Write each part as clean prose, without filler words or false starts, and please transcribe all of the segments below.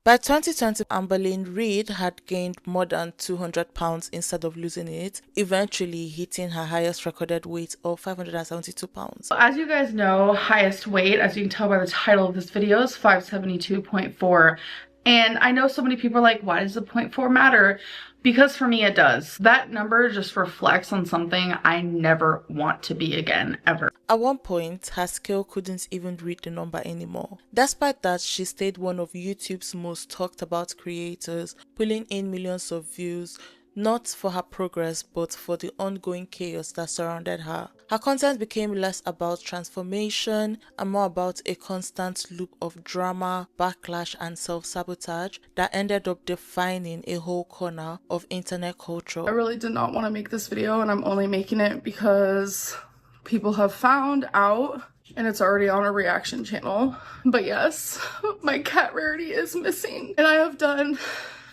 By 2020, Amberlynn REID had gained more than 200 pounds instead of losing it, eventually hitting her highest recorded weight of 572 pounds. As you guys know, highest weight, as you can tell by the title of this video, is 572.4. And I know so many people are like, why does the 0.4 matter? Because for me it does. That number just reflects on something I never want to be again, ever. At one point, her scale couldn't even read the number anymore. Despite that, she stayed one of YouTube's most talked about creators, pulling in millions of views, not for her progress but for the ongoing chaos that surrounded her. Her content became less about transformation and more about a constant loop of drama, backlash and self-sabotage that ended up defining a whole corner of internet culture. I really did not want to make this video, and I'm only making it because people have found out and it's already on a reaction channel. But yes, my cat Rarity is missing and I have done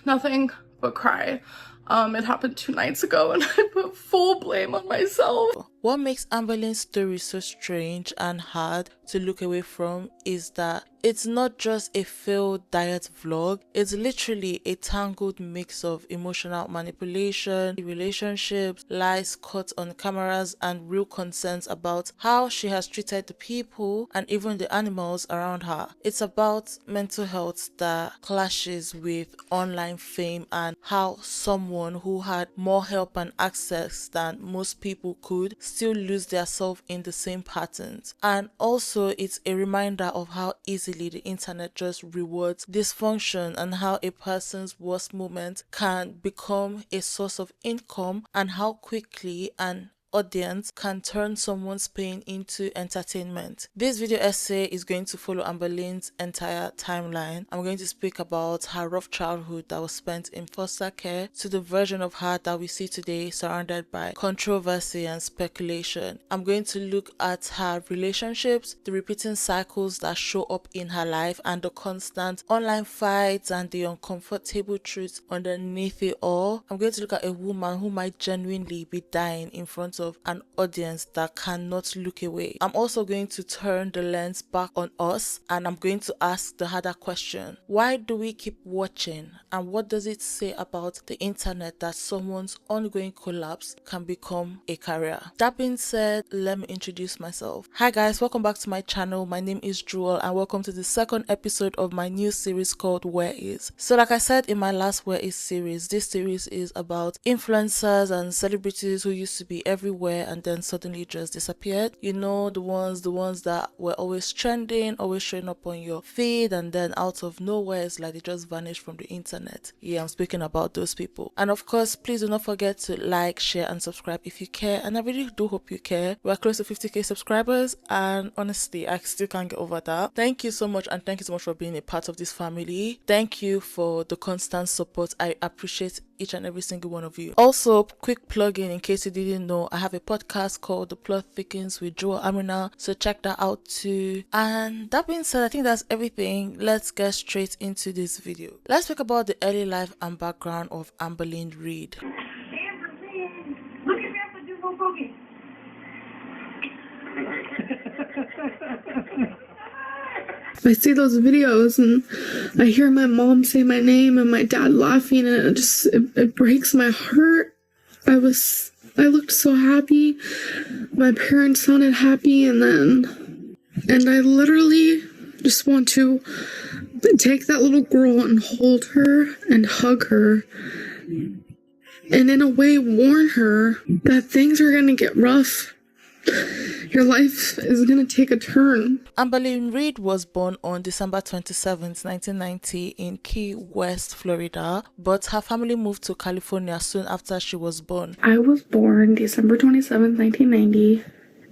nothing but cry. It happened 2 nights ago and I put full blame on myself. What makes Amberlynn's story so strange and hard to look away from is that it's not just a failed diet vlog, it's literally a tangled mix of emotional manipulation, relationships, lies caught on cameras, and real concerns about how she has treated the people and even the animals around her. It's about mental health that clashes with online fame and how someone who had more help and access than most people could still lose their self in the same patterns. And also it's a reminder of how easily the internet just rewards dysfunction and how a person's worst moment can become a source of income and how quickly an audience can turn someone's pain into entertainment. This video essay is going to follow Amberlynn's entire timeline. I'm going to speak about her rough childhood that was spent in foster care to the version of her that we see today surrounded by controversy and speculation. I'm going to look at her relationships, the repeating cycles that show up in her life, and the constant online fights and the uncomfortable truths underneath it all. I'm going to look at a woman who might genuinely be dying in front of an audience that cannot look away. I'm also going to turn the lens back on us and I'm going to ask the harder question: why do we keep watching, and what does it say about the internet that someone's ongoing collapse can become a career? That being said, let me introduce myself. Hi guys, welcome back to my channel. My name is Jewel and welcome to the second episode of my new series called Where Is. So like I said in my last Where Is series, this series is about influencers and celebrities who used to be everywhere and then suddenly just disappeared. You know, the ones that were always trending, always showing up on your feed, and then out of nowhere it's like they just vanished from the internet. Yeah, I'm speaking about those people. And of course, please do not forget to like, share and subscribe if you care, and I really do hope you care. We're close to 50k subscribers and honestly I still can't get over that. Thank you so much, and thank you so much for being a part of this family. Thank you for the constant support. I appreciate each and every single one of you. Also, quick plug-in in case you didn't know, I have a podcast called The Plot Thickens with Jewelaminna, so check that out too. And that being said, I think that's everything. Let's get straight into this video. Let's talk about the early life and background of Amberlynn REID. Amberlynn, look at me up and do more focus. I see those videos and I hear my mom say my name and my dad laughing, and it breaks my heart. I looked so happy. My parents sounded happy, and I literally just want to take that little girl and hold her and hug her and in a way warn her that things are gonna get rough. Your life is going to take a turn. Amberlynn REID was born on December 27th, 1990 in Key West, Florida, but her family moved to California soon after she was born. I was born December 27th, 1990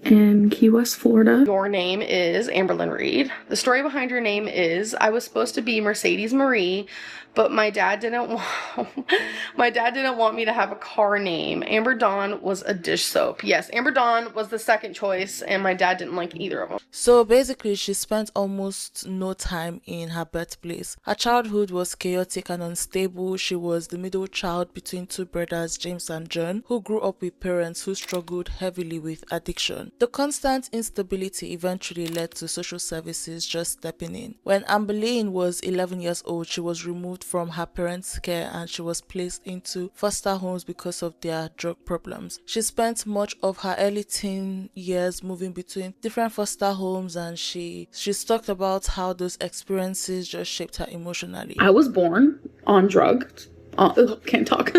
in Key West, Florida. Your name is Amberlynn REID. The story behind your name is I was supposed to be Mercedes Marie, but my dad didn't want me to have a car name. Amber Dawn was a dish soap. Yes, Amber Dawn was the second choice, and my dad didn't like either of them. So basically, she spent almost no time in her birthplace. Her childhood was chaotic and unstable. She was the middle child between two brothers, James and John, who grew up with parents who struggled heavily with addiction. The constant instability eventually led to social services just stepping in. When Amberlynn was 11 years old, she was removed from her parents' care and she was placed into foster homes because of their drug problems. She spent much of her early teen years moving between different foster homes, and she's talked about how those experiences just shaped her emotionally. I was born on drugs. Can't talk.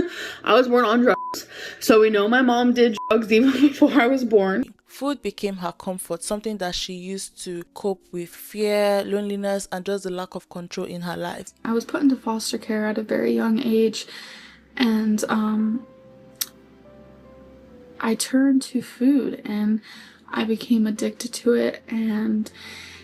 I was born on drugs. So we know my mom did drugs even before I was born. Food became her comfort, something that she used to cope with fear, loneliness, and just the lack of control in her life. I was put into foster care at a very young age, and I turned to food and I became addicted to it, and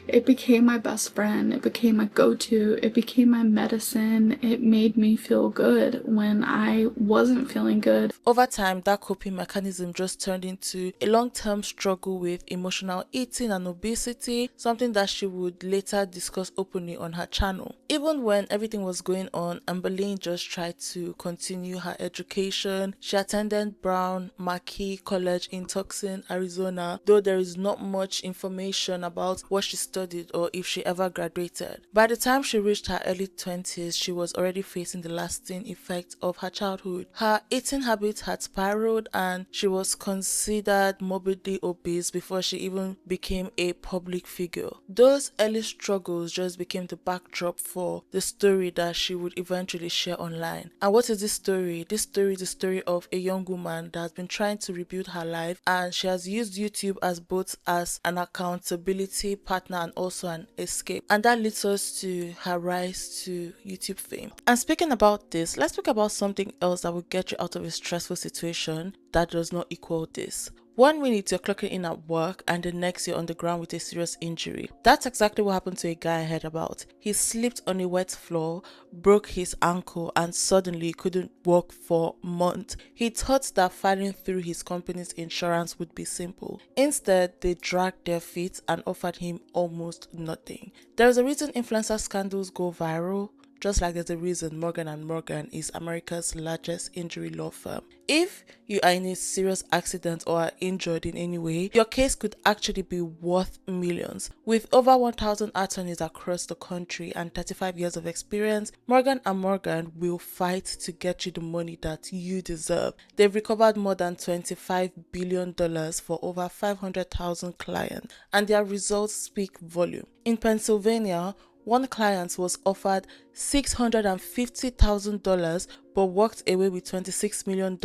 it became my best friend. It became my go-to. It became my medicine. It made me feel good when I wasn't feeling good. Over time, that coping mechanism just turned into a long-term struggle with emotional eating and obesity, something that she would later discuss openly on her channel. Even when everything was going on, Amberlynn just tried to continue her education. She attended Brown Mackie College in Tucson, Arizona, though there is not much information about what she studied or if she ever graduated. By the time she reached her early 20s, she was already facing the lasting effects of her childhood. Her eating habits had spiraled and she was considered morbidly obese before she even became a public figure. Those early struggles just became the backdrop for the story that she would eventually share online. And what is this story? This story is the story of a young woman that has been trying to rebuild her life, and she has used YouTube as both as an accountability partner and also an escape, and that leads us to her rise to YouTube fame. And speaking about this, let's talk about something else that will get you out of a stressful situation that does not equal this. 1 minute you're clocking in at work and the next you're on the ground with a serious injury. That's exactly what happened to a guy I heard about. He slipped on a wet floor, broke his ankle, and suddenly couldn't walk for months. He thought that filing through his company's insurance would be simple. Instead, they dragged their feet and offered him almost nothing. There's a reason influencer scandals go viral, just like there's a reason Morgan & Morgan is America's largest injury law firm. If you are in a serious accident or are injured in any way, your case could actually be worth millions. With over 1,000 attorneys across the country and 35 years of experience, Morgan & Morgan will fight to get you the money that you deserve. They've recovered more than $25 billion for over 500,000 clients, and their results speak volume. In Pennsylvania, one client was offered $650,000 but walked away with $26 million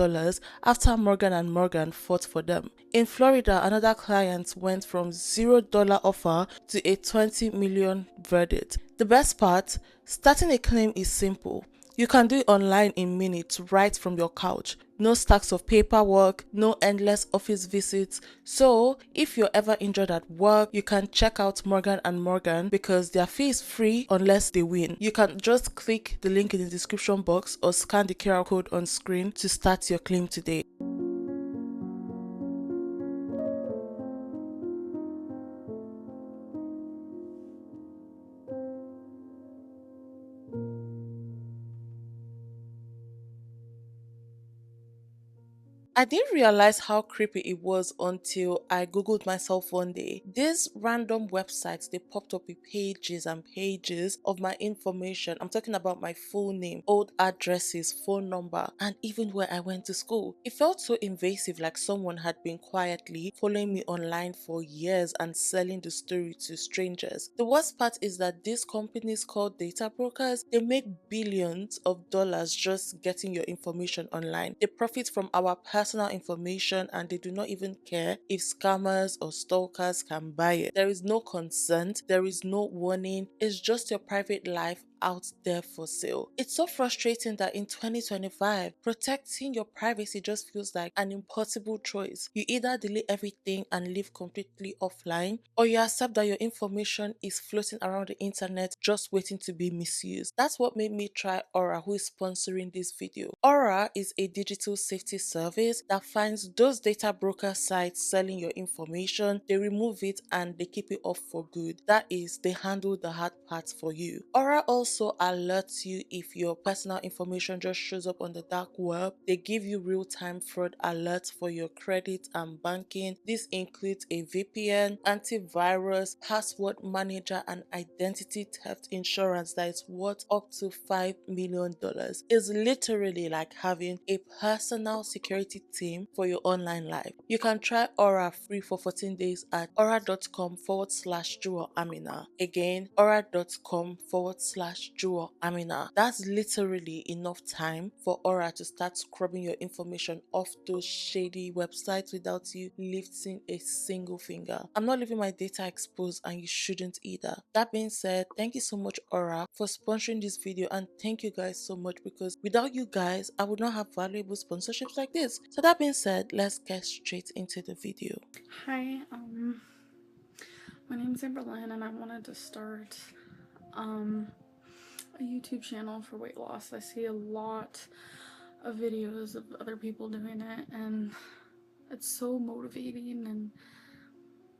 after Morgan & Morgan fought for them. In Florida, another client went from $0 offer to a $20 million verdict. The best part, starting a claim is simple. You can do it online in minutes right from your couch. No stacks of paperwork, no endless office visits. So, if you're ever injured at work, you can check out Morgan & Morgan because their fee is free unless they win. You can just click the link in the description box or scan the QR code on screen to start your claim today. I didn't realize how creepy it was until I googled myself one day. These random websites, they popped up with pages and pages of my information. I'm talking about my full name, old addresses, phone number, and even where I went to school. It felt so invasive, like someone had been quietly following me online for years and selling the story to strangers. The worst part is that these companies called data brokers, they make billions of dollars just getting your information online. They profit from our personal information and they do not even care if scammers or stalkers can buy it. There is no consent, there is no warning, it's just your private life out there for sale. It's so frustrating that in 2025, protecting your privacy just feels like an impossible choice. You either delete everything and live completely offline, or you accept that your information is floating around the internet just waiting to be misused. That's what made me try Aura, who is sponsoring this video. Aura is a digital safety service that finds those data broker sites selling your information, they remove it and they keep it off for good. That is, they handle the hard part for you. Aura also also alerts you if your personal information just shows up on the dark web. They give you real-time fraud alerts for your credit and banking. This includes a VPN, antivirus, password manager, and identity theft insurance that is worth up to $5 million. It's literally like having a personal security team for your online life. You can try Aura free for 14 days at aura.com/JewelAmina. Again, aura.com/JewelAmina. That's literally enough time for Aura to start scrubbing your information off those shady websites without you lifting a single finger. I'm not leaving my data exposed, and you shouldn't either. That being said, thank you so much, Aura, for sponsoring this video, and thank you guys so much, because without you guys I would not have valuable sponsorships like this. So that being said, let's get straight into the video. Hi, my name's Amberlynn, and I wanted to start a YouTube channel for weight loss. I see a lot of videos of other people doing it, and it's so motivating, and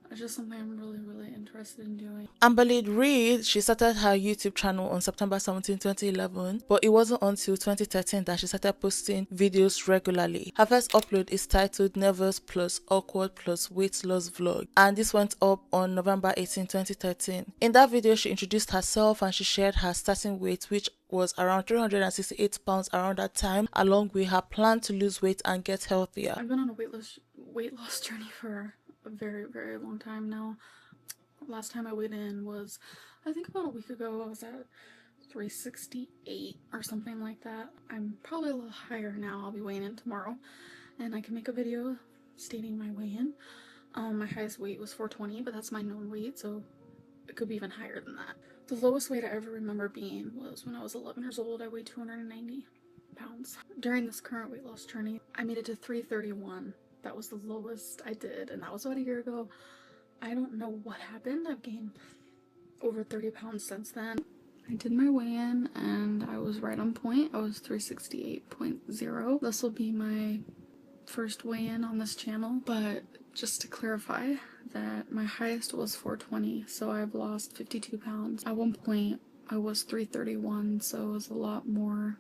it's just something I'm really interested in doing. Amberlynn REID, she started her YouTube channel on September 17, 2011, but it wasn't until 2013 that she started posting videos regularly. Her first upload is titled Nervous plus Awkward plus Weight Loss Vlog, and this went up on November 18, 2013. In that video, she introduced herself and she shared her starting weight, which was around 368 pounds around that time, along with her plan to lose weight and get healthier. I've been on a weight loss journey for a very long time now. Last time I weighed in was, I think, about a week ago. I was at 368 or something like that. I'm probably a little higher now. I'll be weighing in tomorrow, and I can make a video stating my weigh-in. My highest weight was 420, but that's my known weight, so it could be even higher than that. The lowest weight I ever remember being was when I was 11 years old. I weighed 290 pounds. During this current weight loss journey, I made it to 331. That was the lowest I did, and that was about a year ago. I don't know what happened. I've gained over 30 pounds since then. I did my weigh-in and I was right on point. I was 368.0. This will be my first weigh-in on this channel, but just to clarify that my highest was 420, so I've lost 52 pounds. At one point I was 331, so it was a lot more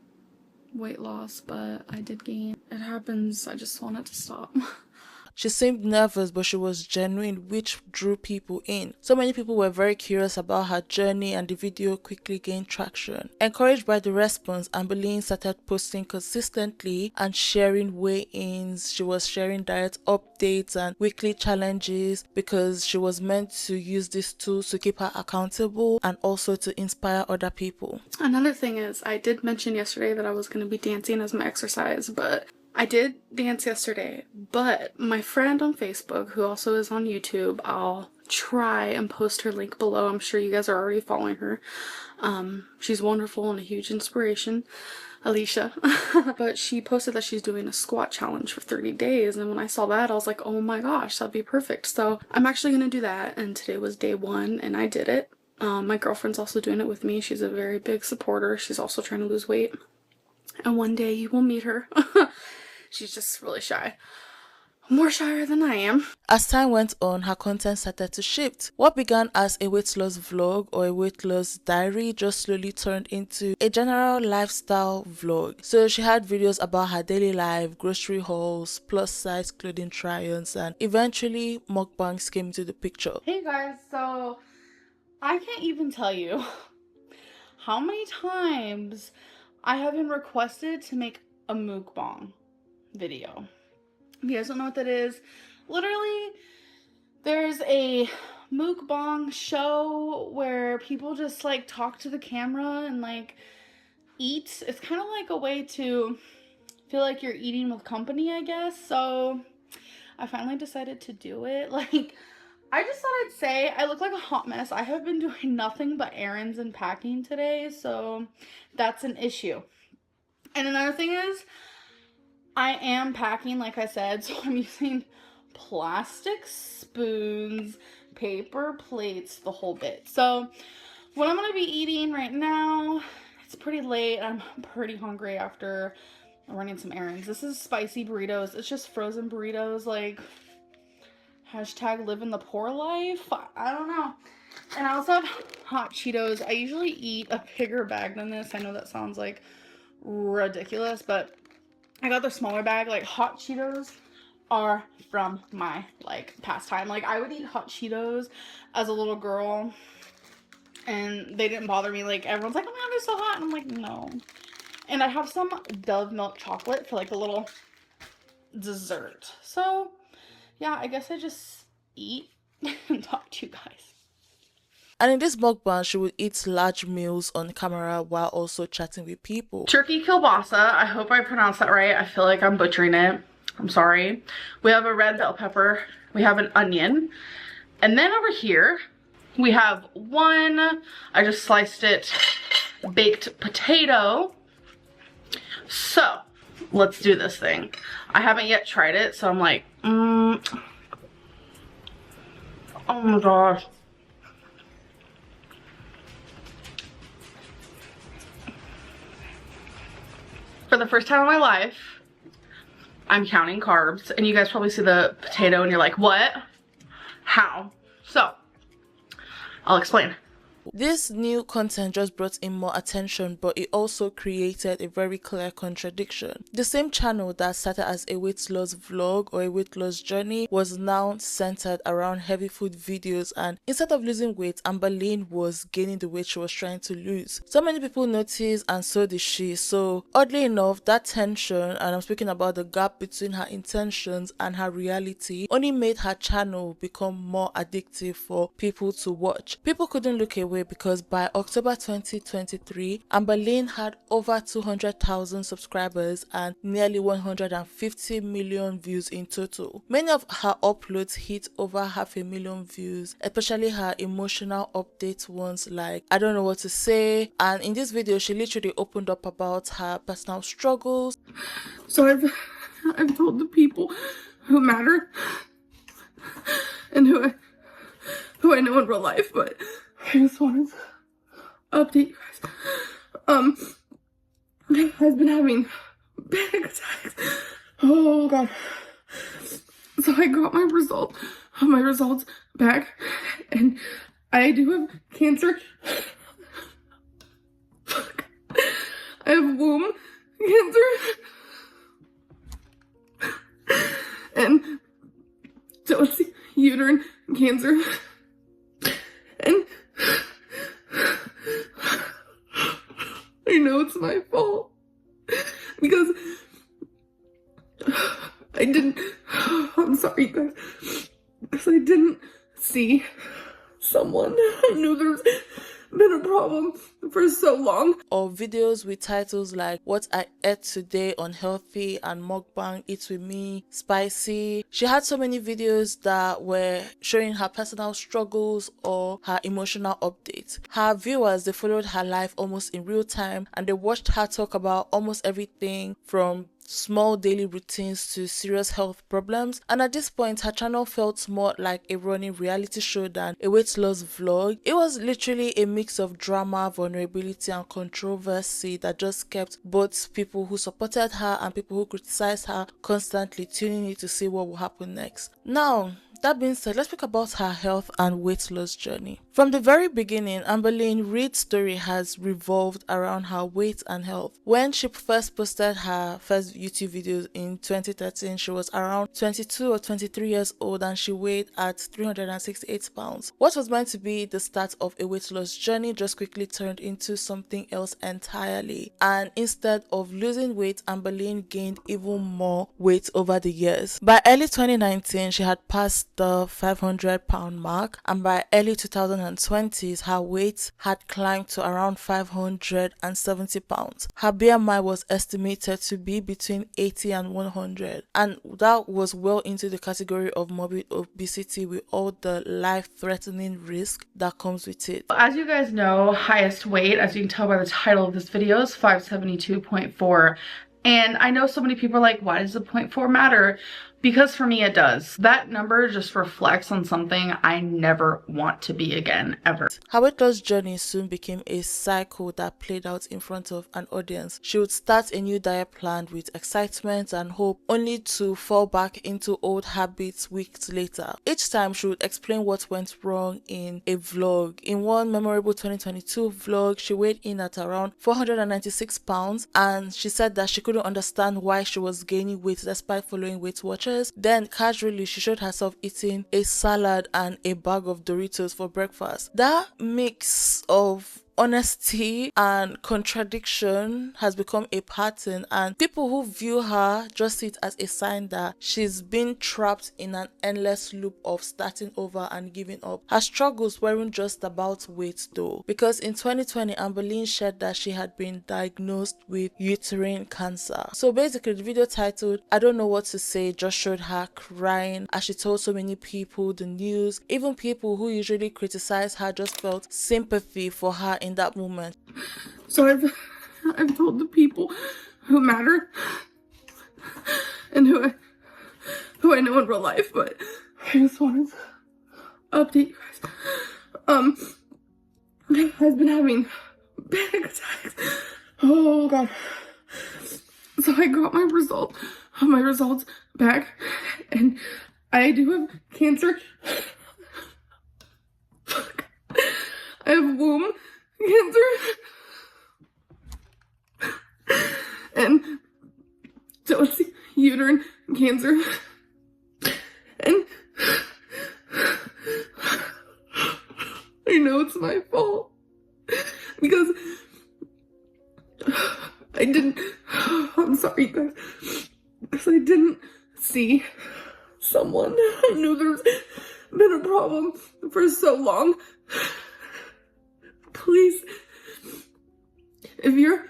weight loss, but I did gain. It happens. I just want it to stop. She seemed nervous, but she was genuine, which drew people in. So many people were very curious about her journey, and the video quickly gained traction. Encouraged by the response, Amberlynn started posting consistently and sharing weigh-ins. She was sharing diet updates and weekly challenges because she was meant to use these tools to keep her accountable and also to inspire other people. Another thing is, I did mention yesterday that I was going to be dancing as my exercise, but I did dance yesterday, but my friend on Facebook, who also is on YouTube, I'll try and post her link below. I'm sure you guys are already following her. She's wonderful and a huge inspiration, Alicia. But she posted that she's doing a squat challenge for 30 days, and when I saw that, I was like, oh my gosh, that'd be perfect. So I'm actually going to do that, and today was day one, and I did it. My girlfriend's also doing it with me. She's a very big supporter. She's also trying to lose weight, and one day you will meet her. She's just really shy. More shyer than I am. As time went on, her content started to shift. What began as a weight loss vlog or a weight loss diary just slowly turned into a general lifestyle vlog. So she had videos about her daily life, grocery hauls, plus size clothing try-ons, and eventually mukbangs came into the picture. Hey guys, so I can't even tell you how many times I have been requested to make a mukbang video. If you guys don't know what that is, literally there's a mukbang show where people just like talk to the camera and like eat. It's kind of like a way to feel like you're eating with company, I guess. So I finally decided to do it. Like, I just thought I'd say I look like a hot mess. I have been doing nothing but errands and packing today, so that's an issue. And another thing is, I am packing, like I said, so I'm using plastic spoons, paper plates, the whole bit. So what I'm going to be eating right now, it's pretty late. I'm pretty hungry after running some errands. This is spicy burritos. It's just frozen burritos. Like, Hashtag living the poor life. I don't know. And I also have hot Cheetos. I usually eat a bigger bag than this. I know that sounds like ridiculous, but I got the smaller bag. Like, hot Cheetos are from my like pastime. Like, I would eat hot Cheetos as a little girl and they didn't bother me. Like, everyone's like, oh my god, they're so hot, and I'm like, no. And I have some Dove milk chocolate for like a little dessert. So yeah, I guess I just eat and talk to you guys. And in this mukbang, she would eat large meals on camera while also chatting with people. Turkey kielbasa. I hope I pronounced that right. I feel like I'm butchering it. I'm sorry. We have a red bell pepper. We have an onion. And then over here, we have one, I just sliced it, baked potato. So, let's do this thing. I haven't yet tried it, so I'm like, oh my gosh. For the first time in my life, I'm counting carbs, and you guys probably see the potato and you're like, what? How? So, I'll explain. This new content just brought in more attention, but it also created a very clear contradiction. The same channel that started as a weight loss vlog or a weight loss journey was now centered around heavy food videos, and instead of losing weight, Amberlynn was gaining the weight she was trying to lose. So many people noticed, and so did she. So oddly enough, that tension, and I'm speaking about the gap between her intentions and her reality, only made her channel become more addictive for people to watch. People couldn't look away because by October 2023, Amberlynn had over 200,000 subscribers and nearly 150 million views in total. Many of her uploads hit over 500,000 views, especially her emotional update ones like I don't know what to say. And in this video, she literally opened up about her personal struggles. So I've told the people who matter and who I know in real life, but I just wanted to update you guys. I've been having panic attacks. Oh god. So I got my results back, and I do have cancer. I have womb cancer. And jealousy, uterine cancer. And I know it's my fault because I'm sorry guys, because I didn't see someone. I knew there was been a problem for so long. Or videos with titles like What I Ate Today, Unhealthy, and Mukbang, Eat With Me, Spicy. She had so many videos that were showing her personal struggles or her emotional updates. Her viewers, they followed her life almost in real time, and they watched her talk about almost everything from small daily routines to serious health problems. And at this point, her channel felt more like a running reality show than a weight loss vlog. It was literally a mix of drama, vulnerability, and controversy that just kept both people who supported her and people who criticized her constantly tuning in to see what will happen next. Now, that being said, let's speak about her health and weight loss journey. From the very beginning, Amberlynn REID's story has revolved around her weight and health. When she first posted her first YouTube videos in 2013, she was around 22 or 23 years old and she weighed at 368 pounds. What was meant to be the start of a weight loss journey just quickly turned into something else entirely. And instead of losing weight, Amberlynn gained even more weight over the years. By early 2019, she had passed the 500-pound mark, and by early 2020s, her weight had climbed to around 570 pounds. Her BMI was estimated to be between 80 and 100, and that was well into the category of morbid obesity with all the life-threatening risk that comes with it. As you guys know, highest weight, as you can tell by the title of this video, is 572.4. And I know so many people are like, why does the 0.4 matter? Because for me it does. That number just reflects on something I never want to be again, ever. Her weight loss journey soon became a cycle that played out in front of an audience. She would start a new diet plan with excitement and hope, only to fall back into old habits weeks later. Each time she would explain what went wrong in a vlog. In one memorable 2022 vlog, she weighed in at around 496 pounds and she said that she couldn't understand why she was gaining weight despite following Weight Watchers. Then casually she showed herself eating a salad and a bag of Doritos for breakfast. That mix of honesty and contradiction has become a pattern, and people who view her just see it as a sign that she's been trapped in an endless loop of starting over and giving up. Her struggles weren't just about weight though, because in 2020 Amberlynn shared that she had been diagnosed with uterine cancer. So basically the video titled "I Don't Know What to Say" just showed her crying as she told so many people the news. Even people who usually criticize her just felt sympathy for her in that moment. So I've told the people who matter and who I know in real life, but I just wanted to update you guys. I've been having panic attacks. Oh god. So I got my results back, and I do have cancer. I have womb cancer and so it's uterine cancer, and I know it's my fault because I'm sorry guys, because I didn't see someone. I knew there's been a problem for so long. Please, if you're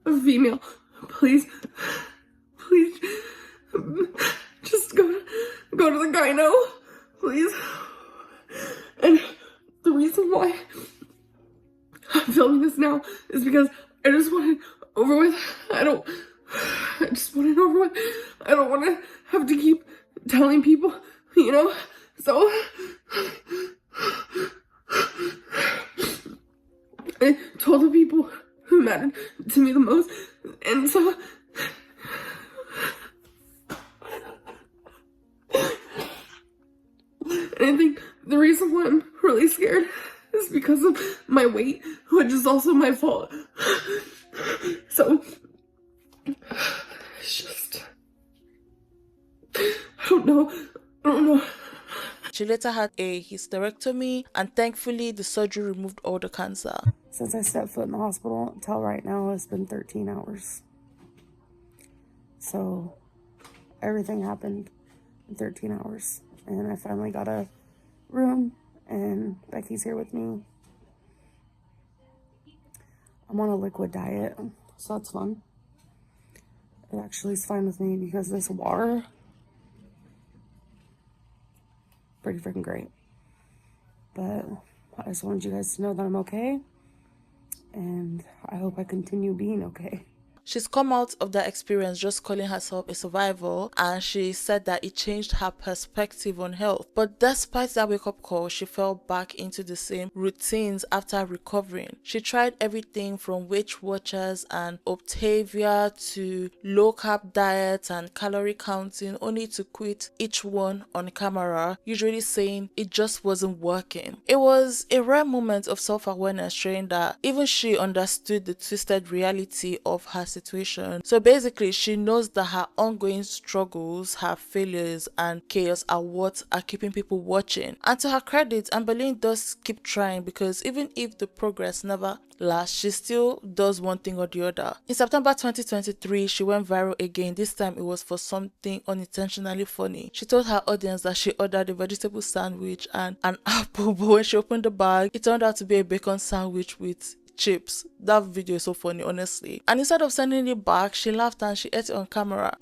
a female, please just go to the gyno, please. And the reason why I'm filming this now is because I just want it over with. I just want it over with. I don't want to have to keep telling people, you know, so I told the people who mattered to me the most, and so and I think the reason why I'm really scared is because of my weight, which is also my fault. So it's just I don't know. She later had a hysterectomy, and thankfully the surgery removed all the cancer. Since I stepped foot in the hospital until right now, it's been 13 hours. So everything happened in 13 hours. And I finally got a room, and Becky's here with me. I'm on a liquid diet, so that's fun. It actually is fine with me because this water, pretty freaking great. But I just wanted you guys to know that I'm okay, and I hope I continue being okay. She's come out of that experience just calling herself a survivor, and she said that it changed her perspective on health. But despite that wake-up call, she fell back into the same routines after recovering. She tried everything from Weight Watchers and Octavia to low-carb diets and calorie counting, only to quit each one on camera, usually saying it just wasn't working. It was a rare moment of self-awareness, showing that even she understood the twisted reality of her situation. So basically, she knows that her ongoing struggles, her failures and chaos are what are keeping people watching. And to her credit, Amberlynn does keep trying, because even if the progress never lasts, she still does one thing or the other. In September 2023, she went viral again. This time it was for something unintentionally funny. She told her audience that she ordered a vegetable sandwich and an apple, but when she opened the bag, it turned out to be a bacon sandwich with chips. That video is so funny, honestly. And instead of sending it back, she laughed and she ate it on camera.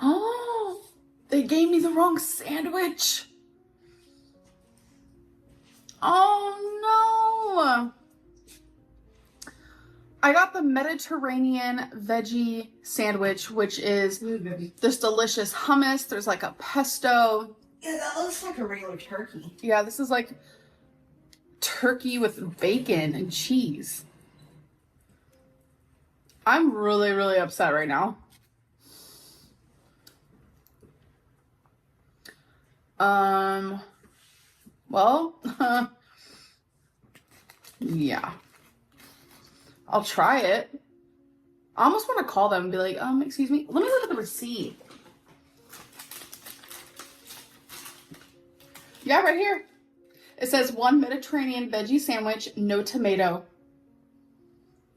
Oh, they gave me the wrong sandwich. Oh no. I got the Mediterranean veggie sandwich, which is this delicious hummus. There's like a pesto. Yeah, that looks like a regular turkey. Yeah, this is like turkey with bacon and cheese. I'm really, really upset right now. Well, yeah. I'll try it. I almost want to call them and be like, excuse me, let me look at the receipt. Yeah, right here. It says 1 Mediterranean veggie sandwich, no tomato.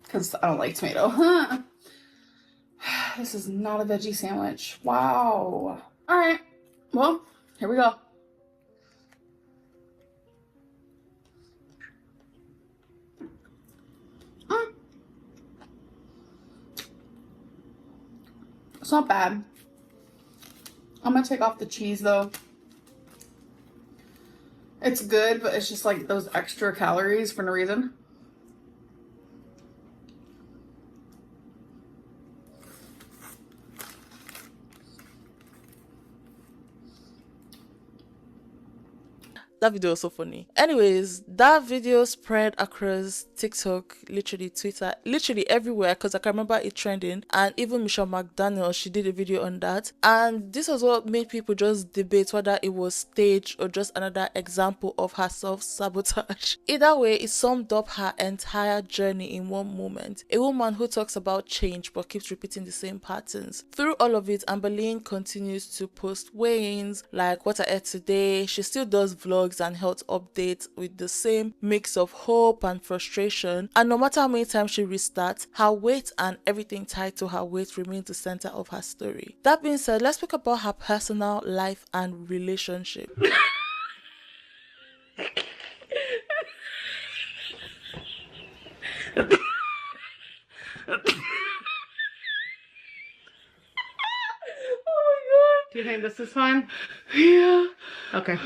Because I don't like tomato. Huh. This is not a veggie sandwich. Wow. All right. Well, here we go. It's not bad. I'm gonna take off the cheese though. It's good, but it's just like those extra calories for no reason. That video was so funny. Anyways, that video spread across TikTok, literally Twitter, literally everywhere, because I can remember it trending. And even Michelle McDaniel, she did a video on that. And this was what made people just debate whether it was staged or just another example of her self-sabotage. Either way, it summed up her entire journey in one moment. A woman who talks about change but keeps repeating the same patterns. Through all of it, Amberlynn continues to post weigh-ins like what I ate today. She still does vlogs and health updates with the same mix of hope and frustration, and no matter how many times she restarts, her weight and everything tied to her weight remains the center of her story. That being said, let's talk about her personal life and relationship. Do you think this is fine? Yeah. Okay.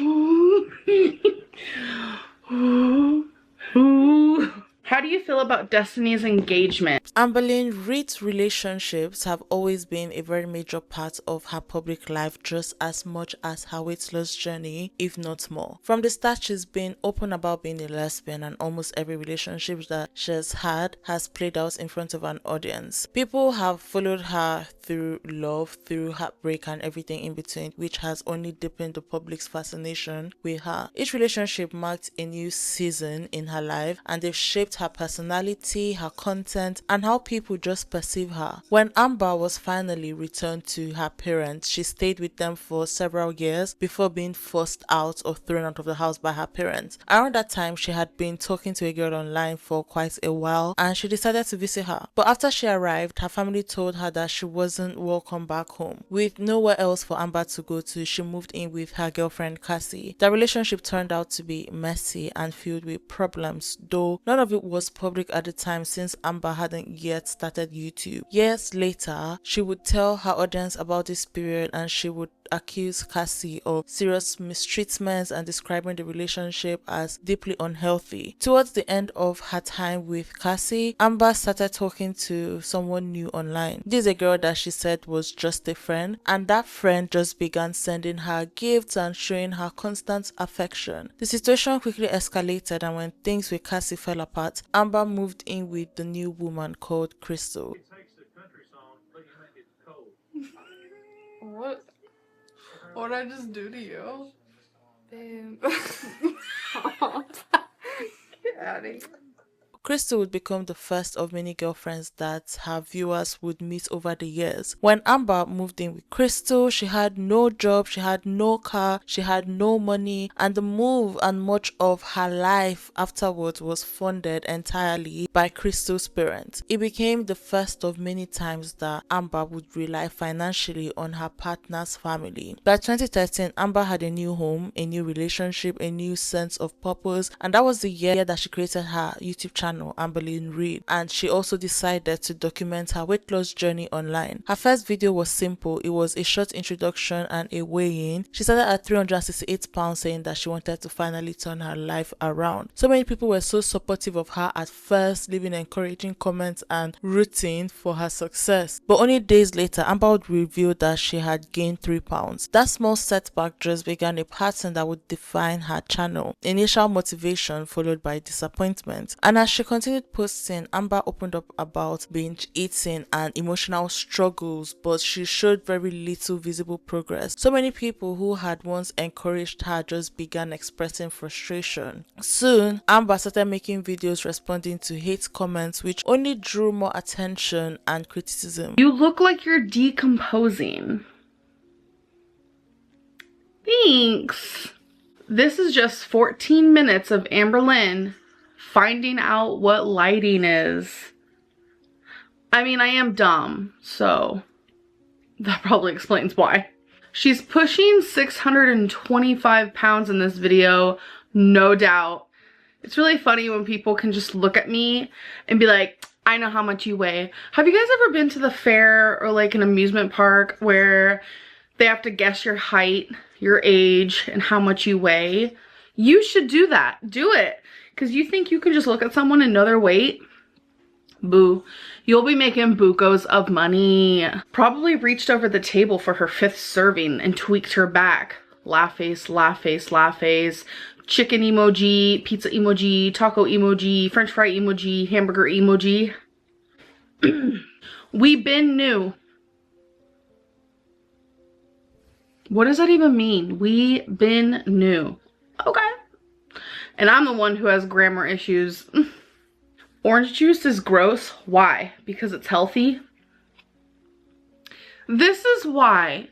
How do you feel about Destiny's engagement? Amberlynn Reid's relationships have always been a very major part of her public life, just as much as her weight loss journey, if not more. From the start, she's been open about being a lesbian, and almost every relationship that she's had has played out in front of an audience. People have followed her through love, through heartbreak, and everything in between, which has only deepened the public's fascination with her. Each relationship marked a new season in her life, and they've shaped her personality, her content, and how people just perceive her. When Amber was finally returned to her parents, she stayed with them for several years before being forced out or thrown out of the house by her parents. Around that time, she had been talking to a girl online for quite a while, and she decided to visit her. But after she arrived, her family told her that she wasn't welcome back home. With nowhere else for Amber to go to, she moved in with her girlfriend Cassie. Their relationship turned out to be messy and filled with problems, though none of it was public at the time since Amber hadn't yet started YouTube. Years later, she would tell her audience about this period, and she would accuse Cassie of serious mistreatments and describing the relationship as deeply unhealthy. Towards the end of her time with Cassie, Amber started talking to someone new online. This is a girl that she said was just a friend, and that friend just began sending her gifts and showing her constant affection. The situation quickly escalated, and when things with Cassie fell apart, Amber moved in with the new woman called Crystal. What did I just do to you? Babe. Get out of here. Crystal would become the first of many girlfriends that her viewers would meet over the years. When Amber moved in with Crystal, she had no job, she had no car, she had no money, and the move and much of her life afterwards was funded entirely by Crystal's parents. It became the first of many times that Amber would rely financially on her partner's family. By 2013, Amber had a new home, a new relationship, a new sense of purpose, and that was the year that she created her YouTube channel. channel, Amberlynn REID, and she also decided to document her weight loss journey online. Her first video was simple. It was a short introduction and a weigh-in. She started at 368 pounds, saying that she wanted to finally turn her life around. So many people were so supportive of her at first, leaving encouraging comments and rooting for her success. But only days later, Amber would reveal that she had gained 3 pounds. That small setback just began a pattern that would define her channel. Initial motivation followed by disappointment. And as she continued posting, Amber opened up about binge eating and emotional struggles, but she showed very little visible progress. So many people who had once encouraged her just began expressing frustration. Soon, Amber started making videos responding to hate comments, which only drew more attention and criticism. You look like you're decomposing. Thanks. This is just 14 minutes of Amberlynn finding out what lighting is. I mean, I am dumb, so that probably explains why. She's pushing 625 pounds in this video, no doubt. It's really funny when people can just look at me and be like, I know how much you weigh. Have you guys ever been to the fair or like an amusement park where they have to guess your height, your age, and how much you weigh? You should do that. Do it. Because you think you can just look at someone and know their weight? Boo. You'll be making bucos of money. Probably reached over the table for her 5th serving and tweaked her back. Laugh face, laugh face, laugh face. Chicken emoji, pizza emoji, taco emoji, french fry emoji, hamburger emoji. We been new. What does that even mean? We been new. Okay. And I'm the one who has grammar issues. Orange juice is gross. Why? Because it's healthy? This is why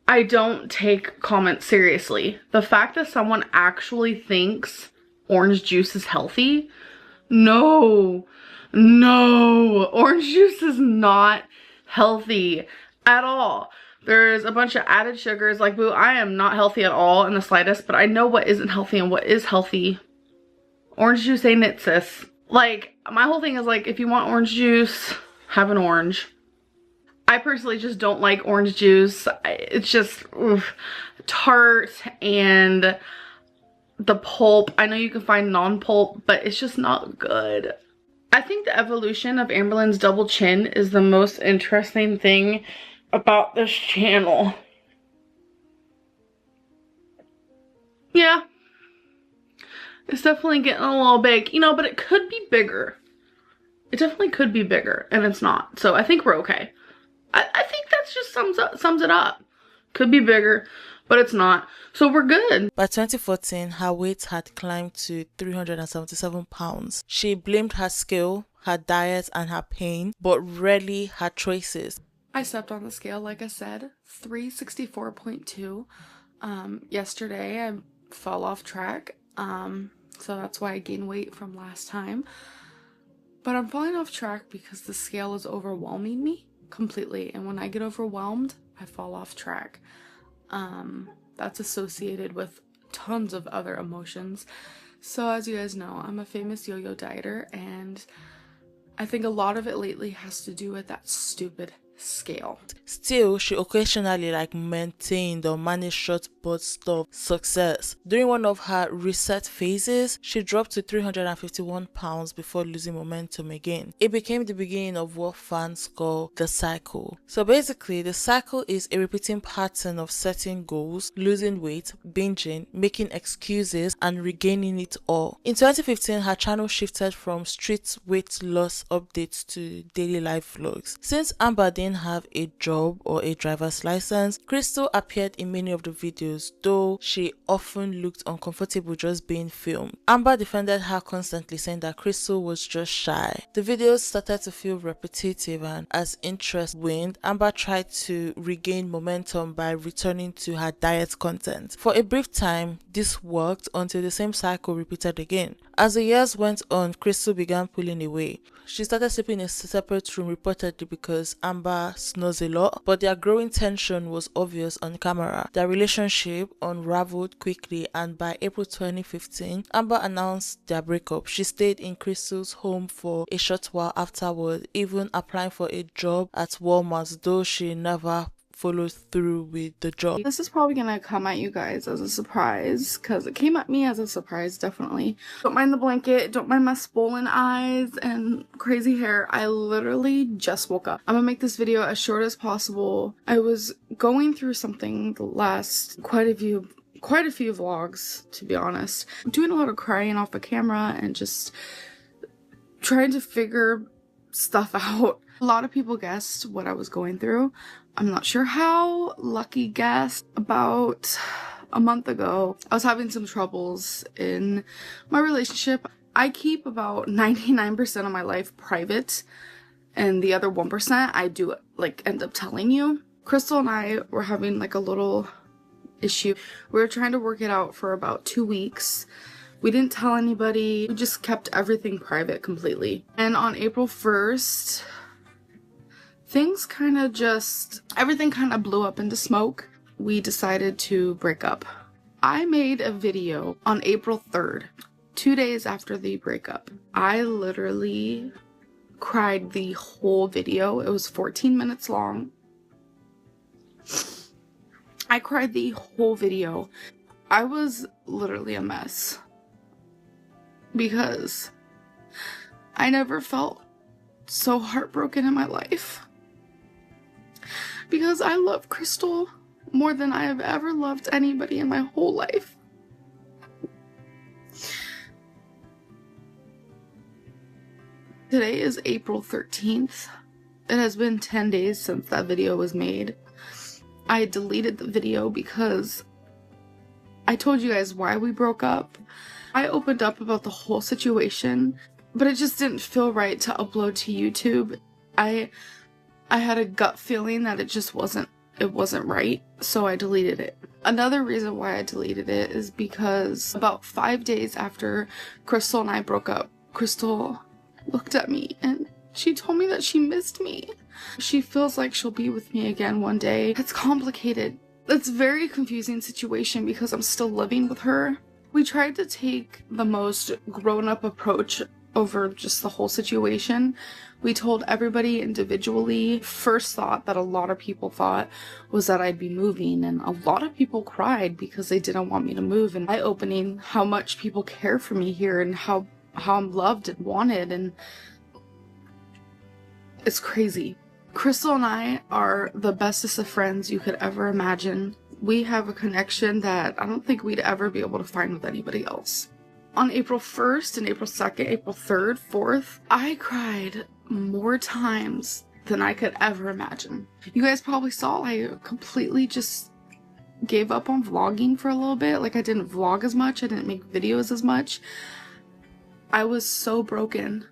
I don't take comments seriously. The fact that someone actually thinks orange juice is healthy? No. No. Orange juice is not healthy at all. There's a bunch of added sugars. Like, boo, I am not healthy at all in the slightest, but I know what isn't healthy and what is healthy. Orange juice ain't it, sis. Like, my whole thing is like, if you want orange juice, have an orange. I personally just don't like orange juice. It's just tart, and the pulp. I know you can find non-pulp, but it's just not good. I think the evolution of Amberlynn's double chin is the most interesting thing about this channel. Yeah. It's definitely getting a little big, you know, but it could be bigger. It definitely could be bigger, and it's not. So I think we're okay. I think that's just sums it up. Could be bigger, but it's not. So we're good. By 2014, her weight had climbed to 377 pounds. She blamed her scale, her diet, and her pain, but rarely her choices. I stepped on the scale, like I said, 364.2. Yesterday I fell off track. So that's why I gained weight from last time. But I'm falling off track because the scale is overwhelming me completely. And when I get overwhelmed, I fall off track. That's associated with tons of other emotions. So as you guys know, I'm a famous yo-yo dieter, and I think a lot of it lately has to do with that stupid scale. Still, she occasionally maintained or managed short bursts of success. During one of her reset phases, she dropped to 351 pounds before losing momentum again. It became the beginning of what fans call the cycle. So basically, the cycle is a repeating pattern of setting goals, losing weight, binging, making excuses, and regaining it all. In 2015, her channel shifted from street weight loss updates to daily life vlogs. Since Amber didn't have a job or a driver's license, Crystal appeared in many of the videos, though she often looked uncomfortable just being filmed. Amber defended her constantly, saying that Crystal was just shy. The videos started to feel repetitive, and as interest waned, Amber tried to regain momentum by returning to her diet content. For a brief time, this worked until the same cycle repeated again. As the years went on, Crystal began pulling away. She started sleeping in a separate room reportedly because Amber Amber snores a lot, but their growing tension was obvious on camera. Their relationship unraveled quickly, and by April 2015, Amber announced their breakup. She stayed in Crystal's home for a short while afterward, even applying for a job at Walmart, though she never followed through with the job. This is probably gonna come at you guys as a surprise, because it came at me as a surprise, definitely. Don't mind the blanket, don't mind my swollen eyes and crazy hair. I literally just woke up. I'm gonna make this video as short as possible. I was going through something the last quite a few vlogs, to be honest. I'm doing a lot of crying off the camera and just trying to figure stuff out. A lot of people guessed what I was going through. I'm not sure how. Lucky guessed. About a month ago, I was having some troubles in my relationship. I keep about 99% of my life private, and the other 1% I do like end up telling you. Crystal and I were having like a little issue. We were trying to work it out for about 2 weeks. We didn't tell anybody. We just kept everything private completely. And on April 1st, everything kind of blew up into smoke. We decided to break up. I made a video on April 3rd, 2 days after the breakup. I literally cried the whole video. It was 14 minutes long. I cried the whole video. I was literally a mess because I never felt so heartbroken in my life. Because I love Crystal more than I have ever loved anybody in my whole life. Today is April 13th. It has been 10 days since that video was made. I deleted the video because I told you guys why we broke up. I opened up about the whole situation, but it just didn't feel right to upload to YouTube. I had a gut feeling that it wasn't right, so I deleted it. Another reason why I deleted it is because about 5 days after Crystal and I broke up, Crystal looked at me and she told me that she missed me. She feels like she'll be with me again one day. It's complicated. It's a very confusing situation because I'm still living with her. We tried to take the most grown-up approach over just the whole situation. We told everybody individually. First thought that a lot of people thought was that I'd be moving, and a lot of people cried because they didn't want me to move, and eye-opening how much people care for me here and how I'm loved and wanted, and it's crazy. Crystal and I are the bestest of friends you could ever imagine. We have a connection that I don't think we'd ever be able to find with anybody else. On April 1st and April 2nd, April 3rd, 4th, I cried more times than I could ever imagine. You guys probably saw I completely just gave up on vlogging for a little bit. Like, I didn't vlog as much. I didn't make videos as much. I was so broken.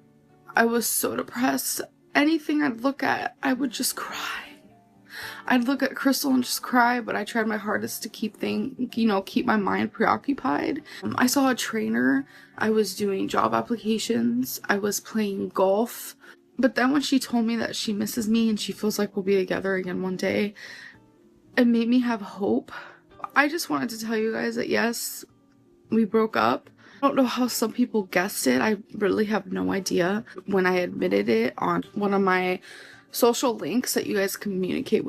I was so depressed. Anything I'd look at, I would just cry. I'd look at Crystal and just cry, but I tried my hardest to keep my mind preoccupied. I saw a trainer. I was doing job applications. I was playing golf. But then when she told me that she misses me and she feels like we'll be together again one day, it made me have hope. I just wanted to tell you guys that yes, we broke up. I don't know how some people guessed it. I really have no idea. When I admitted it on one of my social links that you guys communicate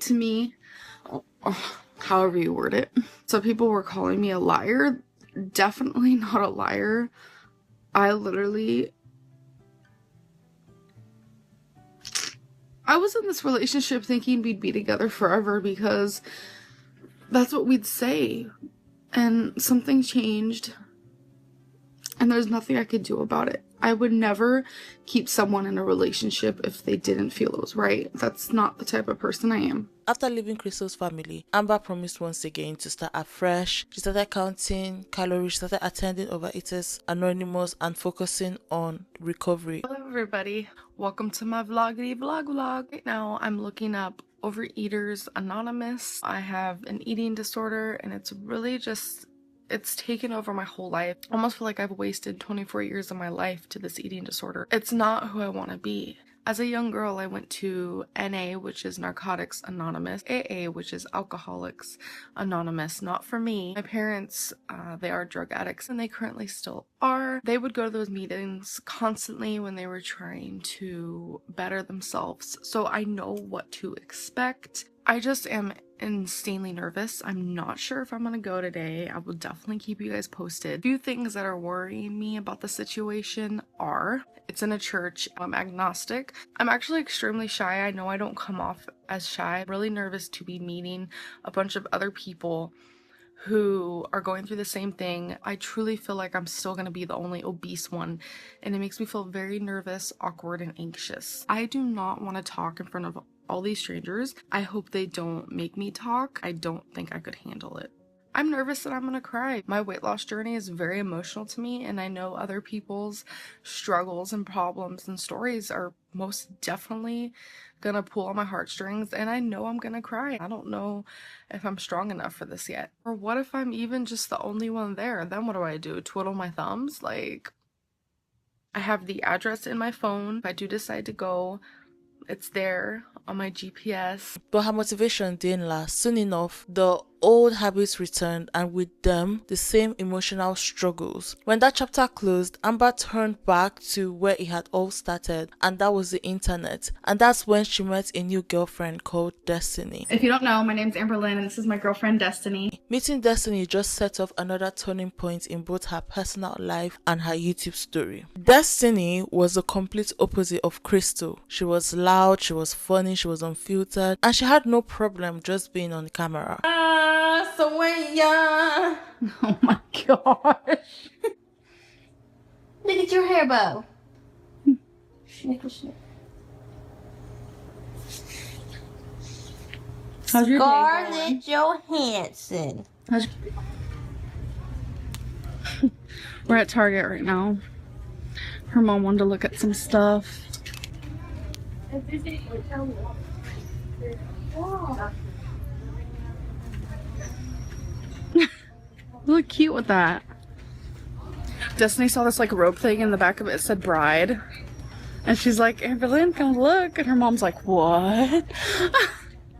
to me, however you word it. Some people were calling me a liar. Definitely not a liar. I was in this relationship thinking we'd be together forever because that's what we'd say. And something changed, and there's nothing I could do about it. I would never keep someone in a relationship if they didn't feel it was right. That's not the type of person I am. After leaving Crystal's family, Amber promised once again to start afresh. She started counting calories, she started attending Overeaters Anonymous, and focusing on recovery. Hello everybody, welcome to my vloggity vlog. Right now I'm looking up Overeaters Anonymous. I have an eating disorder and it's really just, it's taken over my whole life. I almost feel like I've wasted 24 years of my life to this eating disorder. It's not who I want to be. As a young girl, I went to NA, which is Narcotics Anonymous, AA, which is Alcoholics Anonymous. Not for me. My parents, they are drug addicts, and they currently still are. They would go to those meetings constantly when they were trying to better themselves, so I know what to expect. I just am insanely nervous. I'm not sure if I'm gonna go today. I will definitely keep you guys posted. A few things that are worrying me about the situation are, it's in a church. I'm agnostic. I'm actually extremely shy. I know I don't come off as shy. I'm really nervous to be meeting a bunch of other people who are going through the same thing. I truly feel like I'm still going to be the only obese one, and it makes me feel very nervous, awkward, and anxious. I do not want to talk in front of all these strangers. I hope they don't make me talk. I don't think I could handle it. I'm nervous that I'm gonna cry. My weight loss journey is very emotional to me, and I know other people's struggles and problems and stories are most definitely gonna pull on my heartstrings, and I know I'm gonna cry. I don't know if I'm strong enough for this yet. Or what if I'm even just the only one there? Then what do I do? Twiddle my thumbs? Like, I have the address in my phone. If I do decide to go, it's there on my GPS. But her motivation didn't last. Soon enough, the old habits returned, and with them, the same emotional struggles. When that chapter closed, Amber turned back to where it had all started, and that was the internet. And that's when she met a new girlfriend called Destiny. If you don't know, my name's Amberlynn, and this is my girlfriend, Destiny. Meeting Destiny just set off another turning point in both her personal life and her YouTube story. Destiny was the complete opposite of Crystal. She was loud, she was funny, she was unfiltered, and she had no problem just being on camera. Oh my gosh. Look at your hair bow. Snickle, snickle. How's your day going? Scarlett Johansson. We're at Target right now. Her mom wanted to look at some stuff. You look cute with that. Destiny saw this like rope thing in the back of it. It said bride. And she's like, Amberlynn, come look. And her mom's like, what?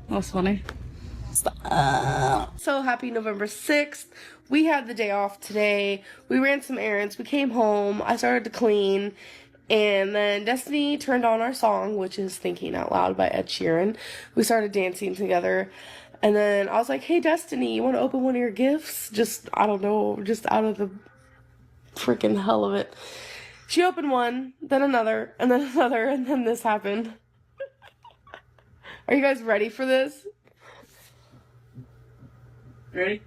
That's funny. So happy November 6th. We had the day off today. We ran some errands. We came home. I started to clean. And then Destiny turned on our song, which is Thinking Out Loud by Ed Sheeran. We started dancing together. And then I was like, hey, Destiny, you want to open one of your gifts? Just, I don't know, just out of the freaking hell of it. She opened one, then another, and then another, and then this happened. Are you guys ready for this? Ready?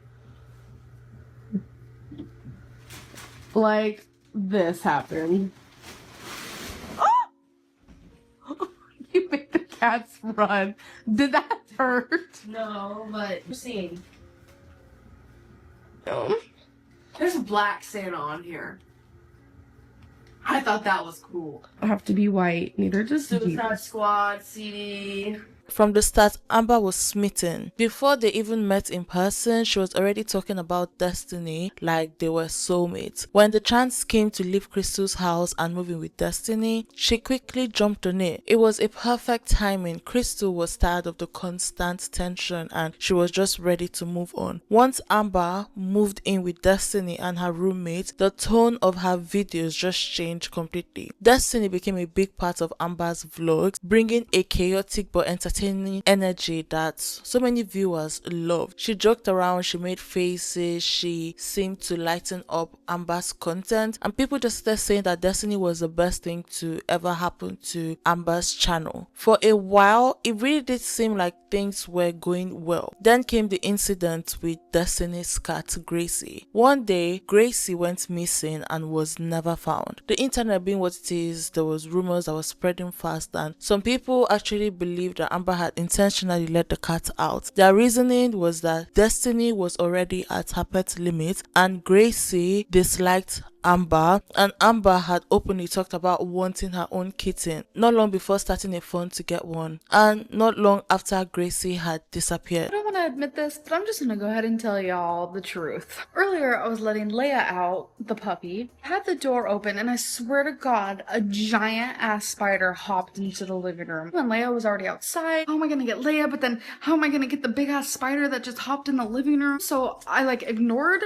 Like, this happened. Oh! You made the cats run. Did that hurt? No, but you're seeing. There's a black Santa on here. I thought that was cool. I have to be white. Neither does you. Suicide Squad CD. From the start, Amber was smitten. Before they even met in person, she was already talking about Destiny like they were soulmates. When the chance came to leave Crystal's house and move in with Destiny, she quickly jumped on it. It was a perfect timing. Crystal was tired of the constant tension and she was just ready to move on. Once Amber moved in with Destiny and her roommate, the tone of her videos just changed completely. Destiny became a big part of Amber's vlogs, bringing a chaotic but entertaining energy that so many viewers loved. She joked around, she made faces, she seemed to lighten up Amber's content, and people just started saying that Destiny was the best thing to ever happen to Amber's channel. For a while, it really did seem like things were going well. Then came the incident with Destiny's cat Gracie. One day, Gracie went missing and was never found. The internet being what it is, there was rumors that were spreading fast, and some people actually believed that Amber had intentionally let the cat out. Their reasoning was that Destiny was already at her pet limit and Gracie disliked Amber, and Amber had openly talked about wanting her own kitten not long before starting a fund to get one, and not long after Gracie had disappeared. I don't want to admit this, but I'm just gonna go ahead and tell y'all the truth. Earlier, I was letting Leia out, the puppy, had the door open, and I swear to God, a giant ass spider hopped into the living room. When Leia was already outside, how am I gonna get Leia? But then how am I gonna get the big ass spider that just hopped in the living room? So I ignored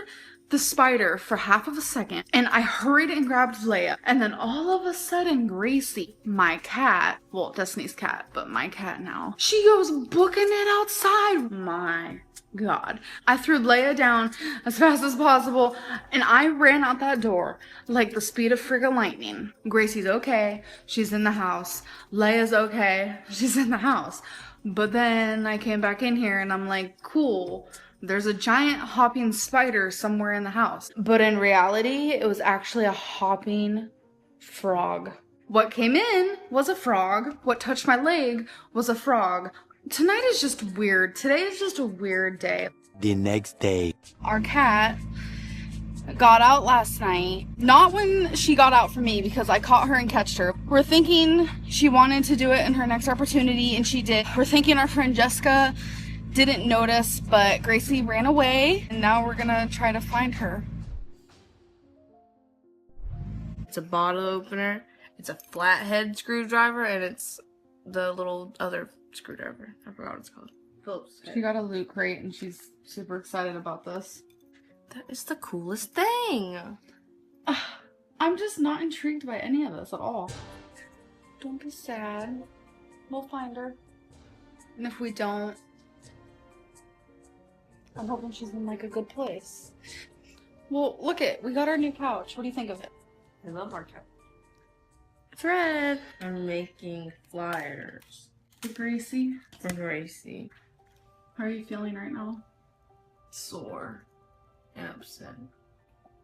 the spider for half of a second, and I hurried and grabbed Leia, and then all of a sudden Gracie, my cat, well, Destiny's cat, but my cat now, she goes booking it outside. My God. I threw Leia down as fast as possible, and I ran out that door like the speed of friggin' lightning. Gracie's okay, she's in the house. Leia's okay, she's in the house. But then I came back in here and I'm like, cool, there's a giant hopping spider somewhere in the house. But in reality, it was actually a hopping frog. What came in was a frog. What touched my leg was a frog. Tonight is just weird. Today is just a weird day. The next day. Our cat got out last night. Not when she got out from me, because I caught her and catched her. We're thinking she wanted to do it in her next opportunity, and she did. We're thinking our friend Jessica didn't notice, but Gracie ran away, and now we're gonna try to find her. It's a bottle opener, it's a flathead screwdriver, and it's the little other screwdriver. I forgot what it's called. Phillips. She got a loot crate, and she's super excited about this. That is the coolest thing. I'm just not intrigued by any of this at all. Don't be sad. We'll find her. And if we don't, I'm hoping she's in a good place. Well, look we got our new couch. What do you think of it? I love our couch. Fred, I'm making flyers For Gracie, for Gracie. how are you feeling right now? Sore and upset.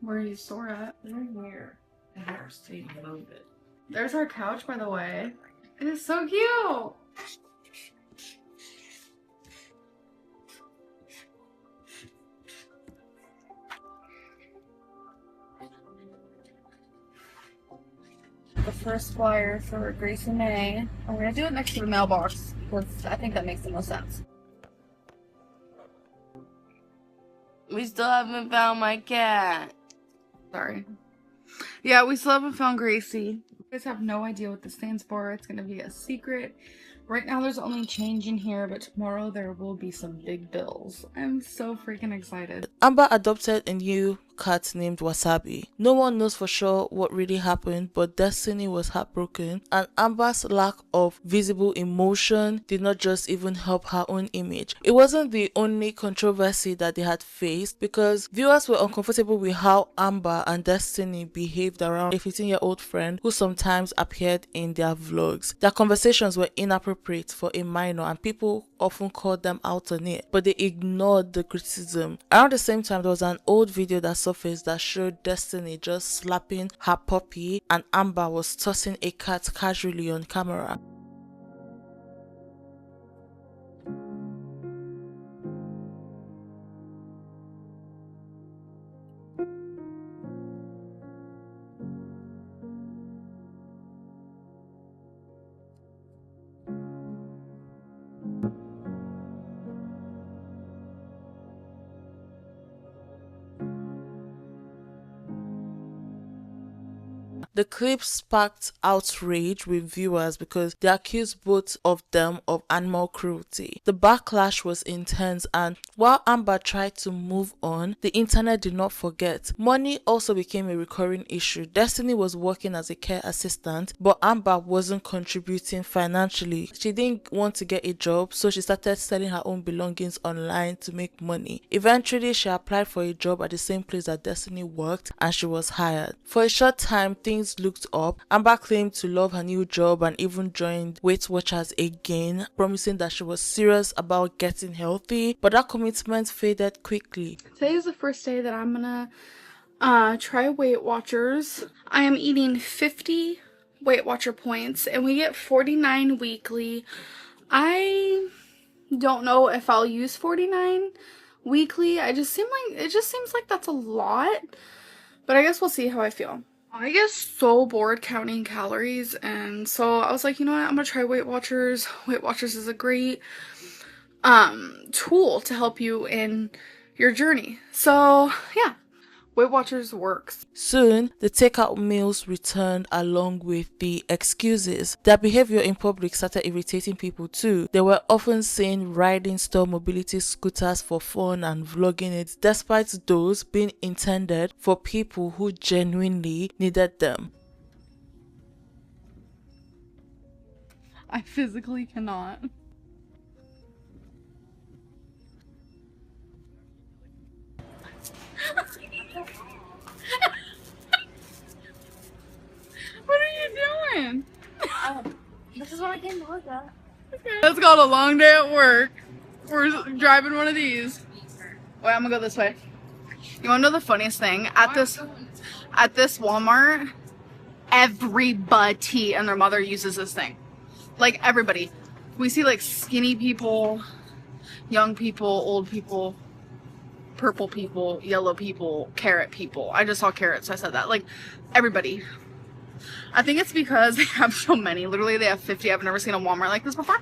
Where are you sore at? They're here. The hair stayed loaded. There's our couch, by the way. It is so cute. The first flyer for Gracie May. I'm gonna do it next to the mailbox because I think that makes the most sense. We still haven't found my cat. Sorry. Yeah, we still haven't found Gracie. You guys have no idea what this stands for. It's gonna be a secret. Right now there's only change in here, but tomorrow there will be some big bills. I'm so freaking excited. Amber adopted a new cat named Wasabi. No one knows for sure what really happened, but Destiny was heartbroken, and Amber's lack of visible emotion did not just even help her own image. It wasn't the only controversy that they had faced, because viewers were uncomfortable with how Amber and Destiny behaved around a 15-year-old friend who sometimes appeared in their vlogs. Their conversations were inappropriate for a minor, and people often called them out on it, but they ignored the criticism. Around the same time, there was an old video that surfaced that showed Destiny just slapping her puppy, and Amber was tossing a cat casually on camera. The clip sparked outrage with viewers because they accused both of them of animal cruelty. The backlash was intense, and while Amber tried to move on, the internet did not forget. Money also became a recurring issue. Destiny was working as a care assistant, but Amber wasn't contributing financially. She didn't want to get a job, so she started selling her own belongings online to make money. Eventually, she applied for a job at the same place that Destiny worked, and she was hired. For a short time, things looked up. Amber claimed to love her new job and even joined Weight Watchers again, promising that she was serious about getting healthy, but that commitment faded quickly. Today is the first day that I'm gonna try Weight Watchers. I am eating 50 Weight Watcher points, and we get 49 weekly. I don't know if I'll use 49 weekly. It just seems like that's a lot. but I guess we'll see how I feel. I get so bored counting calories, and so I was like, you know what, I'm gonna try Weight Watchers. Weight Watchers is a great tool to help you in your journey. So yeah, Weight Watchers works. Soon, the takeout meals returned along with the excuses. Their behavior in public started irritating people too. They were often seen riding store mobility scooters for fun and vlogging it, despite those being intended for people who genuinely needed them. I physically cannot. What are you doing? This is what I came to look at. It's called a long day at work. We're driving one of these. Wait, I'm gonna go this way. You wanna know the funniest thing? At this Walmart, everybody and their mother uses this thing. Like everybody. We see like skinny people, young people, old people, purple people, yellow people, carrot people. I just saw carrots, so I said that. Like everybody. I think it's because they have so many. Literally, they have 50. I've never seen a Walmart like this before.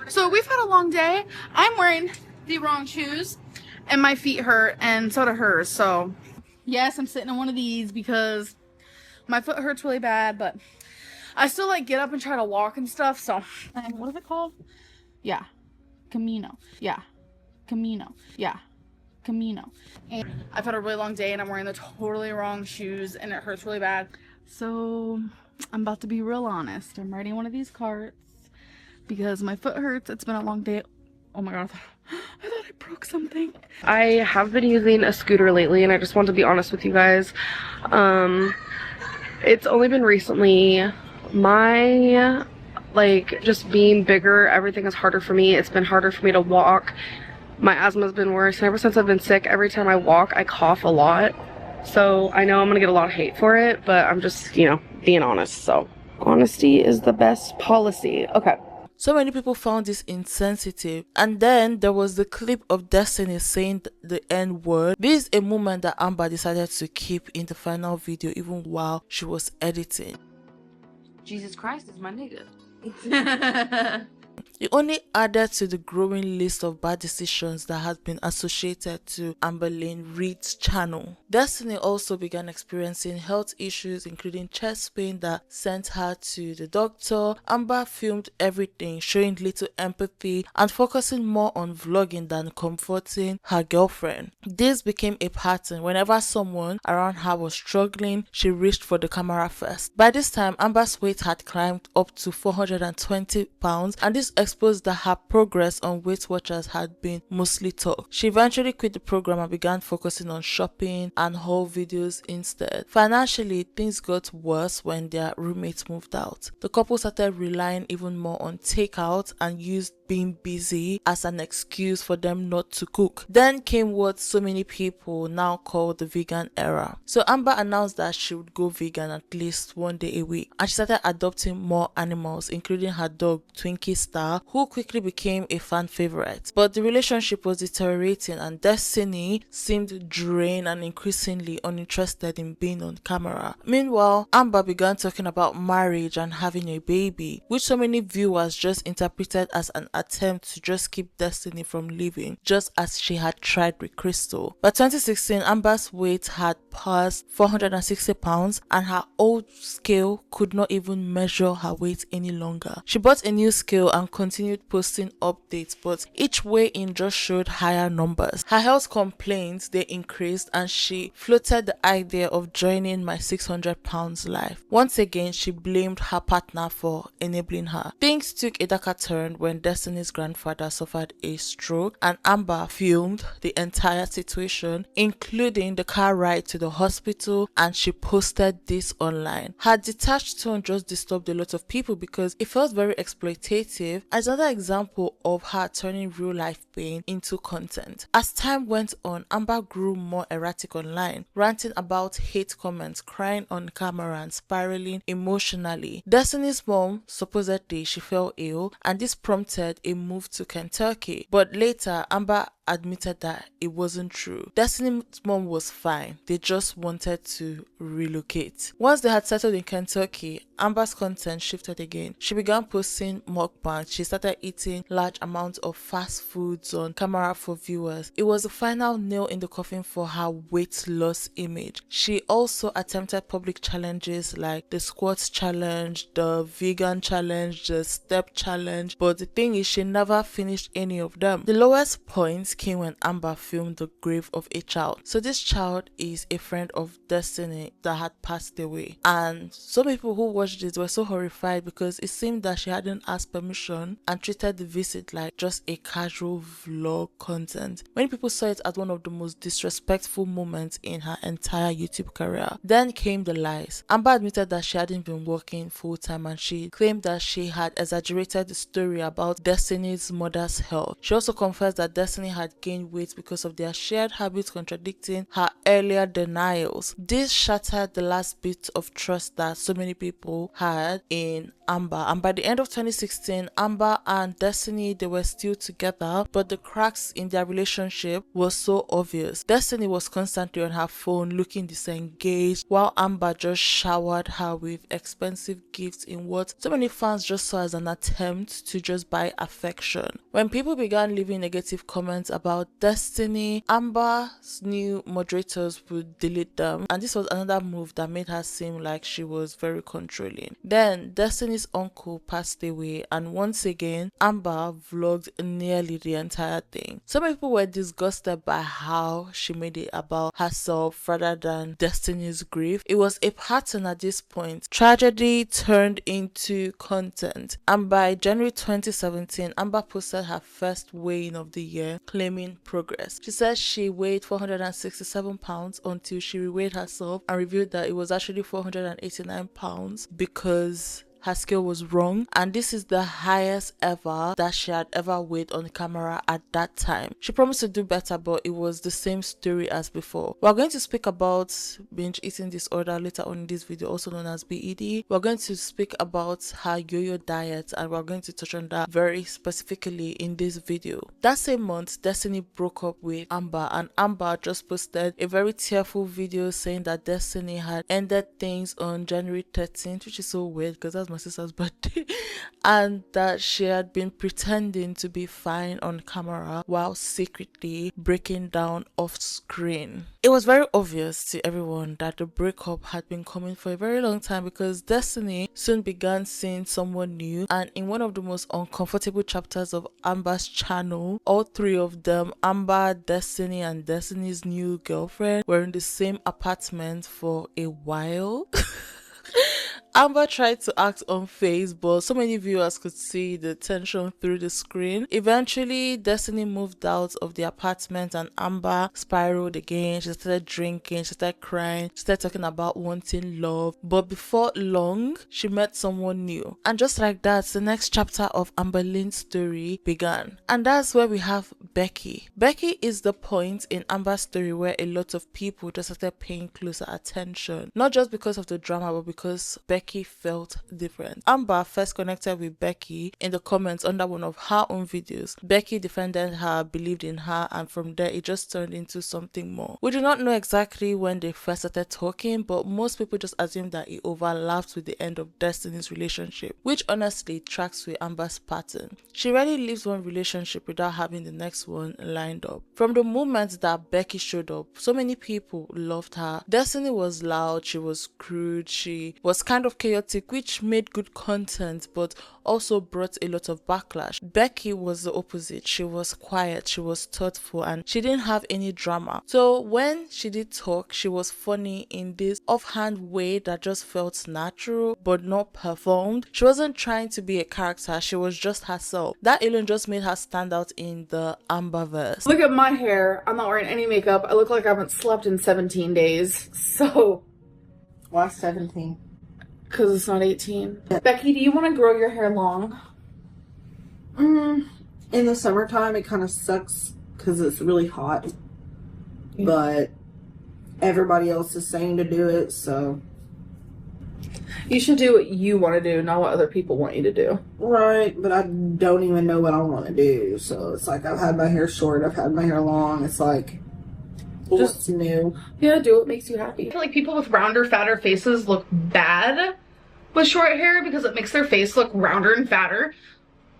So we've had a long day. I'm wearing the wrong shoes, and my feet hurt, and so do hers. So yes, I'm sitting in one of these because my foot hurts really bad, but I still like get up and try to walk and stuff. So, and what is it called? Yeah, Camino. Yeah, Camino. Yeah, Camino. And I've had a really long day, and I'm wearing the totally wrong shoes, and it hurts really bad. So I'm about to be real honest. I'm riding one of these carts because my foot hurts. It's been a long day. Oh my god, I thought I broke something. I have been using a scooter lately, and I just want to be honest with you guys. It's only been recently. My, like, just being bigger, everything is harder for me. It's been harder for me to walk. My asthma's been worse, and ever since I've been sick, every time I walk, I cough a lot. So I know I'm gonna get a lot of hate for it, but I'm just, you know, being honest. So honesty is the best policy. Okay. So many people found this insensitive. And then there was the clip of Destiny saying the N-word. This is a moment that Amber decided to keep in the final video even while she was editing. Jesus Christ is my nigga. It only added to the growing list of bad decisions that had been associated to Amberlynn REID's channel. Destiny also began experiencing health issues, including chest pain that sent her to the doctor. Amber filmed everything, showing little empathy and focusing more on vlogging than comforting her girlfriend. This became a pattern. Whenever someone around her was struggling, she reached for the camera first. By this time, Amber's weight had climbed up to 420 pounds, and this exposed that her progress on Weight Watchers had been mostly talk. She eventually quit the program and began focusing on shopping and haul videos instead. Financially, things got worse when their roommates moved out. The couple started relying even more on takeout and used being busy as an excuse for them not to cook. Then came what so many people now call the vegan era. So Amber announced that she would go vegan at least one day a week, and she started adopting more animals, including her dog Twinkie Star, who quickly became a fan favorite. But the relationship was deteriorating, and Destiny seemed drained and increasingly uninterested in being on camera. Meanwhile, Amber began talking about marriage and having a baby, which so many viewers just interpreted as an attempt to just keep Destiny from leaving, just as she had tried with Crystal. By 2016, Amber's weight had passed 460 pounds, and her old scale could not even measure her weight any longer. She bought a new scale and continued posting updates, but each weigh-in just showed higher numbers. Her health complaints, they increased, and she floated the idea of joining My 600 Pounds Life. Once again, she blamed her partner for enabling her. Things took a darker turn when Destiny's grandfather suffered a stroke, and Amber filmed the entire situation, including the car ride to the hospital, and she posted this online. Her detached tone just disturbed a lot of people because it felt very exploitative, as another example of her turning real life pain into content. As time went on, Amber grew more erratic online, ranting about hate comments, crying on camera, and spiraling emotionally. Destiny's mom, supposedly she fell ill, and this prompted a move to Kentucky. But later, Amber admitted that it wasn't true. Destiny's mom was fine. They just wanted to relocate. Once they had settled in Kentucky, Amber's content shifted again. She began posting mukbangs. She started eating large amounts of fast foods on camera for viewers. It was the final nail in the coffin for her weight loss image. She also attempted public challenges like the squats challenge, the vegan challenge, the step challenge, but the thing is she never finished any of them. The lowest point came when Amber filmed the grave of a child. So this child is a friend of Destiny that had passed away, and some people who watched it were so horrified because it seemed that she hadn't asked permission and treated the visit like just a casual vlog content. Many people saw it as one of the most disrespectful moments in her entire YouTube career. Then came the lies. Amber admitted that she hadn't been working full-time, and she claimed that she had exaggerated the story about Destiny's mother's health. She also confessed that Destiny had gained weight because of their shared habits, contradicting her earlier denials. This shattered the last bit of trust that so many people had in Amber, and by the end of 2016, Amber and Destiny, they were still together, but the cracks in their relationship was so obvious. Destiny was constantly on her phone looking disengaged, while Amber just showered her with expensive gifts in what so many fans just saw as an attempt to just buy affection. When people began leaving negative comments about Destiny, Amber's new moderators would delete them, and this was another move that made her seem like she was very controlling. Then Destiny's uncle passed away, and once again Amber vlogged nearly the entire thing. Some people were disgusted by how she made it about herself rather than Destiny's grief. It was a pattern at this point. Tragedy turned into content, and by January 2017, Amber posted her first weighing of the year, claiming progress. She said she weighed 467 pounds until she reweighed herself and revealed that it was actually 489 pounds because her scale was wrong, and this is the highest ever that she had ever weighed on camera at that time. She promised to do better, but it was the same story as before. We're going to speak about binge eating disorder later on in this video, also known as BED. We're going to speak about her yo-yo diet, and we're going to touch on that very specifically in this video. That same month, Destiny broke up with Amber, and Amber just posted a very tearful video saying that Destiny had ended things on January 13th, which is so weird because that's my sister's birthday, and that she had been pretending to be fine on camera while secretly breaking down off screen. It was very obvious to everyone that the breakup had been coming for a very long time because Destiny soon began seeing someone new, and in one of the most uncomfortable chapters of Amber's channel, all three of them, Amber, Destiny, and Destiny's new girlfriend, were in the same apartment for a while. Amber tried to act unfazed, but so many viewers could see the tension through the screen. Eventually, Destiny moved out of the apartment and Amber spiraled again. She started drinking, she started crying, she started talking about wanting love. But before long, she met someone new. And just like that, the next chapter of Amberlynn's story began. And that's where we have Becky. Becky is the point in Amber's story where a lot of people just started paying closer attention. Not just because of the drama, but because Becky felt different. Amber first connected with Becky in the comments under one of her own videos. Becky defended her, believed in her, and from there it just turned into something more. We do not know exactly when they first started talking, but most people just assume that it overlapped with the end of Destiny's relationship, which honestly tracks with Amber's pattern. She rarely leaves one relationship without having the next one lined up. From the moment that Becky showed up, so many people loved her. Destiny was loud, she was crude, she was kind of chaotic, which made good content but also brought a lot of backlash. Becky was the opposite. She was quiet, she was thoughtful, and she didn't have any drama. So when she did talk, she was funny in this offhand way that just felt natural but not performed. She wasn't trying to be a character, she was just herself. That alone just made her stand out in the Amberverse. Look at my hair. I'm not wearing any makeup. I look like I haven't slept in 17 days. So... Why 17? Because it's not 18. Becky, do you want to grow your hair long? In the summertime, it kind of sucks because it's really hot. Yeah. But everybody else is saying to do it, so... You should do what you want to do, not what other people want you to do. Right, but I don't even know what I want to do. So it's like I've had my hair short, I've had my hair long. It's like, what's new? Yeah, do what makes you happy. I feel like people with rounder, fatter faces look bad with short hair because it makes their face look rounder and fatter.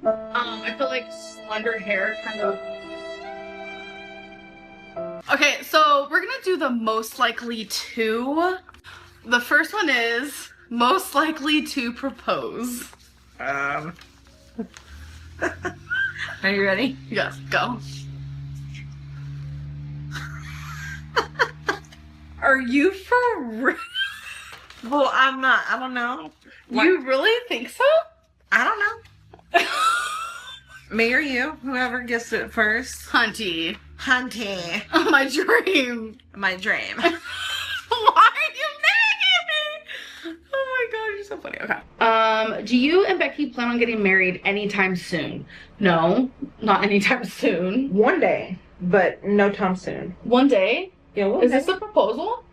I feel like slender hair kind of... Okay, so we're gonna do the most likely to. The first one is most likely to propose. Are you ready? Yes, go. Are you for real? Well, I'm not. I don't know. You really think so? I don't know. Me or you, whoever gets it first. Hunty. Hunty. My dream. My dream. Why are you nagging me? Oh my god, you're so funny. Okay. Do you and Becky plan on getting married anytime soon? No, not anytime soon. One day, but no time soon. One day? Yeah, one Is day. this a proposal?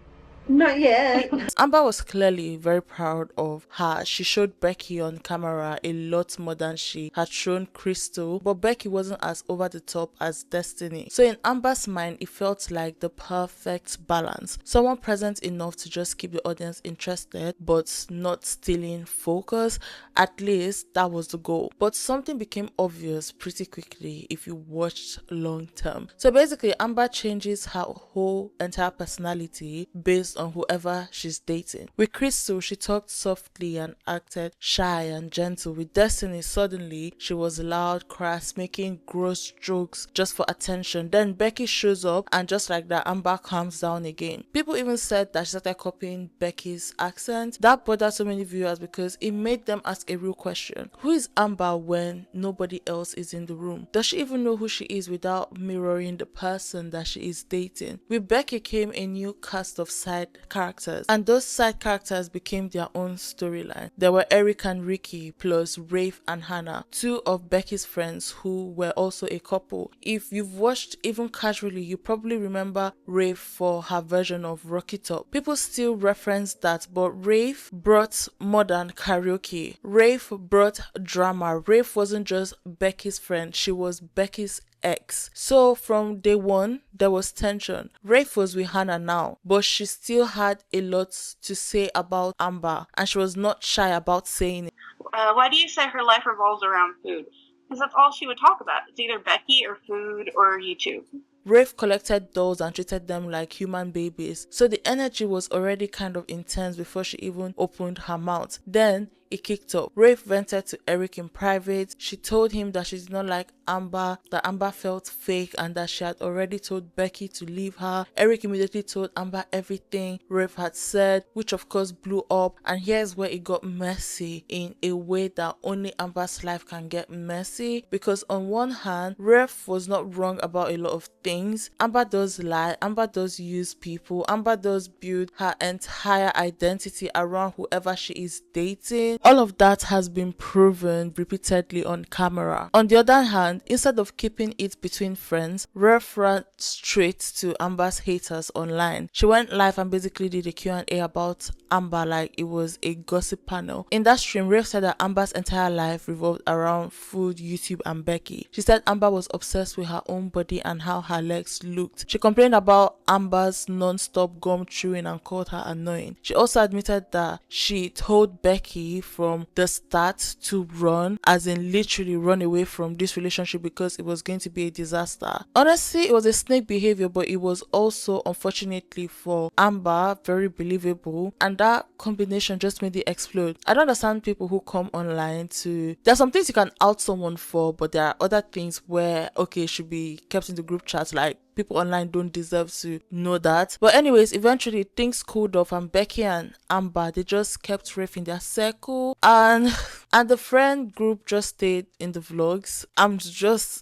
Not yet. Amber was clearly very proud of her. She showed Becky on camera a lot more than she had shown Crystal, but Becky wasn't as over the top as Destiny. So in Amber's mind, it felt like the perfect balance. Someone present enough to just keep the audience interested, but not stealing focus. At least that was the goal. But something became obvious pretty quickly if you watched long term. So basically, Amber changes her whole entire personality based on whoever she's dating. With Crystal, she talked softly and acted shy and gentle. With Destiny, suddenly she was loud, crass, making gross jokes just for attention. Then Becky shows up and just like that, Amber calms down again. People even said that she started copying Becky's accent. That bothered so many viewers because it made them ask a real question. Who is Amber when nobody else is in the room? Does she even know who she is without mirroring the person that she is dating? With Becky came a new cast of side characters, and those side characters became their own storyline. There were Eric and Ricky plus Rafe and Hannah, two of Becky's friends who were also a couple. If you've watched even casually, you probably remember Rafe for her version of Rocky Top. People still reference that, but Rafe brought more than karaoke. Rafe brought drama. Rafe wasn't just Becky's friend, she was Becky's ex. So from day one, there was tension. Rafe was with Hannah now, but she still had a lot to say about Amber, and she was not shy about saying it. Why do you say her life revolves around food? Because that's all she would talk about. It's either Becky or food or YouTube. Rafe collected dolls and treated them like human babies, so the energy was already kind of intense before she even opened her mouth. Then it kicked up. Rafe vented to Eric in private. She told him that she did not like Amber, that Amber felt fake, and that she had already told Becky to leave her. Eric immediately told Amber everything Rafe had said, which of course blew up, and here's where it got messy in a way that only Amber's life can get messy, because on one hand, Rafe was not wrong about a lot of things. Amber does lie, Amber does use people, Amber does build her entire identity around whoever she is dating. All of that has been proven repeatedly on camera. On the other hand, instead of keeping it between friends, Rafe ran straight to Amber's haters online. She went live and basically did a Q&A about Amber like it was a gossip panel. In that stream, Rafe said that Amber's entire life revolved around food, YouTube, and Becky. She said Amber was obsessed with her own body and how her legs looked. She complained about Amber's non-stop gum chewing and called her annoying. She also admitted that she told Becky from the start to run, as in literally run away from this relationship because it was going to be a disaster. Honestly, it was a snake behavior, but it was also, unfortunately for Amber, very believable, and that combination just made it explode. I don't understand people who come online to... There's some things you can out someone for, but there are other things where, okay, it should be kept in the group chat, like people online don't deserve to know that. But anyways, eventually things cooled off, and Becky and Amber, they just kept Rafe in their circle, and the friend group just stayed in the vlogs.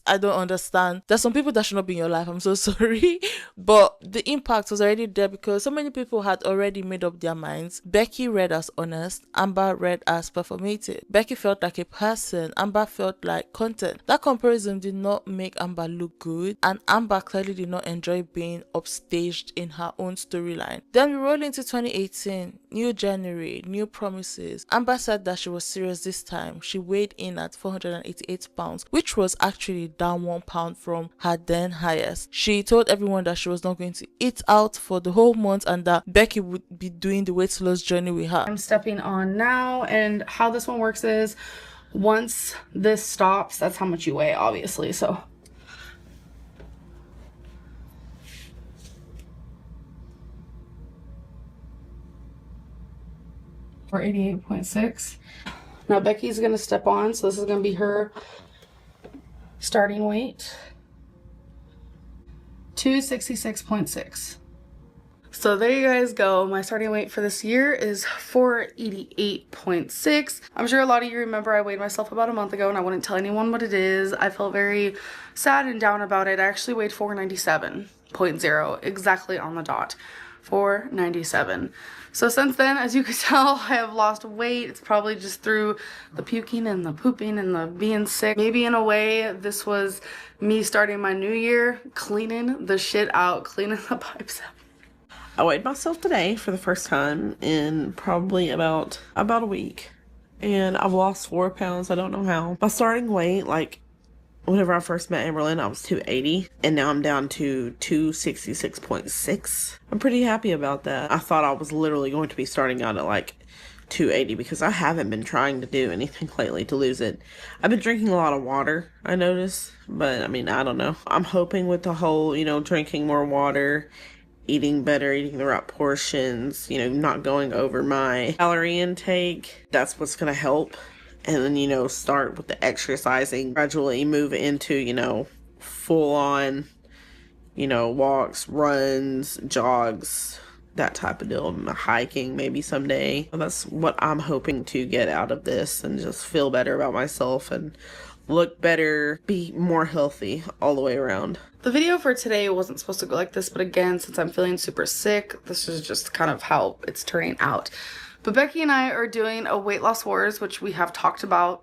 I don't understand. There's some people that should not be in your life, I'm so sorry. But the impact was already there because so many people had already made up their minds. Becky read as honest, Amber read as performative. Becky felt like a person, Amber felt like content. That comparison did not make Amber look good, and Amber clearly did not enjoy being upstaged in her own storyline. Then we roll into 2018. new January, new promises. Amber said that she was serious this time. She weighed in at 488 pounds, which was actually down 1 pound from her then highest. She told everyone that she was not going to eat out for the whole month and that Becky would be doing the weight loss journey with her. I'm stepping on now, and how this one works is once this stops, that's how much you weigh, obviously. So 488.6. Now Becky's gonna step on, so this is gonna be her starting weight. 266.6. So there you guys go. My starting weight for this year is 488.6. I'm sure a lot of you remember I weighed myself about a month ago and I wouldn't tell anyone what it is. I felt very sad and down about it. I actually weighed 497.0, exactly on the dot. 497. So since then, as you can tell, I have lost weight. It's probably just through the puking and the pooping and the being sick. Maybe in a way, this was me starting my new year, cleaning the shit out, cleaning the pipes out. I weighed myself today for the first time in probably about a week. And I've lost 4 pounds. I don't know how. My starting weight, like, whenever I first met Amberlynn, I was 280, and now I'm down to 266.6. I'm pretty happy about that. I thought I was literally going to be starting out at like 280 because I haven't been trying to do anything lately to lose it. I've been drinking a lot of water, I noticed, but I mean, I don't know. I'm hoping with the whole, drinking more water, eating better, eating the right portions, not going over my calorie intake, that's what's going to help. And then, start with the exercising, gradually move into, full on, walks, runs, jogs, that type of deal. Hiking maybe someday. That's what I'm hoping to get out of this and just feel better about myself and look better, be more healthy all the way around. The video for today wasn't supposed to go like this, but again, since I'm feeling super sick, this is just kind of how it's turning out. But Becky and I are doing a weight loss wars, which we have talked about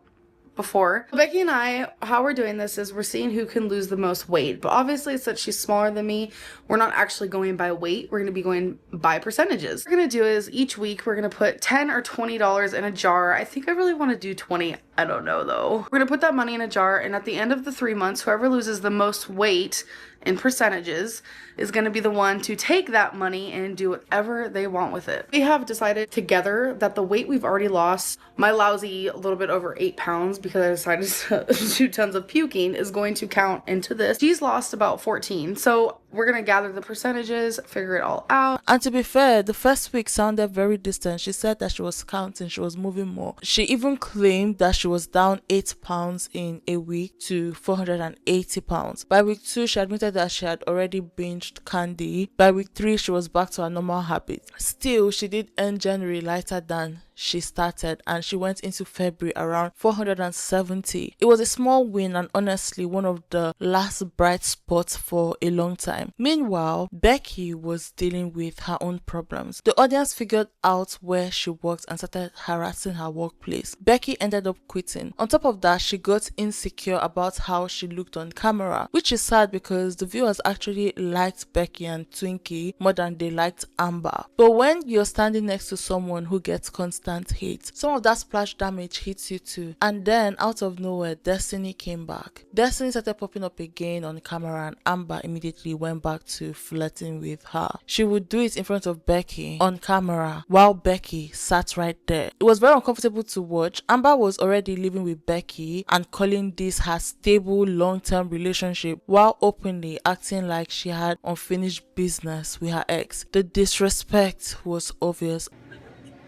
before. Becky and I, how we're doing this is we're seeing who can lose the most weight. But obviously, since she's smaller than me, we're not actually going by weight. We're going to be going by percentages. What we're going to do is each week we're going to put $10 or $20 in a jar. I think I really want to do 20. I don't know though. We're going to put that money in a jar, and at the end of the 3 months, whoever loses the most weight in percentages is going to be the one to take that money and do whatever they want with it. We have decided together that the weight we've already lost, my lousy a little bit over 8 pounds because I decided to do tons of puking, is going to count into this. She's lost about 14. So we're going to gather the percentages, figure it all out. And to be fair, the first week sounded very distant. She said that she was counting, she was moving more. She even claimed that she was down 8 pounds in a week to 480 pounds. By week 2, she admitted that she had already binged candy. By week 3, she was back to her normal habit. Still, she did end January lighter than she started, and she went into February around 470. It was a small win and honestly one of the last bright spots for a long time. Meanwhile, Becky was dealing with her own problems. The audience figured out where she worked and started harassing her workplace. Becky ended up quitting. On top of that, she got insecure about how she looked on camera, which is sad because the viewers actually liked Becky and Twinkie more than they liked Amber. But when you're standing next to someone who gets constant hate, some of that splash damage hits you too. And then out of nowhere, Destiny came back. Destiny started popping up again on camera, and Amber immediately went back to flirting with her. She would do it in front of Becky on camera while Becky sat right there. It was very uncomfortable to watch. Amber was already living with Becky and calling this her stable long-term relationship while openly acting like she had unfinished business with her ex. The disrespect was obvious.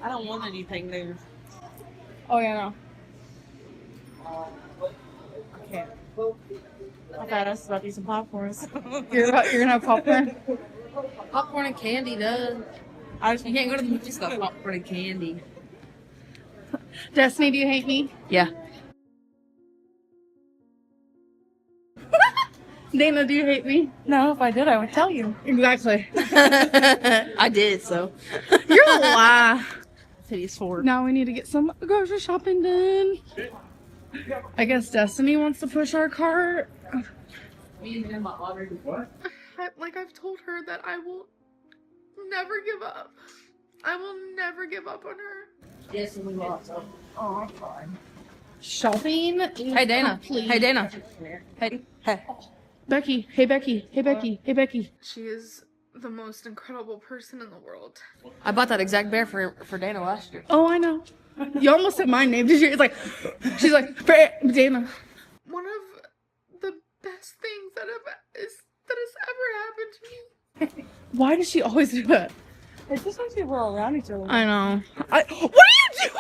I don't want anything there. Oh yeah, no. Okay. I thought I was about to eat some popcorns. You're gonna have popcorn? Popcorn and candy, duh. You can't go to the movies without popcorn and candy. Destiny, do you hate me? Yeah. Dana, do you hate me? No, if I did, I would tell you. Exactly. I did, so. You're a lie. Titties for. Now we need to get some grocery shopping done. I guess Destiny wants to push our cart. Like I've told her that I will never give up. I will never give up on her. Yes, we lost. Oh, I'm fine. Shopping. Hey, Dana. Hey, Dana. Hey. Becky. Hey, Becky. Hey, Becky. Hey, Becky. She is the most incredible person in the world. I bought that exact bear for Dana last year. Oh, I know. You almost said my name. Did you? It's like, she's like, Dana. One of the best things that has ever happened to me. Why does she always do that? It's just when people are around each other. I know. What are you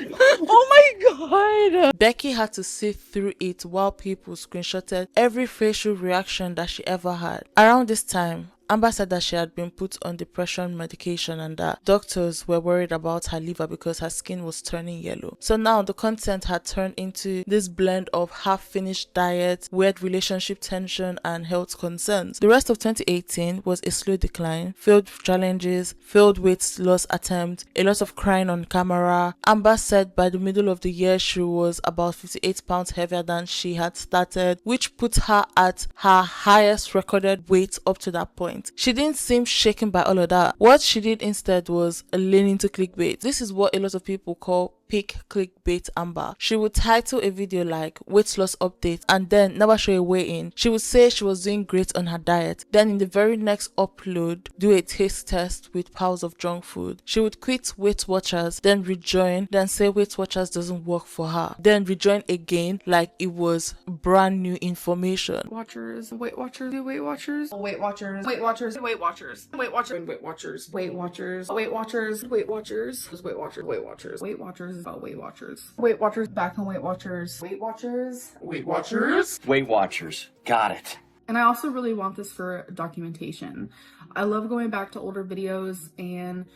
doing? Oh my god. Becky had to sit through it while people screenshotted every facial reaction that she ever had. Around this time, Amber said that she had been put on depression medication and that doctors were worried about her liver because her skin was turning yellow. So now the content had turned into this blend of half-finished diet, weird relationship tension, and health concerns. The rest of 2018 was a slow decline, filled with challenges, failed weight loss attempt, a lot of crying on camera. Amber said by the middle of the year she was about 58 pounds heavier than she had started, which put her at her highest recorded weight up to that point. She didn't seem shaken by all of that. What she did instead was lean into clickbait. This is what a lot of people call peak clickbait Amber. She would title a video like weight loss update and then never show a weigh-in. She would say she was doing great on her diet. Then in the very next upload, do a taste test with piles of junk food. She would quit Weight Watchers, then rejoin, then say Weight Watchers doesn't work for her. Then rejoin again like it was brand new information. Watchers, Weight Watchers, Weight Watchers, Weight Watchers, Weight Watchers, Weight Watchers, Weight Watchers, Weight Watchers, Weight Watchers, Weight Watchers, Weight Watchers, Weight Watchers, Weight Watchers, Weight Watchers, about Weight Watchers, Weight Watchers, back on Weight Watchers, Weight Watchers, Weight Watchers, Weight Watchers, got it. And I also really want this for documentation. I love going back to older videos and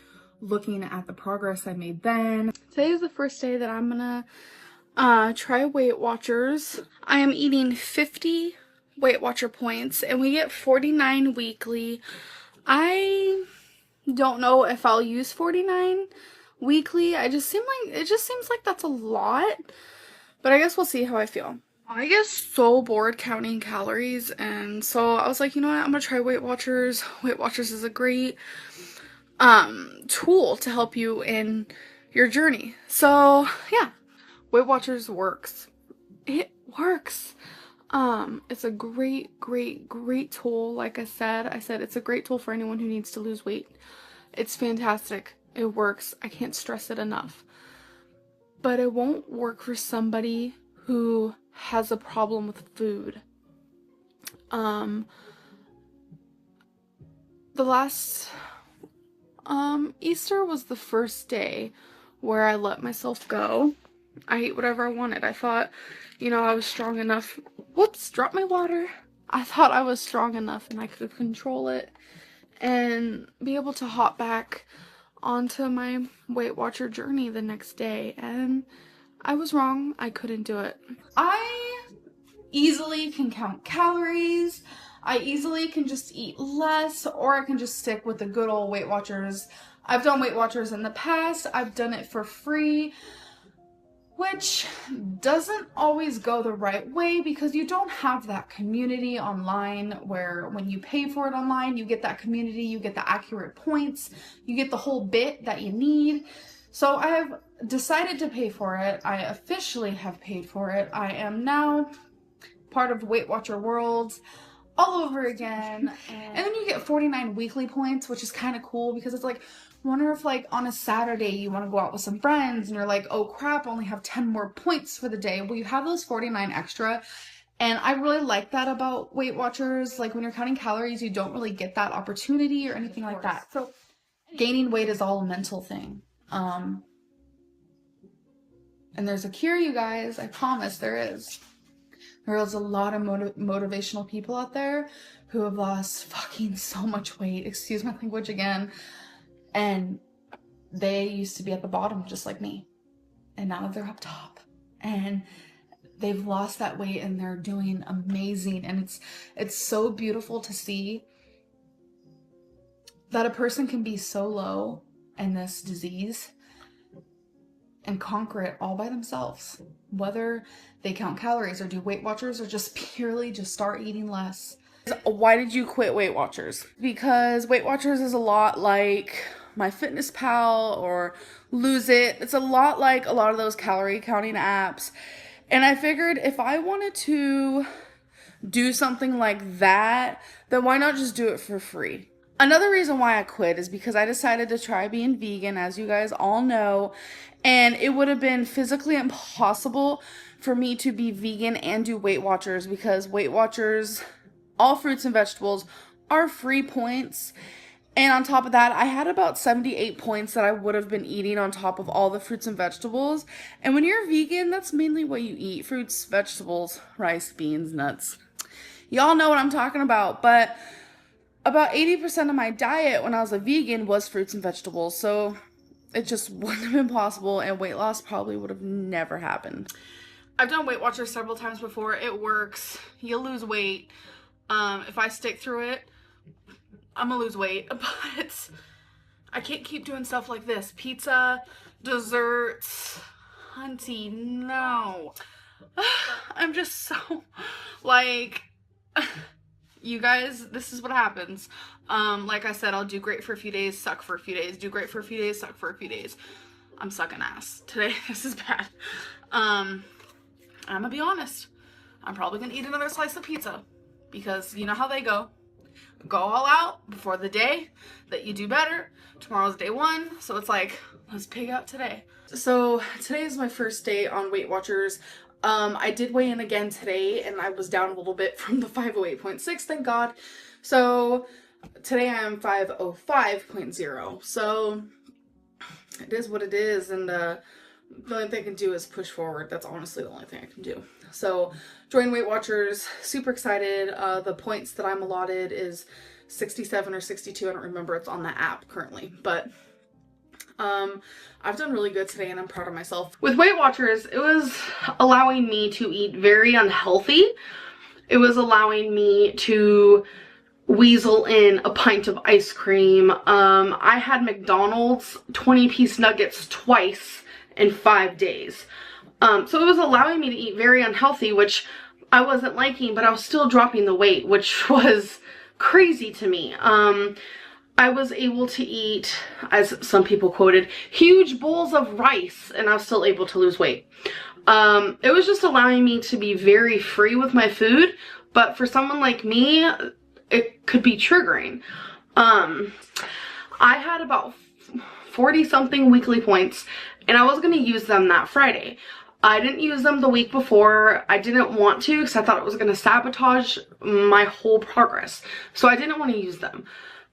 looking at the progress I made then. Today is the first day that I'm gonna try Weight Watchers. I am eating 50 Weight Watcher points and we get 49 weekly. I don't know if I'll use 49 weekly. It just seems like that's a lot, but I guess we'll see how I feel. I get so bored counting calories, and so I was like, you know what, I'm gonna try Weight Watchers. Weight Watchers is a great tool to help you in your journey. So yeah, Weight Watchers works. It works. It's a great tool. Like I said it's a great tool for anyone who needs to lose weight. It's fantastic. It works. I can't stress it enough. But it won't work for somebody who has a problem with food. The last Easter was the first day where I let myself go. I ate whatever I wanted. I thought, you know, I was strong enough. Whoops, dropped my water. I thought I was strong enough and I could control it and be able to hop back onto my Weight Watcher journey the next day, and I was wrong. I couldn't do it. I easily can count calories. I easily can just eat less, or I can just stick with the good old Weight Watchers. I've done Weight Watchers in the past. I've done it for free, which doesn't always go the right way because you don't have that community online where when you pay for it online, you get that community, you get the accurate points, you get the whole bit that you need. So I have decided to pay for it. I officially have paid for it. I am now part of Weight Watcher World all over again. And then you get 49 weekly points, which is kind of cool because it's like, wonder if like on a Saturday you want to go out with some friends and you're like, oh crap, I only have 10 more points for the day. Well, you have those 49 extra. And I really like that about Weight Watchers. Like when you're counting calories, you don't really get that opportunity or anything like that. So gaining weight is all a mental thing. And there's a cure, you guys. I promise there is. There's a lot of motivational people out there who have lost fucking so much weight. Excuse my language again. And they used to be at the bottom just like me. And now they're up top. And they've lost that weight and they're doing amazing. And it's so beautiful to see that a person can be so low in this disease and conquer it all by themselves. Whether they count calories or do Weight Watchers or just purely just start eating less. Why did you quit Weight Watchers? Because Weight Watchers is a lot like MyFitnessPal or Lose It. It's a lot like a lot of those calorie counting apps. And I figured if I wanted to do something like that, then why not just do it for free? Another reason why I quit is because I decided to try being vegan, as you guys all know, and it would have been physically impossible for me to be vegan and do Weight Watchers, because Weight Watchers, all fruits and vegetables, are free points. And on top of that, I had about 78 points that I would have been eating on top of all the fruits and vegetables. And when you're vegan, that's mainly what you eat: fruits, vegetables, rice, beans, nuts. Y'all know what I'm talking about. But about 80% of my diet when I was a vegan was fruits and vegetables. So it just wouldn't have been possible, and weight loss probably would have never happened. I've done Weight Watchers several times before. It works. You'll lose weight. If I stick through it, I'm gonna lose weight. But I can't keep doing stuff like this. Pizza, desserts, hunty, no. I'm just so, like, you guys, this is what happens. Like I said, I'll do great for a few days, suck for a few days, do great for a few days, suck for a few days. I'm sucking ass. Today, this is bad. I'm gonna be honest. I'm probably gonna eat another slice of pizza, because you know how they go. Go all out before the day that you do better. Tomorrow's day one, so it's like, let's pig out today. So today is my first day on Weight Watchers. I did weigh in again today, and I was down a little bit from the 508.6, thank God. So today I am 505.0. So it is what it is, and the only thing I can do is push forward. That's honestly the only thing I can do. So join Weight Watchers, super excited. The points that I'm allotted is 67 or 62. I don't remember. It's on the app currently, but I've done really good today, and I'm proud of myself. With Weight Watchers, it was allowing me to eat very unhealthy. It was allowing me to weasel in a pint of ice cream. I had McDonald's 20-piece nuggets twice in 5 days. So it was allowing me to eat very unhealthy, which I wasn't liking, but I was still dropping the weight, which was crazy to me. I was able to eat, as some people quoted, huge bowls of rice, and I was still able to lose weight. It was just allowing me to be very free with my food, but for someone like me, it could be triggering. I had about 40-something weekly points, and I was going to use them that Friday. I didn't use them the week before. I didn't want to, because I thought it was going to sabotage my whole progress. So I didn't want to use them.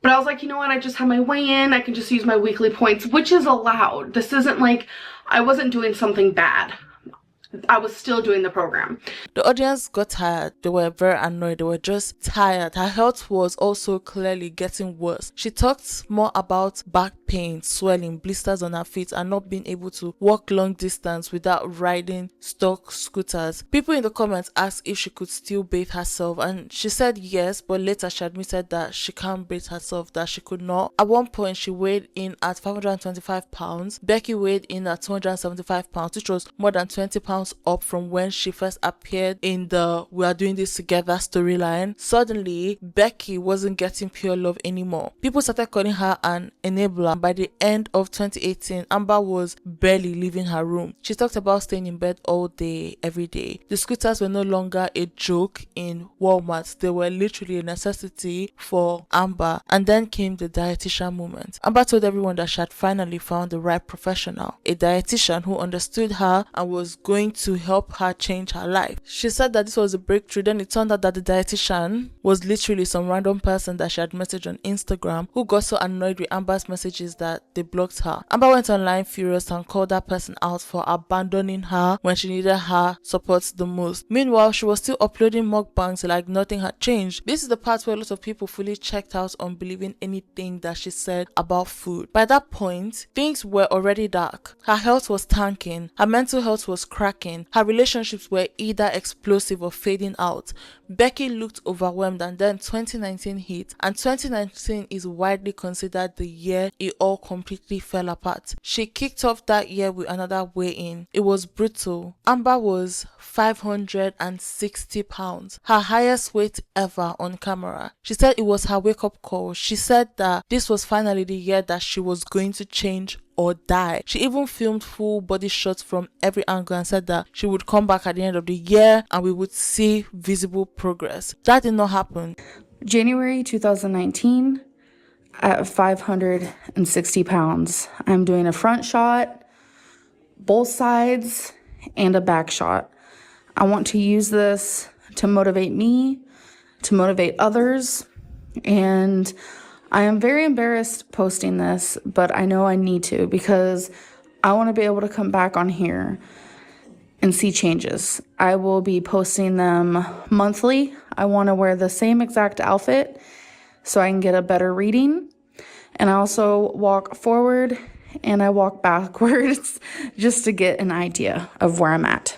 But I was like, you know what, I just had my weigh-in, I can just use my weekly points, which is allowed. This isn't like I wasn't doing something bad. I was still doing the program. The audience got tired. They were very annoyed. They were just tired. Her health was also clearly getting worse. She talked more about back pain, swelling, blisters on her feet, and not being able to walk long distance without riding stock scooters. People in the comments asked if she could still bathe herself, and she said yes, but later she admitted that she can't bathe herself, that she could not. At one point, she weighed in at 525 pounds. Becky weighed in at 275 pounds, which was more than 20 pounds up from when she first appeared in the "We Are Doing This Together" storyline. Suddenly, Becky wasn't getting pure love anymore. People started calling her an enabler. By the end of 2018, Amber was barely leaving her room. She talked about staying in bed all day, every day. The scooters were no longer a joke in Walmart. They were literally a necessity for Amber. And then came the dietitian moment. Amber told everyone that she had finally found the right professional, a dietitian who understood her and was going to help her change her life. She said that this was a breakthrough. Then it turned out that the dietitian was literally some random person that she had messaged on Instagram, who got so annoyed with Amber's messages that they blocked her. Amber went online furious and called that person out for abandoning her when she needed her support the most. Meanwhile, she was still uploading mukbangs like nothing had changed. This is the part where a lot of people fully checked out on believing anything that she said about food. By that point, things were already dark. Her health was tanking. Her mental health was cracking. Her relationships were either explosive or fading out. Becky looked overwhelmed, and then 2019 hit, and 2019 is widely considered the year it all completely fell apart. She kicked off that year with another weigh-in. It was brutal. Amber was 560 pounds, her highest weight ever on camera. She said it was her wake-up call. She said that this was finally the year that she was going to change or die. She even filmed full body shots from every angle and said that she would come back at the end of the year and we would see visible progress. That did not happen. January 2019, at 560 pounds. I'm doing a front shot, both sides, and a back shot. I want to use this to motivate me, to motivate others, and I am very embarrassed posting this, but I know I need to because I want to be able to come back on here and see changes. I will be posting them monthly. I want to wear the same exact outfit so I can get a better reading. And I also walk forward and I walk backwards just to get an idea of where I'm at.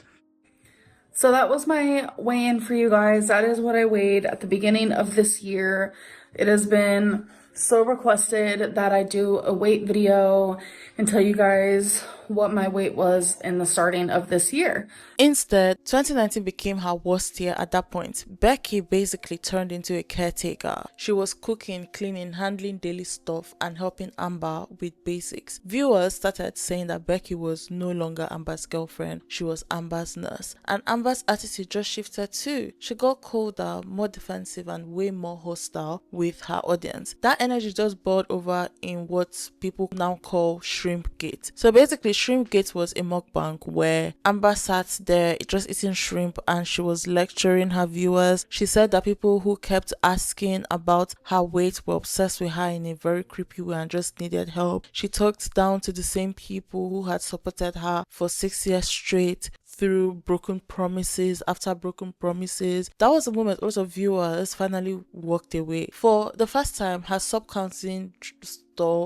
So that was my weigh-in for you guys. That is what I weighed at the beginning of this year. It has been so requested that I do a weight video and tell you guys what my weight was in the starting of this year. Instead, 2019 became her worst year at that point. Becky basically turned into a caretaker. She was cooking, cleaning, handling daily stuff, and helping Amber with basics. Viewers started saying that Becky was no longer Amber's girlfriend, she was Amber's nurse. And Amber's attitude just shifted too. She got colder, more defensive, and way more hostile with her audience. That energy just boiled over in what people now call Shrimpgate. So basically, Shrimpgate was a mukbang where Amber sat there just eating shrimp and she was lecturing her viewers. She said that people who kept asking about her weight were obsessed with her in a very creepy way and just needed help. She talked down to the same people who had supported her for 6 years straight through broken promises after broken promises. That was the moment lots of viewers finally walked away. For the first time, her sub-counting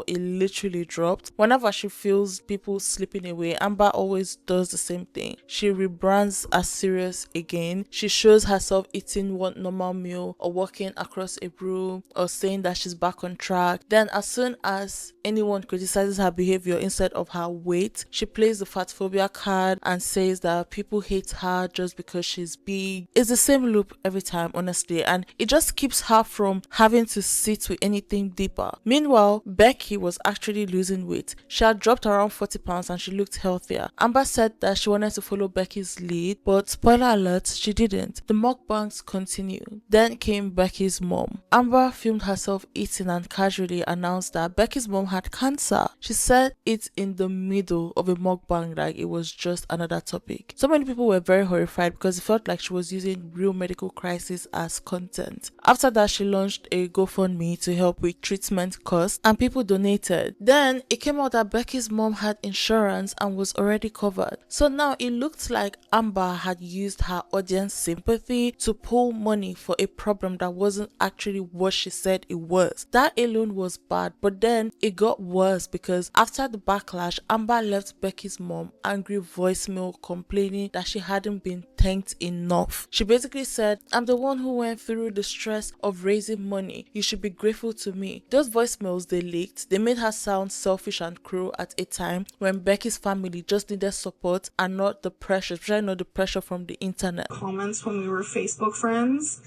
it literally dropped. Whenever she feels people slipping away, Amber always does the same thing. She rebrands as serious again. She shows herself eating one normal meal or walking across a room or saying that she's back on track. Then as soon as anyone criticizes her behavior instead of her weight, she plays the fat phobia card and says that people hate her just because she's big. It's the same loop every time, honestly, and it just keeps her from having to sit with anything deeper. Meanwhile, Becky was actually losing weight. She had dropped around 40 pounds and she looked healthier. Amber said that she wanted to follow Becky's lead, but spoiler alert, she didn't. The mukbangs continued. Then came Becky's mom. Amber filmed herself eating and casually announced that Becky's mom had cancer. She said it in the middle of a mukbang like it was just another topic. So many people were very horrified because it felt like she was using real medical crisis as content. After that, she launched a GoFundMe to help with treatment costs and people donated. Then it came out that Becky's mom had insurance and was already covered. So now it looked like Amber had used her audience sympathy to pull money for a problem that wasn't actually what she said it was. That alone was bad, but then it got worse because after the backlash, Amber left Becky's mom angry voicemail complaining that she hadn't been thanked enough. She basically said, "I'm the one who went through the stress of raising money. You should be grateful to me." Those voicemails they leaked, they made her sound selfish and cruel at a time when Becky's family just needed support and not the pressure, especially not the pressure from the internet. Comments when we were Facebook friends.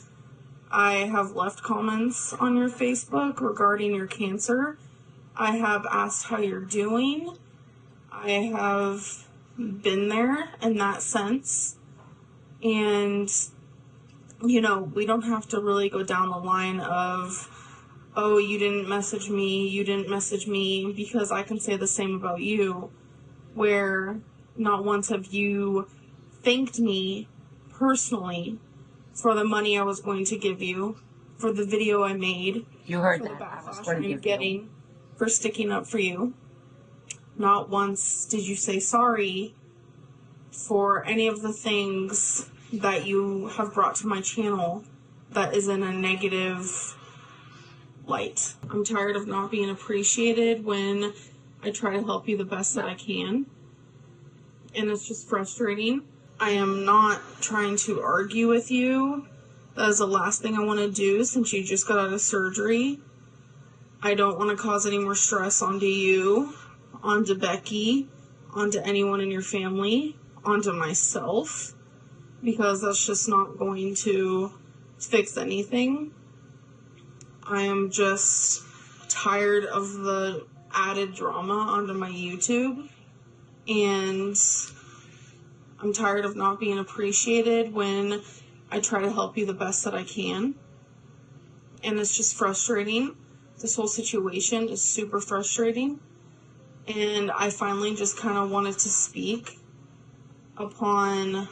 I have left comments on your Facebook regarding your cancer. I have asked how you're doing. I have been there in that sense. And, you know, we don't have to really go down the line of, oh, you didn't message me, because I can say the same about you, where not once have you thanked me personally for the money I was going to give you, for the video I made, You heard for the that. I was backlash going to I'm give getting for sticking up for you. Not once did you say sorry for any of the things that you have brought to my channel that is in a negative light. I'm tired of not being appreciated when I try to help you the best that I can, and it's just frustrating. I am not trying to argue with you That is the last thing I want to do since you just got out of surgery. I don't want to cause any more stress onto you, onto Becky, onto anyone in your family, onto myself, because that's just not going to fix anything. I am just tired of the added drama onto my YouTube, and I'm tired of not being appreciated when I try to help you the best that I can. And it's just frustrating. This whole situation is super frustrating. And I finally just kind of wanted to speak upon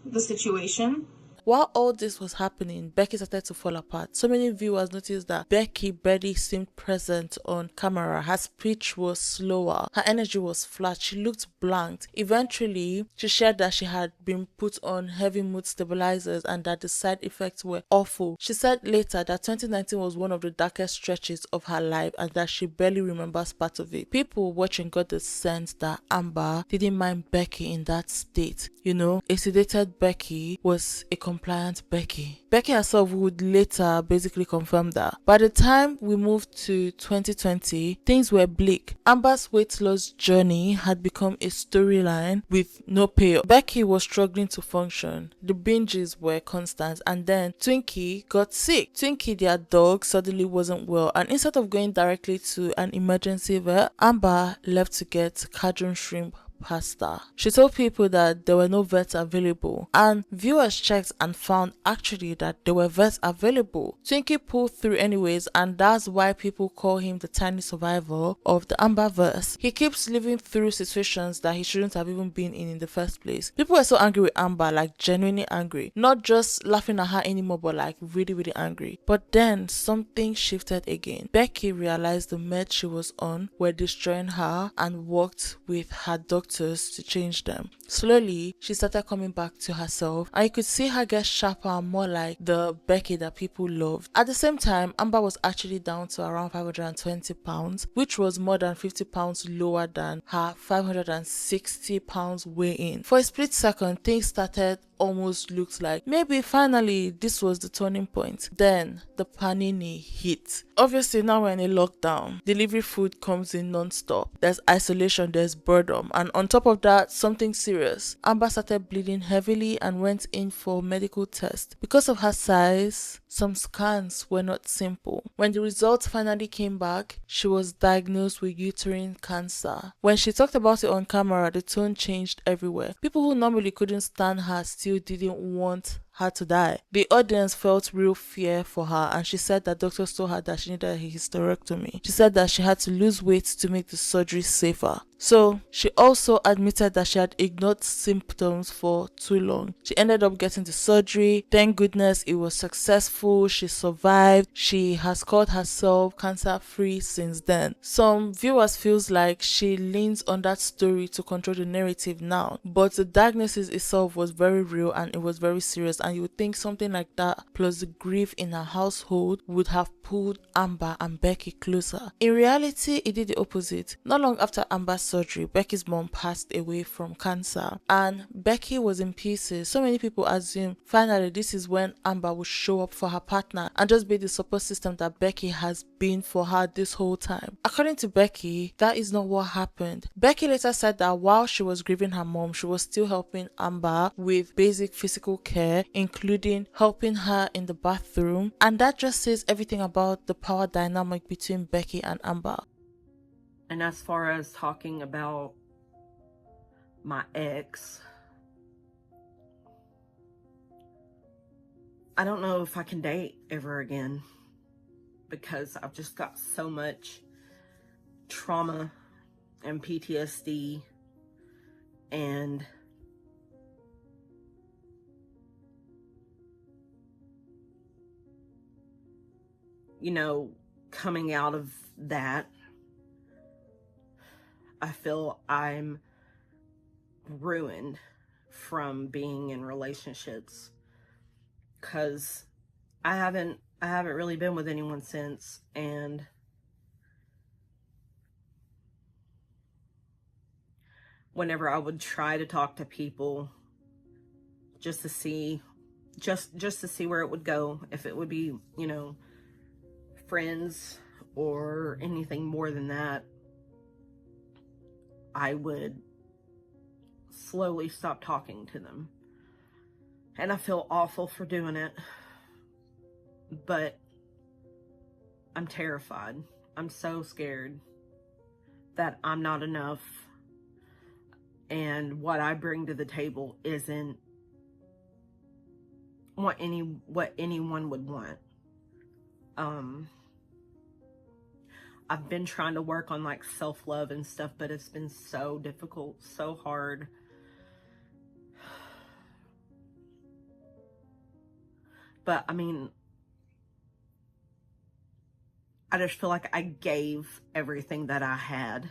the situation. While all this was happening, Becky started to fall apart. So many viewers noticed that Becky barely seemed present on camera. Her speech was slower. Her energy was flat. She looked blanked. Eventually, she shared that she had been put on heavy mood stabilizers and that the side effects were awful. She said later that 2019 was one of the darkest stretches of her life and that she barely remembers part of it. People watching got the sense that Amber didn't mind Becky in that state. You know, a sedated Becky was a compliant Becky. Becky herself would later basically confirm that. By the time we moved to 2020, things were bleak. Amber's weight loss journey had become a storyline with no payoff. Becky was struggling to function. The binges were constant, and then Twinkie got sick. Twinkie, their dog, suddenly wasn't well, and instead of going directly to an emergency vet, Amber left to get Cajun shrimp pasta. She told people that there were no vets available, and viewers checked and found actually that there were vets available. Twinkie pulled through anyways, and that's why people call him the tiny survivor of the Amberverse. He keeps living through situations that he shouldn't have even been in the first place. People were so angry with Amber, like genuinely angry, not just laughing at her anymore, but like really angry. But then something shifted again. Becky realized the meds she was on were destroying her and worked with her doctor to change them. Slowly, she started coming back to herself, and you could see her get sharper and more like the Becky that people loved. At the same time, Amber was actually down to around 520 pounds, which was more than 50 pounds lower than her 560 pounds weigh-in. For a split second, things started almost looked like maybe finally this was the turning point. Then the panini hit. Obviously now we're in a lockdown. Delivery food comes in non-stop. There's isolation, there's boredom, and on top of that, something serious. Amber started bleeding heavily and went in for medical tests. Because of her size, some scans were not simple. When the results finally came back, she was diagnosed with uterine cancer. When she talked about it on camera, the tone changed everywhere. People who normally couldn't stand her still didn't want her to die. The audience felt real fear for her, and she said that doctors told her that she needed a hysterectomy. She said that she had to lose weight to make the surgery safer. So she also admitted that she had ignored symptoms for too long. She ended up getting the surgery. Thank goodness it was successful. She survived. She has called herself cancer-free since then. Some viewers feels like she leans on that story to control the narrative now, but the diagnosis itself was very real and it was very serious, and you would think something like that plus the grief in her household would have pulled Amber and Becky closer. In reality, it did the opposite. Not long after Amber's surgery, Becky's mom passed away from cancer, and Becky was in pieces. So many people assume finally this is when Amber would show up for her partner and just be the support system that Becky has been for her this whole time. According to Becky, that is not what happened. Becky later said that while she was grieving her mom, she was still helping Amber with basic physical care, including helping her in the bathroom, and that just says everything about the power dynamic between Becky and Amber. And as far as talking about my ex, I don't know if I can date ever again because I've just got so much trauma and PTSD, and you know, coming out of that, I feel I'm ruined from being in relationships because I haven't really been with anyone since, and whenever I would try to talk to people just to see just to see where it would go, if it would be, you know, friends or anything more than that. I would slowly stop talking to them. And I feel awful for doing it, but I'm terrified. I'm so scared that I'm not enough, and what I bring to the table isn't what anyone would want. I've been trying to work on like self-love and stuff, but it's been so difficult, so hard. But I mean, I just feel like I gave everything that I had,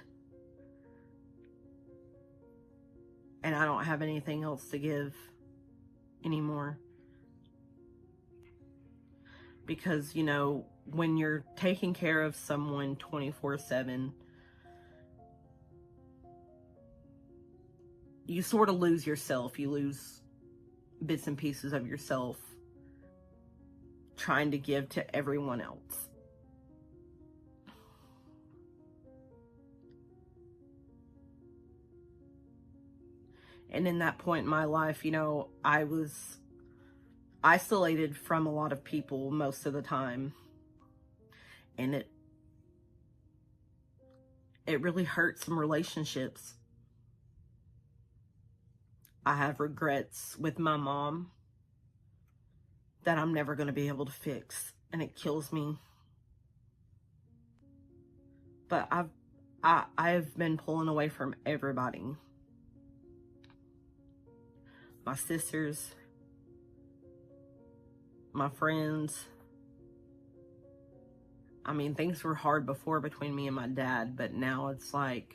and I don't have anything else to give anymore. Because, you know, when you're taking care of someone 24/7, you sort of lose yourself. You lose bits and pieces of yourself trying to give to everyone else. And in that point in my life, you know, I was isolated from a lot of people most of the time, and it really hurt some relationships. I have regrets with my mom that I'm never going to be able to fix, and it kills me. But I've been pulling away from everybody. My sisters, my friends. I mean, things were hard before between me and my dad, but now it's like,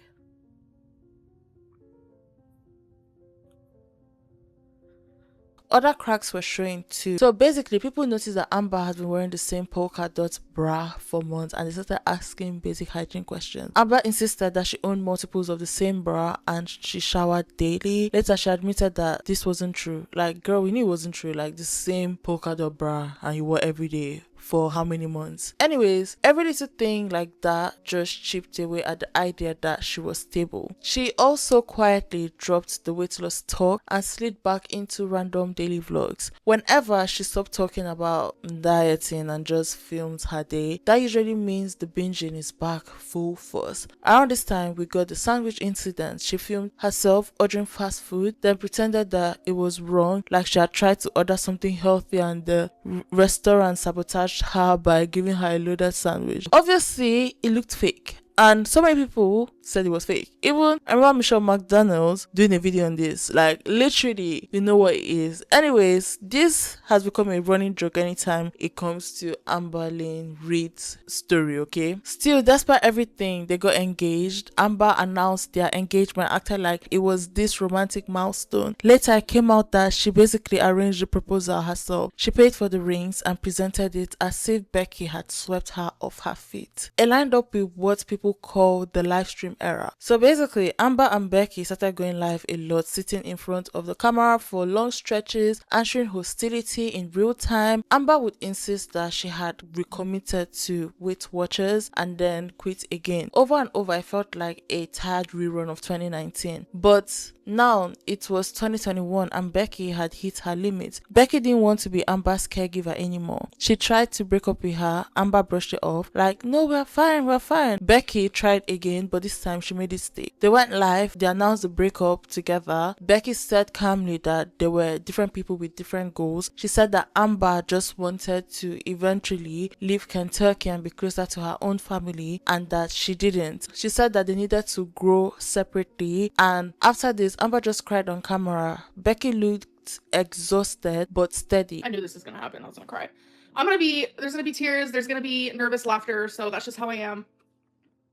other cracks were showing too. So basically, people noticed that Amber has been wearing the same polka dot bra for months, and they started asking basic hygiene questions. Amber insisted that she owned multiples of the same bra and she showered daily. Later, she admitted that this wasn't true. Like, girl, we knew it wasn't true. Like, the same polka dot bra and you wore every day for how many months? Anyways, every little thing like that just chipped away at the idea that she was stable. She also quietly dropped the weight loss talk and slid back into random daily vlogs. Whenever she stopped talking about dieting and just filmed her day, that usually means the binging is back full force. Around this time, we got the sandwich incident. She filmed herself ordering fast food, then pretended that it was wrong, like she had tried to order something healthy and the restaurant sabotaged her by giving her a loaded sandwich. Obviously, it looked fake, and so many people said it was fake. Even I remember Michelle McDonald's doing a video on this. Like, literally, you know what it is. Anyways, this has become a running joke anytime it comes to Amberlynn REID's story, okay? Still, despite everything, they got engaged. Amber announced their engagement, acted like it was this romantic milestone. Later, it came out that she basically arranged the proposal herself. She paid for the rings and presented it as if Becky had swept her off her feet. It lined up with what people call the live stream era. So basically, Amber and Becky started going live a lot, sitting in front of the camera for long stretches, answering hostility in real time. Amber would insist that she had recommitted to Weight Watchers and then quit again. Over and over, I felt like a tired rerun of 2019. But now it was 2021 and Becky had hit her limit. Becky didn't want to be Amber's caregiver anymore. She tried to break up with her. Amber brushed it off like, no, we're fine, we're fine. Becky tried again, but this time she made it stick. They went live, they announced the breakup together. Becky said calmly that they were different people with different goals. She said that Amber just wanted to eventually leave Kentucky and be closer to her own family, and that she didn't. She said that they needed to grow separately, and after this, Amber just cried on camera. Becky looked exhausted but steady. I knew this was gonna happen. I was gonna cry. There's gonna be tears, there's gonna be nervous laughter, so that's just how I am.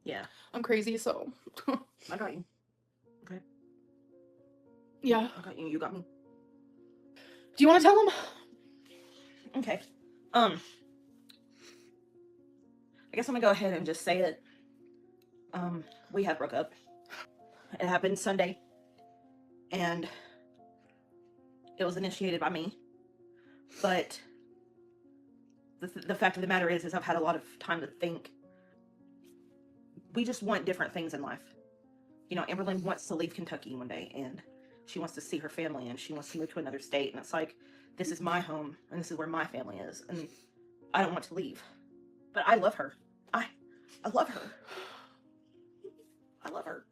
yeah, I'm crazy, so. I got you. Okay. Yeah. I got you. You got me. Do you want to tell him? Okay. I guess I'm gonna go ahead and just say it. We had broke up. It happened Sunday, and it was initiated by me. But the fact of the matter is I've had a lot of time to think. We just want different things in life. You know, Amberlynn wants to leave Kentucky one day, and she wants to see her family, and she wants to move to another state. And it's like, this is my home, and this is where my family is, and I don't want to leave. But I love her. I love her. I love her.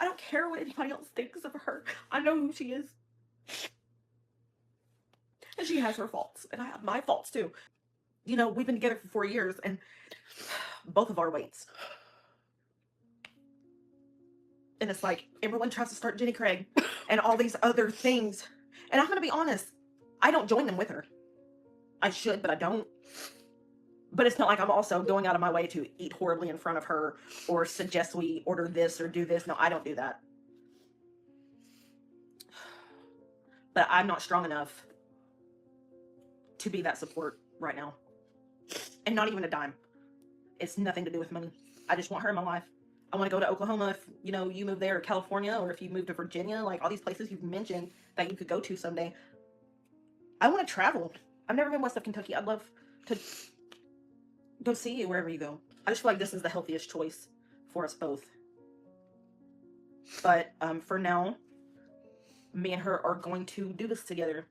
I don't care what anybody else thinks of her. I know who she is. And she has her faults, and I have my faults too. You know, we've been together for 4 years, and both of our weights. And it's like, Amberlynn tries to start Jenny Craig and all these other things. And I'm going to be honest, I don't join them with her. I should, but I don't. But it's not like I'm also going out of my way to eat horribly in front of her or suggest we order this or do this. No, I don't do that. But I'm not strong enough to be that support right now. And not even a dime. It's nothing to do with money. I just want her in my life. I want to go to Oklahoma if, you know, you move there, or California, or if you move to Virginia, like all these places you've mentioned that you could go to someday. I want to travel. I've never been west of Kentucky. I'd love to go see you wherever you go. I just feel like this is the healthiest choice for us both. But for now, me and her are going to do this together.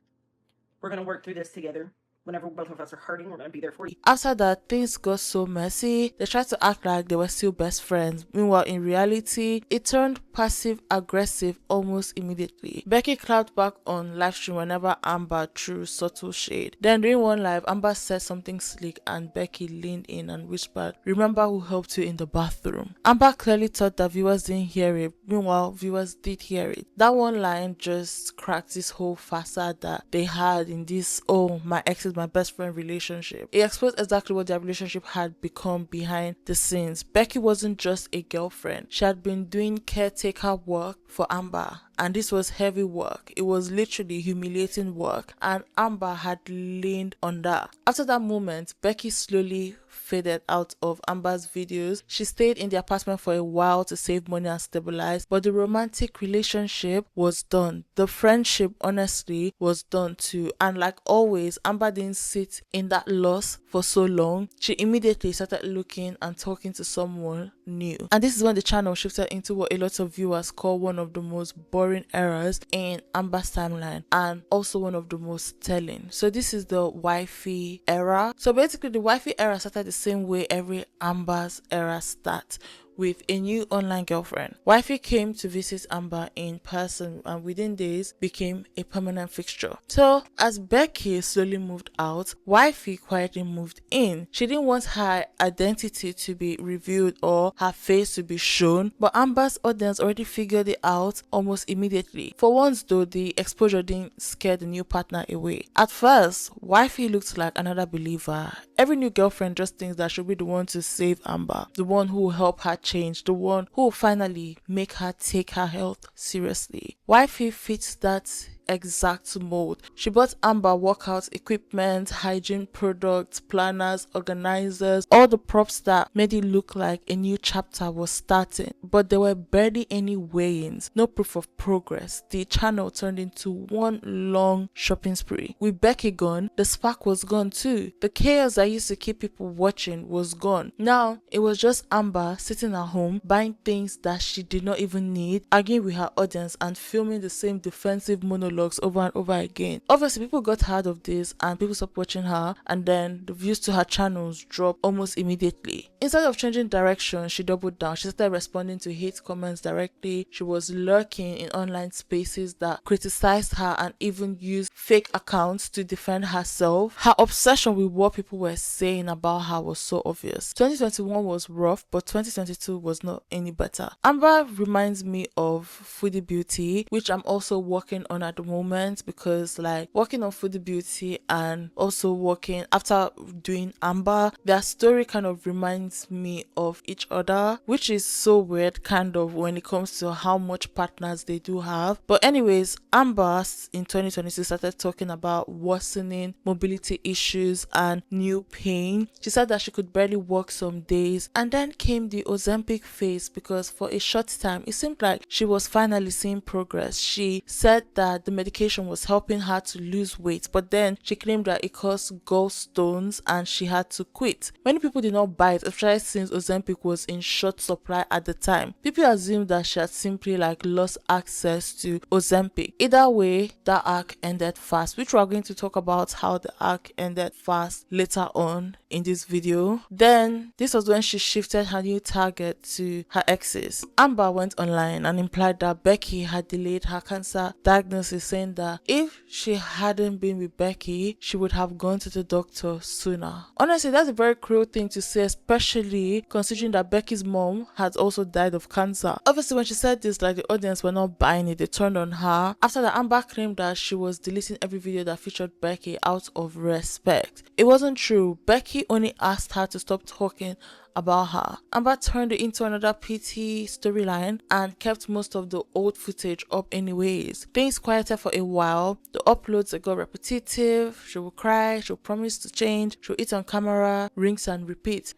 We're going to work through this together. Whenever both of us are hurting, we're going to be there for you. After that, things got so messy. They tried to act like they were still best friends. Meanwhile, in reality, it turned passive-aggressive almost immediately. Becky clapped back on livestream whenever Amber threw subtle shade. Then during one live, Amber said something slick and Becky leaned in and whispered, "Remember who helped you in the bathroom?" Amber clearly thought that viewers didn't hear it. Meanwhile, viewers did hear it. That one line just cracked this whole facade that they had in this, oh, my ex is my best friend relationship. It exposed exactly what their relationship had become behind the scenes. Becky wasn't just a girlfriend. She had been doing caretaker work for Amber. And this was heavy work. It was literally humiliating work. And Amber had leaned on that. After that moment, Becky slowly faded out of Amber's videos. She stayed in the apartment for a while to save money and stabilize, but the romantic relationship was done. The friendship, honestly, was done too. And like always, Amber didn't sit in that loss for so long. She immediately started looking and talking to someone new. And this is when the channel shifted into what a lot of viewers call one of the most boring eras in Amber's timeline, and also one of the most telling. So this is the wifey era. So basically, the wifey era started the same way every Amber's era starts, with a new online girlfriend. Wifey came to visit Amber in person and within days became a permanent fixture. So as Becky slowly moved out, Wifey quietly moved in. She didn't want her identity to be revealed or her face to be shown, but Amber's audience already figured it out almost immediately. For once though, the exposure didn't scare the new partner away. At first, Wifey looked like another believer. Every new girlfriend just thinks that she'll be the one to save Amber, the one who will help her change, the one who will finally make her take her health seriously. Wifey fits that exact mold. She bought Amber workout equipment, hygiene products, planners, organizers, all the props that made it look like a new chapter was starting. But there were barely any weigh-ins, no proof of progress. The channel turned into one long shopping spree. With Becky gone, the spark was gone too. The chaos that used to keep people watching was gone. Now it was just Amber sitting at home buying things that she did not even need, arguing with her audience and filming the same defensive monologue over and over again. Obviously, people got tired of this and people stopped watching her, and then the views to her channels dropped almost immediately. Instead of changing direction, she doubled down. She started responding to hate comments directly. She was lurking in online spaces that criticized her and even used fake accounts to defend herself. Her obsession with what people were saying about her was so obvious. 2021 was rough, but 2022 was not any better. Amber reminds me of Foodie Beauty, which I'm also working on at the moment, because like working on Foodie Beauty and also working after doing Amber, their story kind of reminds me of each other, which is so weird kind of when it comes to how much partners they do have. But anyways, Amber in 2022 started talking about worsening mobility issues and new pain. She said that she could barely walk some days, and then came the Ozempic phase, because for a short time it seemed like she was finally seeing progress. She said that the medication was helping her to lose weight, but then she claimed that it caused gallstones and she had to quit. Many people did not buy it, especially since Ozempic was in short supply at the time. People assumed that she had simply lost access to Ozempic. Either way, that arc ended fast, which we are going to talk about how the arc ended fast later on in this video. Then this was when she shifted her new target to her exes. Amber went online and implied that Becky had delayed her cancer diagnosis, saying that if she hadn't been with Becky, she would have gone to the doctor sooner. Honestly, that's a very cruel thing to say, especially considering that Becky's mom had also died of cancer. Obviously, when she said this, the audience were not buying it. They turned on her. After that, Amber claimed that she was deleting every video that featured Becky out of respect. It wasn't true. Becky only asked her to stop talking about her. Amber turned it into another PT storyline and kept most of the old footage up anyways. Things quieted for a while. The uploads got repetitive. She would cry, she would promise to change, she would eat on camera, rinse and repeat.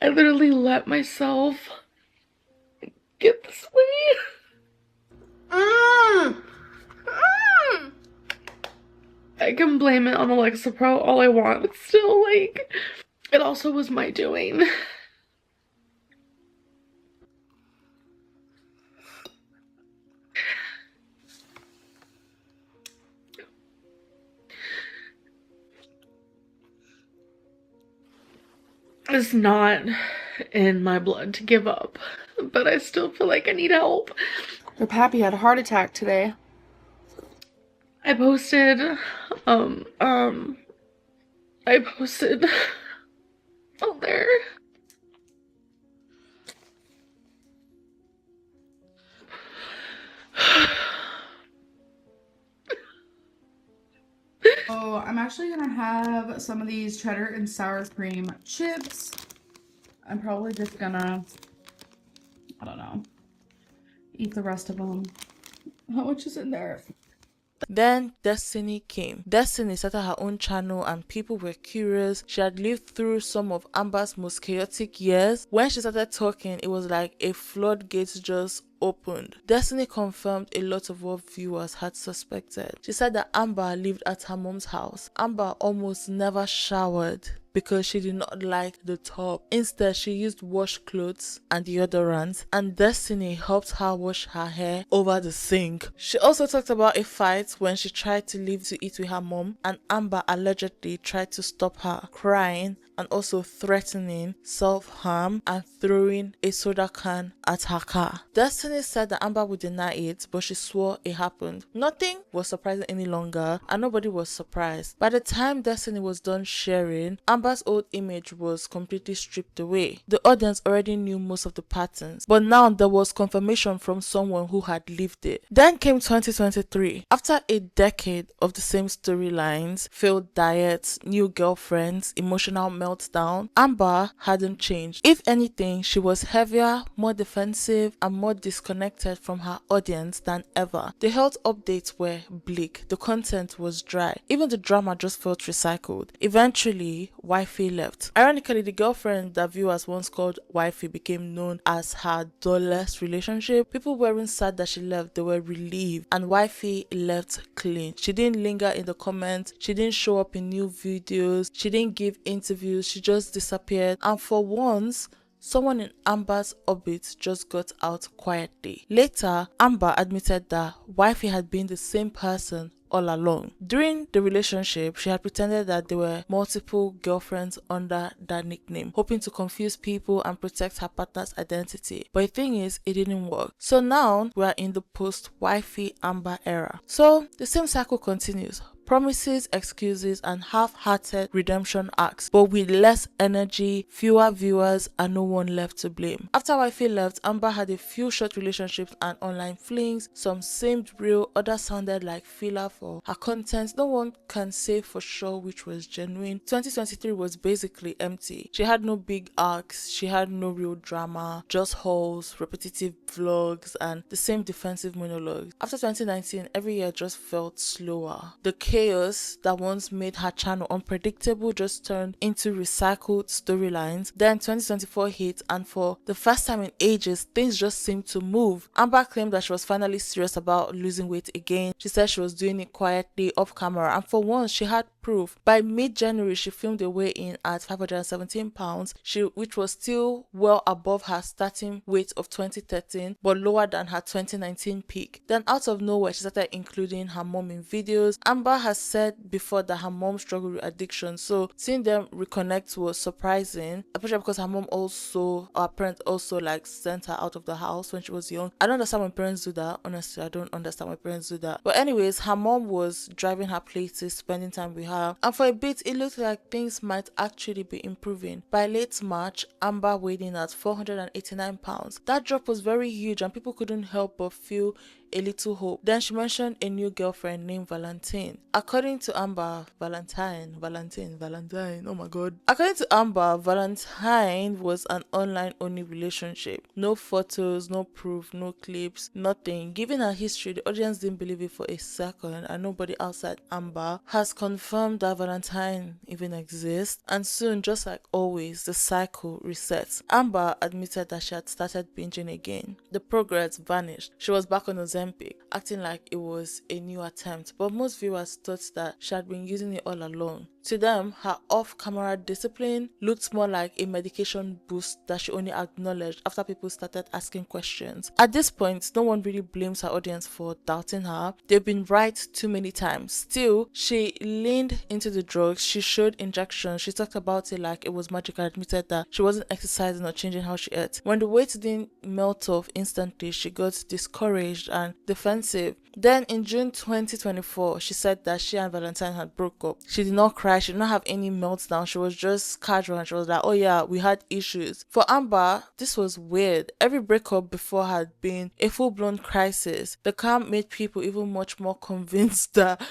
I literally let myself get this way. I can blame it on Alexa Pro all I want, but still, it also was my doing. It's not in my blood to give up, but I still feel like I need help. Your pappy had a heart attack today. I posted on there. So I'm actually gonna have some of these cheddar and sour cream chips. I'm probably just gonna, I don't know, eat the rest of them. How much is in there? Then Destiny came. Destiny started her own channel and people were curious. She had lived through some of Amber's most chaotic years. When she started talking, it was like a floodgate just opened. Destiny confirmed a lot of what viewers had suspected. She said that Amber lived at her mom's house. Amber almost never showered because she did not like the tub. Instead, she used washcloths and deodorant, and Destiny helped her wash her hair over the sink. She also talked about a fight when she tried to leave to eat with her mom, and Amber allegedly tried to stop her, crying and also threatening self-harm and throwing a soda can at her car. Destiny said that Amber would deny it, but she swore it happened. Nothing was surprising any longer, and nobody was surprised. By the time Destiny was done sharing, Amber's old image was completely stripped away. The audience already knew most of the patterns, but now there was confirmation from someone who had lived it. Then came 2023. After a decade of the same storylines, failed diets, new girlfriends, emotional meltdown, Amber hadn't changed. If anything, she was heavier, more defensive, and more disconnected from her audience than ever. The health updates were bleak. The content was dry. Even the drama just felt recycled. Eventually, Wifey left. Ironically, the girlfriend that viewers once called Wifey became known as her dullest relationship. People weren't sad that she left, they were relieved, and Wifey left clean. She didn't linger in the comments, she didn't show up in new videos, she didn't give interviews, she just disappeared, and for once, someone in Amber's orbit just got out quietly. Later, Amber admitted that Wifey had been the same person all along. During the relationship, she had pretended that there were multiple girlfriends under that nickname, hoping to confuse people and protect her partner's identity. But the thing is, it didn't work. So now, we are in the post-Wifey Amber era. So, the same cycle continues. Promises, excuses, and half-hearted redemption arcs, but with less energy, fewer viewers, and no one left to blame. After Wifey left, Amber had a few short relationships and online flings. Some seemed real, others sounded like filler for her content. No one can say for sure which was genuine. 2023 was basically empty. She had no big arcs, she had no real drama, just hauls, repetitive vlogs, and the same defensive monologues. After 2019, every year just felt slower. The chaos that once made her channel unpredictable just turned into recycled storylines. Then 2024 hit, and for the first time in ages, things just seemed to move. Amber claimed that she was finally serious about losing weight again. She said she was doing it quietly off camera, and for once she had proof. By mid-January, she filmed a weigh-in at 517 pounds, which was still well above her starting weight of 2013, but lower than her 2019 peak. Then out of nowhere, she started including her mom in videos. Amber has said before that her mom struggled with addiction, so seeing them reconnect was surprising, especially because her mom also, or her parents also, like, sent her out of the house when she was young. I don't understand when parents do that. Honestly, I don't understand when parents do that. But anyways, her mom was driving her places, spending time with her, and for a bit it looked like things might actually be improving. By late March, Amber weighed in at 489 pounds. That drop was very huge, and people couldn't help but feel a little hope. Then she mentioned a new girlfriend named Valentine. According to Amber, Valentine, oh my god. According to Amber, Valentine was an online only relationship. No photos, no proof, no clips, nothing. Given her history, the audience didn't believe it for a second, and nobody outside Amber has confirmed that Valentine even exists. And soon, just like always, the cycle resets. Amber admitted that she had started binging again. The progress vanished. She was back on Ozempic, acting like it was a new attempt, but most viewers thought that she had been using it all along. To them, her off-camera discipline looked more like a medication boost that she only acknowledged after people started asking questions. At this point, no one really blames her audience for doubting her. They've been right too many times. Still, she leaned into the drugs. She showed injections. She talked about it like it was magic and admitted that she wasn't exercising or changing how she ate. When the weight didn't melt off instantly, she got discouraged and defensive. Then in June 2024, she said that she and Valentine had broke up. She did not cry, she did not have any meltdown, she was just casual and she was like, oh yeah, we had issues. For Amber, this was weird. Every breakup before had been a full-blown crisis. The calm made people even much more convinced that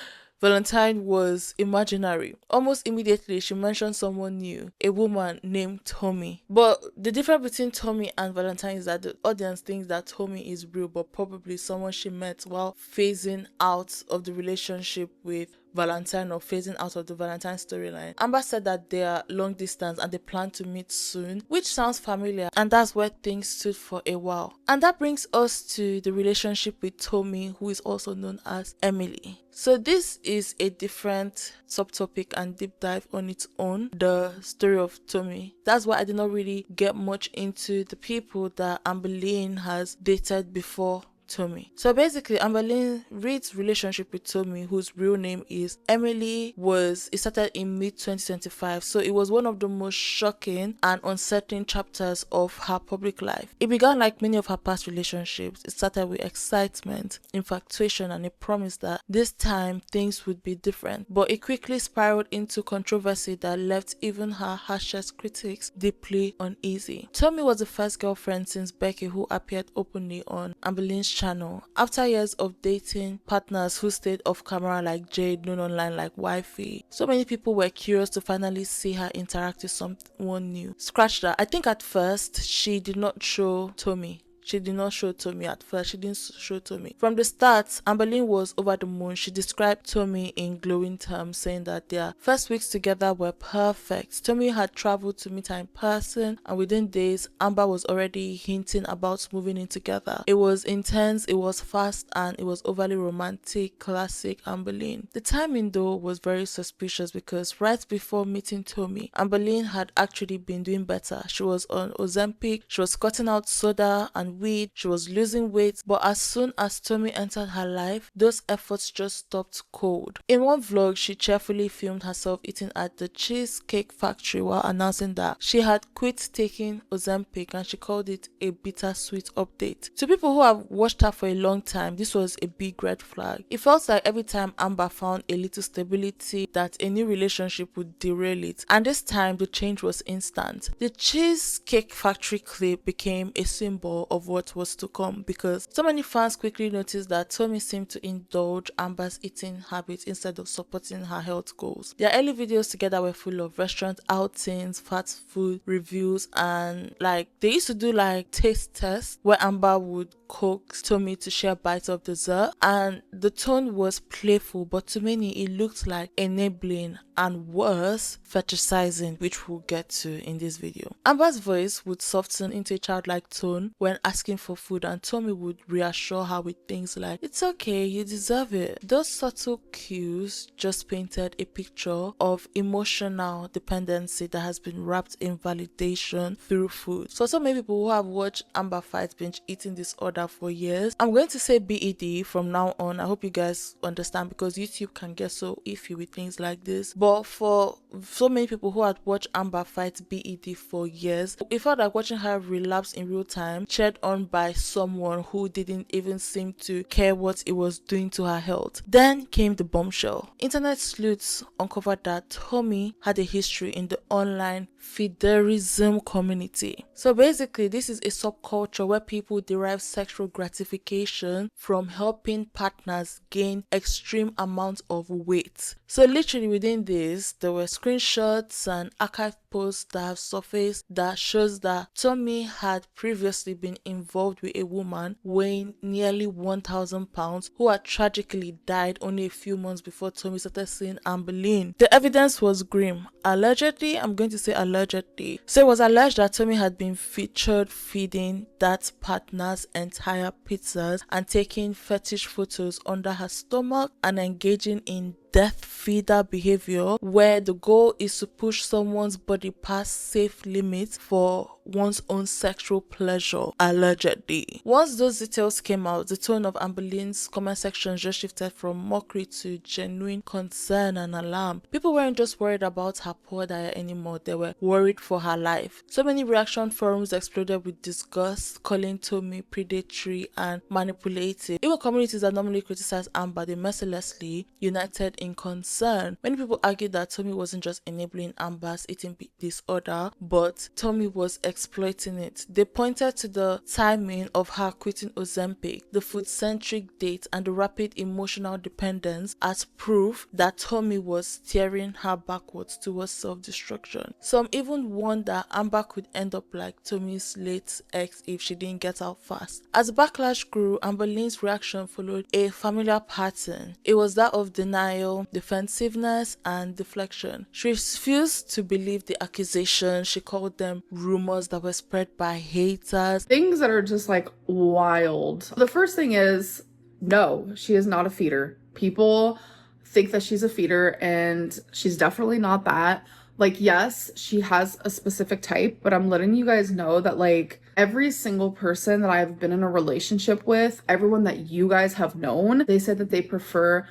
Valentine was imaginary. Almost immediately, she mentioned someone new, a woman named Tommy. But the difference between Tommy and Valentine is that the audience thinks that Tommy is real, but probably someone she met while phasing out of the relationship with Valentine or phasing out of the Valentine storyline. Amber said that they are long distance and they plan to meet soon, which sounds familiar, and that's where things stood for a while. And that brings us to the relationship with Tommy, who is also known as Emily. So this is a different subtopic and deep dive on its own, the story of Tommy. That's why I did not really get much into the people that Amberlynn has dated before Tommy. So basically, Amberlynn Reid's relationship with Tommy, whose real name is Emily, it started in mid-2025. So it was one of the most shocking and unsettling chapters of her public life. It began like many of her past relationships. It started with excitement, infatuation, and a promise that this time things would be different. But it quickly spiraled into controversy that left even her harshest critics deeply uneasy. Tommy was the first girlfriend since Becky who appeared openly on Amberlynn's channel. After years of dating partners who stayed off camera like Jade, known online like Wifey, so many people were curious to finally see her interact with someone new. Scratch that. I think at first she did not show Tommy. She did not show Tommy at first. She didn't show Tommy. From the start, Amberlynn was over the moon. She described Tommy in glowing terms, saying that their first weeks together were perfect. Tommy had traveled to meet her in person, and within days, Amber was already hinting about moving in together. It was intense, it was fast, and it was overly romantic, classic Amberlynn. The timing though was very suspicious because right before meeting Tommy, Amberlynn had actually been doing better. She was on Ozempic, she was cutting out soda and weed, she was losing weight, but as soon as Tommy entered her life, those efforts just stopped cold. In one vlog, she cheerfully filmed herself eating at the Cheesecake Factory while announcing that she had quit taking Ozempic and she called it a bittersweet update. To people who have watched her for a long time, this was a big red flag. It felt like every time Amber found a little stability that a new relationship would derail it, and this time the change was instant. The Cheesecake Factory clip became a symbol of what was to come, because so many fans quickly noticed that Tommy seemed to indulge Amber's eating habits instead of supporting her health goals. Their early videos together were full of restaurant outings, fast food reviews, and like they used to do like taste tests where Amber would coax Tommy to share bites of dessert, and the tone was playful, but to many it looked like enabling and worse, fetishizing, which we'll get to in this video. Amber's voice would soften into a childlike tone when asking for food, and Tommy would reassure her with things like, "It's okay, you deserve it." Those subtle cues just painted a picture of emotional dependency that has been wrapped in validation through food. So many people who have watched Amber fight binge eating disorder for years, I'm going to say BED from now on. I hope you guys understand, because YouTube can get so iffy with things like this. But for so many people who had watched Amber fight BED for years, it felt like watching her relapse in real time, cheered on by someone who didn't even seem to care what it was doing to her health. Then came the bombshell. Internet sleuths uncovered that Tommy had a history in the online feederism community. So basically, this is a subculture where people derive sexual gratification from helping partners gain extreme amounts of weight. So literally within this, there were screenshots and archive posts that have surfaced that shows that Tommy had previously been involved with a woman weighing nearly 1,000 pounds who had tragically died only a few months before Tommy started seeing Amberlynn. The evidence was grim. Allegedly, I'm going to say allegedly. So it was alleged that Tommy had been featured feeding that partner's entire pizzas and taking fetish photos under her stomach and engaging in death feeder behavior, where the goal is to push someone's body past safe limits for one's own sexual pleasure, allegedly. Once those details came out, the tone of Amberlynn's comment section just shifted from mockery to genuine concern and alarm. People weren't just worried about her poor diet anymore, they were worried for her life. So many reaction forums exploded with disgust, calling Tommy predatory and manipulative. Even communities that normally criticize Amber, they mercilessly united in concern. Many people argued that Tommy wasn't just enabling Amber's eating disorder, but Tommy was exploiting it. They pointed to the timing of her quitting Ozempic, the food-centric date, and the rapid emotional dependence as proof that Tommy was steering her backwards towards self-destruction. Some even warned that Amber could end up like Tommy's late ex if she didn't get out fast. As the backlash grew, Amberlynn's reaction followed a familiar pattern. It was that of denial, defensiveness, and deflection. She refused to believe the accusations. She called them rumors that were spread by haters. Things that are just like wild. The first thing is, no, she is not a feeder. People think that she's a feeder, and she's definitely not that. Like, yes, she has a specific type, but I'm letting you guys know that like every single person that I've been in a relationship with, everyone that you guys have known, they said that they prefer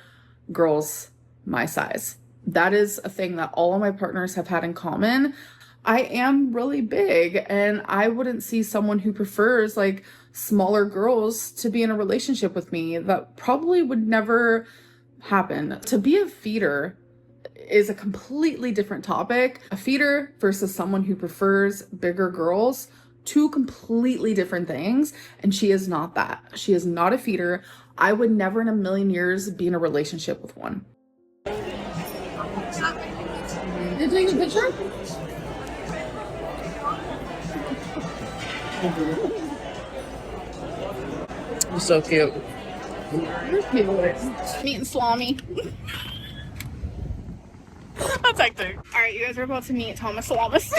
girls my size. That is a thing that all of my partners have had in common. I am really big, and I wouldn't see someone who prefers like smaller girls to be in a relationship with me. That probably would never happen. To be a feeder is a completely different topic. A feeder versus someone who prefers bigger girls, two completely different things, and she is not that. She is not a feeder. I would never in a million years be in a relationship with one. You taking a picture? You're so cute. You're cute. Meat and salami. That's hectic. Alright, you guys are about to meet Thomas Salamis.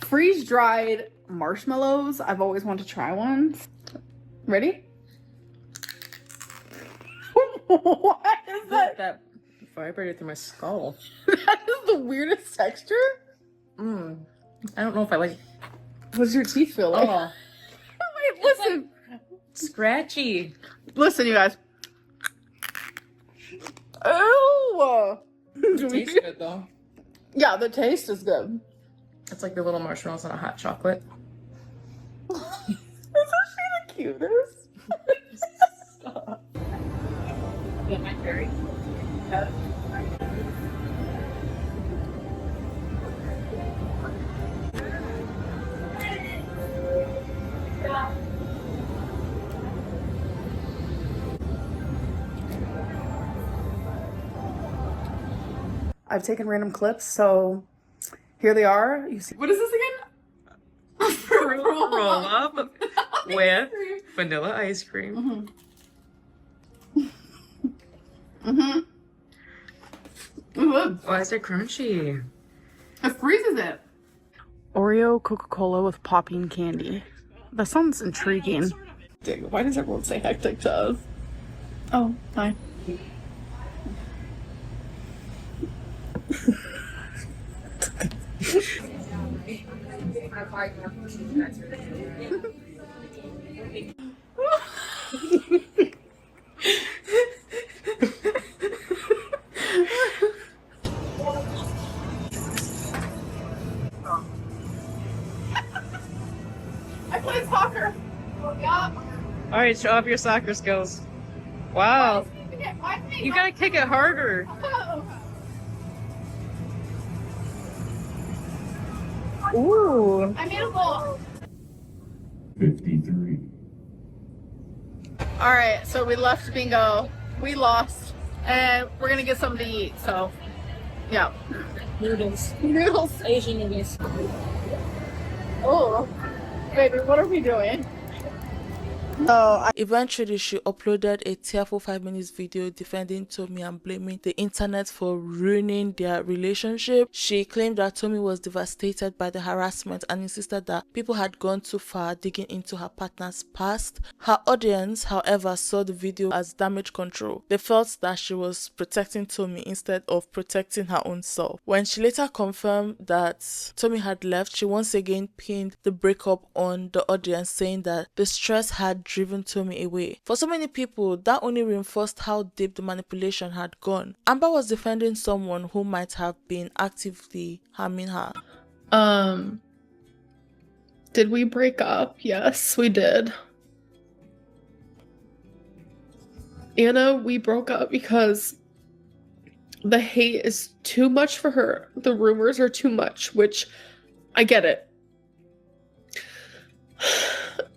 Freeze-dried marshmallows. I've always wanted to try one. Ready? What is that? That vibrated through my skull. That is the weirdest texture. I don't know if I like. What's your teeth feel like? Oh, Wait, listen. scratchy. Listen, you guys. Ew. It tastes good though. Yeah, the taste is good. It's like the little marshmallows on a hot chocolate. Isn't she the cutest? Stop. I've taken random clips, so here they are. You see, what is this again? Fruit roll up with vanilla ice cream. Why is it crunchy? It freezes it. Oreo Coca-Cola with popping candy. That sounds intriguing. Why does everyone say hectic to us? Oh, hi. I play soccer. All right, show off your soccer skills. Wow. You gotta kick it harder. Ooh. I made a goal. 53. All right, so we left bingo. We lost, and we're gonna get something to eat. So, yeah. Noodles. Noodles. Asian noodles. Oh, baby, what are we doing? Eventually, she uploaded a tearful 5 minutes video defending Tommy and blaming the internet for ruining their relationship. She claimed that Tommy was devastated by the harassment and insisted that people had gone too far digging into her partner's past. Her audience, however, saw the video as damage control. They felt that she was protecting Tommy instead of protecting her own self. When she later confirmed that Tommy had left, she once again pinned the breakup on the audience, saying that the stress had driven Tommy away. For so many people, that only reinforced how deep the manipulation had gone. Amber was defending someone who might have been actively harming her. Did we break up? Yes, we did. Anna, we broke up because the hate is too much for her. The rumors are too much, which I get it.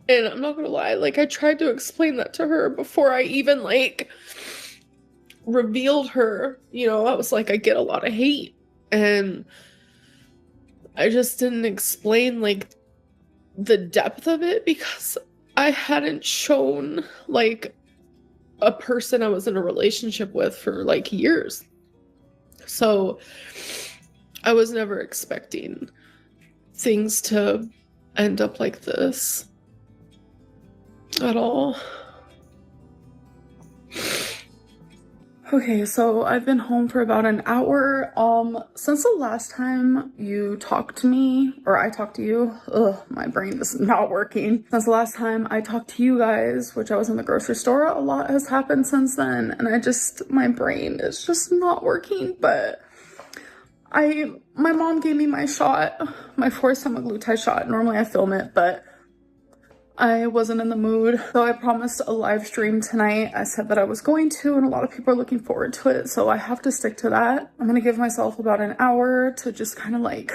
And I'm not gonna lie, like, I tried to explain that to her before I even, like, revealed her. You know, I was like, I get a lot of hate. And I just didn't explain, like, the depth of it because I hadn't shown, like, a person I was in a relationship with for, like, years. So I was never expecting things to end up like this. At all. Okay, so I've been home for about an hour. Since the last time you talked to me, or I talked to you, my brain is not working. Since the last time I talked to you guys, which I was in the grocery store, a lot has happened since then, and my brain is just not working, but my mom gave me my shot, my 4th semaglutide shot. Normally I film it, but I wasn't in the mood, so I promised a live stream tonight. I said that I was going to, and a lot of people are looking forward to it, so I have to stick to that. I'm gonna give myself about an hour to just kind of like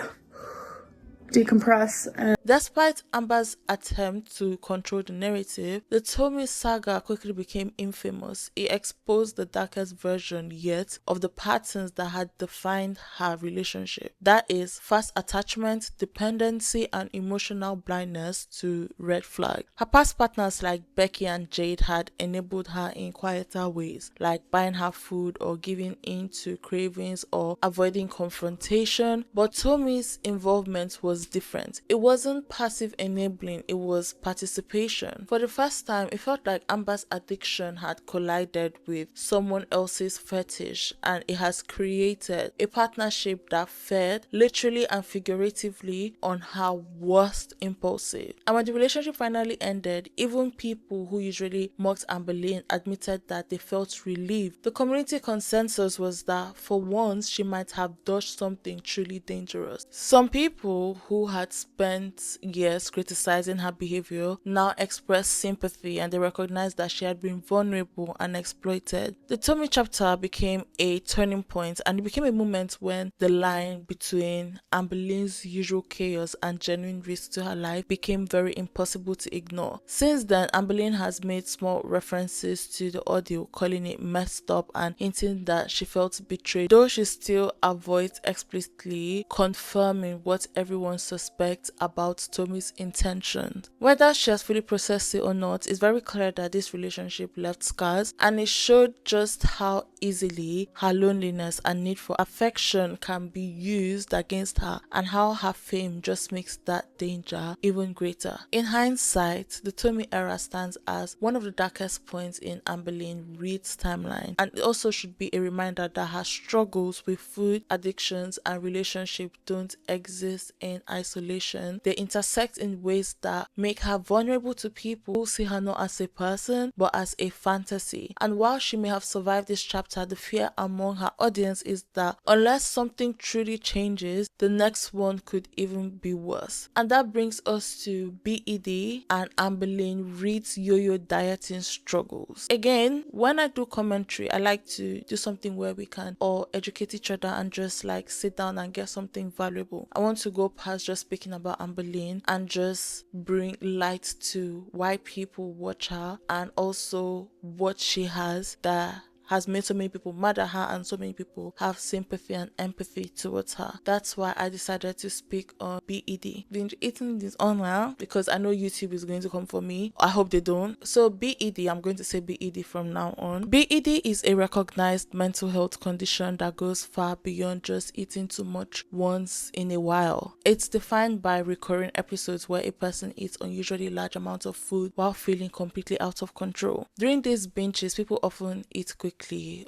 decompress. And despite Amber's attempt to control the narrative, the Tommy saga quickly became infamous. It exposed the darkest version yet of the patterns that had defined her relationship. That is, fast attachment, dependency, and emotional blindness to red flags. Her past partners like Becky and Jade had enabled her in quieter ways, like buying her food or giving in to cravings or avoiding confrontation, but Tommy's involvement was different. It wasn't passive enabling, it was participation. For the first time, it felt like Amber's addiction had collided with someone else's fetish, and it has created a partnership that fed, literally and figuratively, on her worst impulses. And when the relationship finally ended, even people who usually mocked Amberlynn admitted that they felt relieved. The community consensus was that for once she might have dodged something truly dangerous. Some people who had spent years criticizing her behavior now expressed sympathy, and they recognized that she had been vulnerable and exploited. The Tommy chapter became a turning point, and it became a moment when the line between Amberlynn's usual chaos and genuine risk to her life became very impossible to ignore. Since then, Amberlynn has made small references to the audio, calling it messed up and hinting that she felt betrayed, though she still avoids explicitly confirming what everyone suspects about Tommy's intentions. Whether she has fully processed it or not, it's very clear that this relationship left scars, and it showed just how easily her loneliness and need for affection can be used against her, and how her fame just makes that danger even greater. In hindsight, the Tommy era stands as one of the darkest points in Amberlynn REID's timeline, and it also should be a reminder that her struggles with food addictions and relationships don't exist in isolation. They intersect in ways that make her vulnerable to people who see her not as a person but as a fantasy. And while she may have survived this chapter, the fear among her audience is that unless something truly changes, the next one could even be worse. And that brings us to BED and Amberlynn REID's yo-yo dieting struggles. Again, when I do commentary, I like to do something where we can all educate each other and just like sit down and get something valuable. I want to go past just speaking about Amberlynn and just bring light to why people watch her, and also what she has that has made so many people mad at her and so many people have sympathy and empathy towards her. That's why I decided to speak on BED. Been eating this on now because I know YouTube is going to come for me. I hope they don't. So BED, I'm going to say BED from now on. BED is a recognized mental health condition that goes far beyond just eating too much once in a while. It's defined by recurring episodes where a person eats unusually large amounts of food while feeling completely out of control. During these binges, people often eat quickly,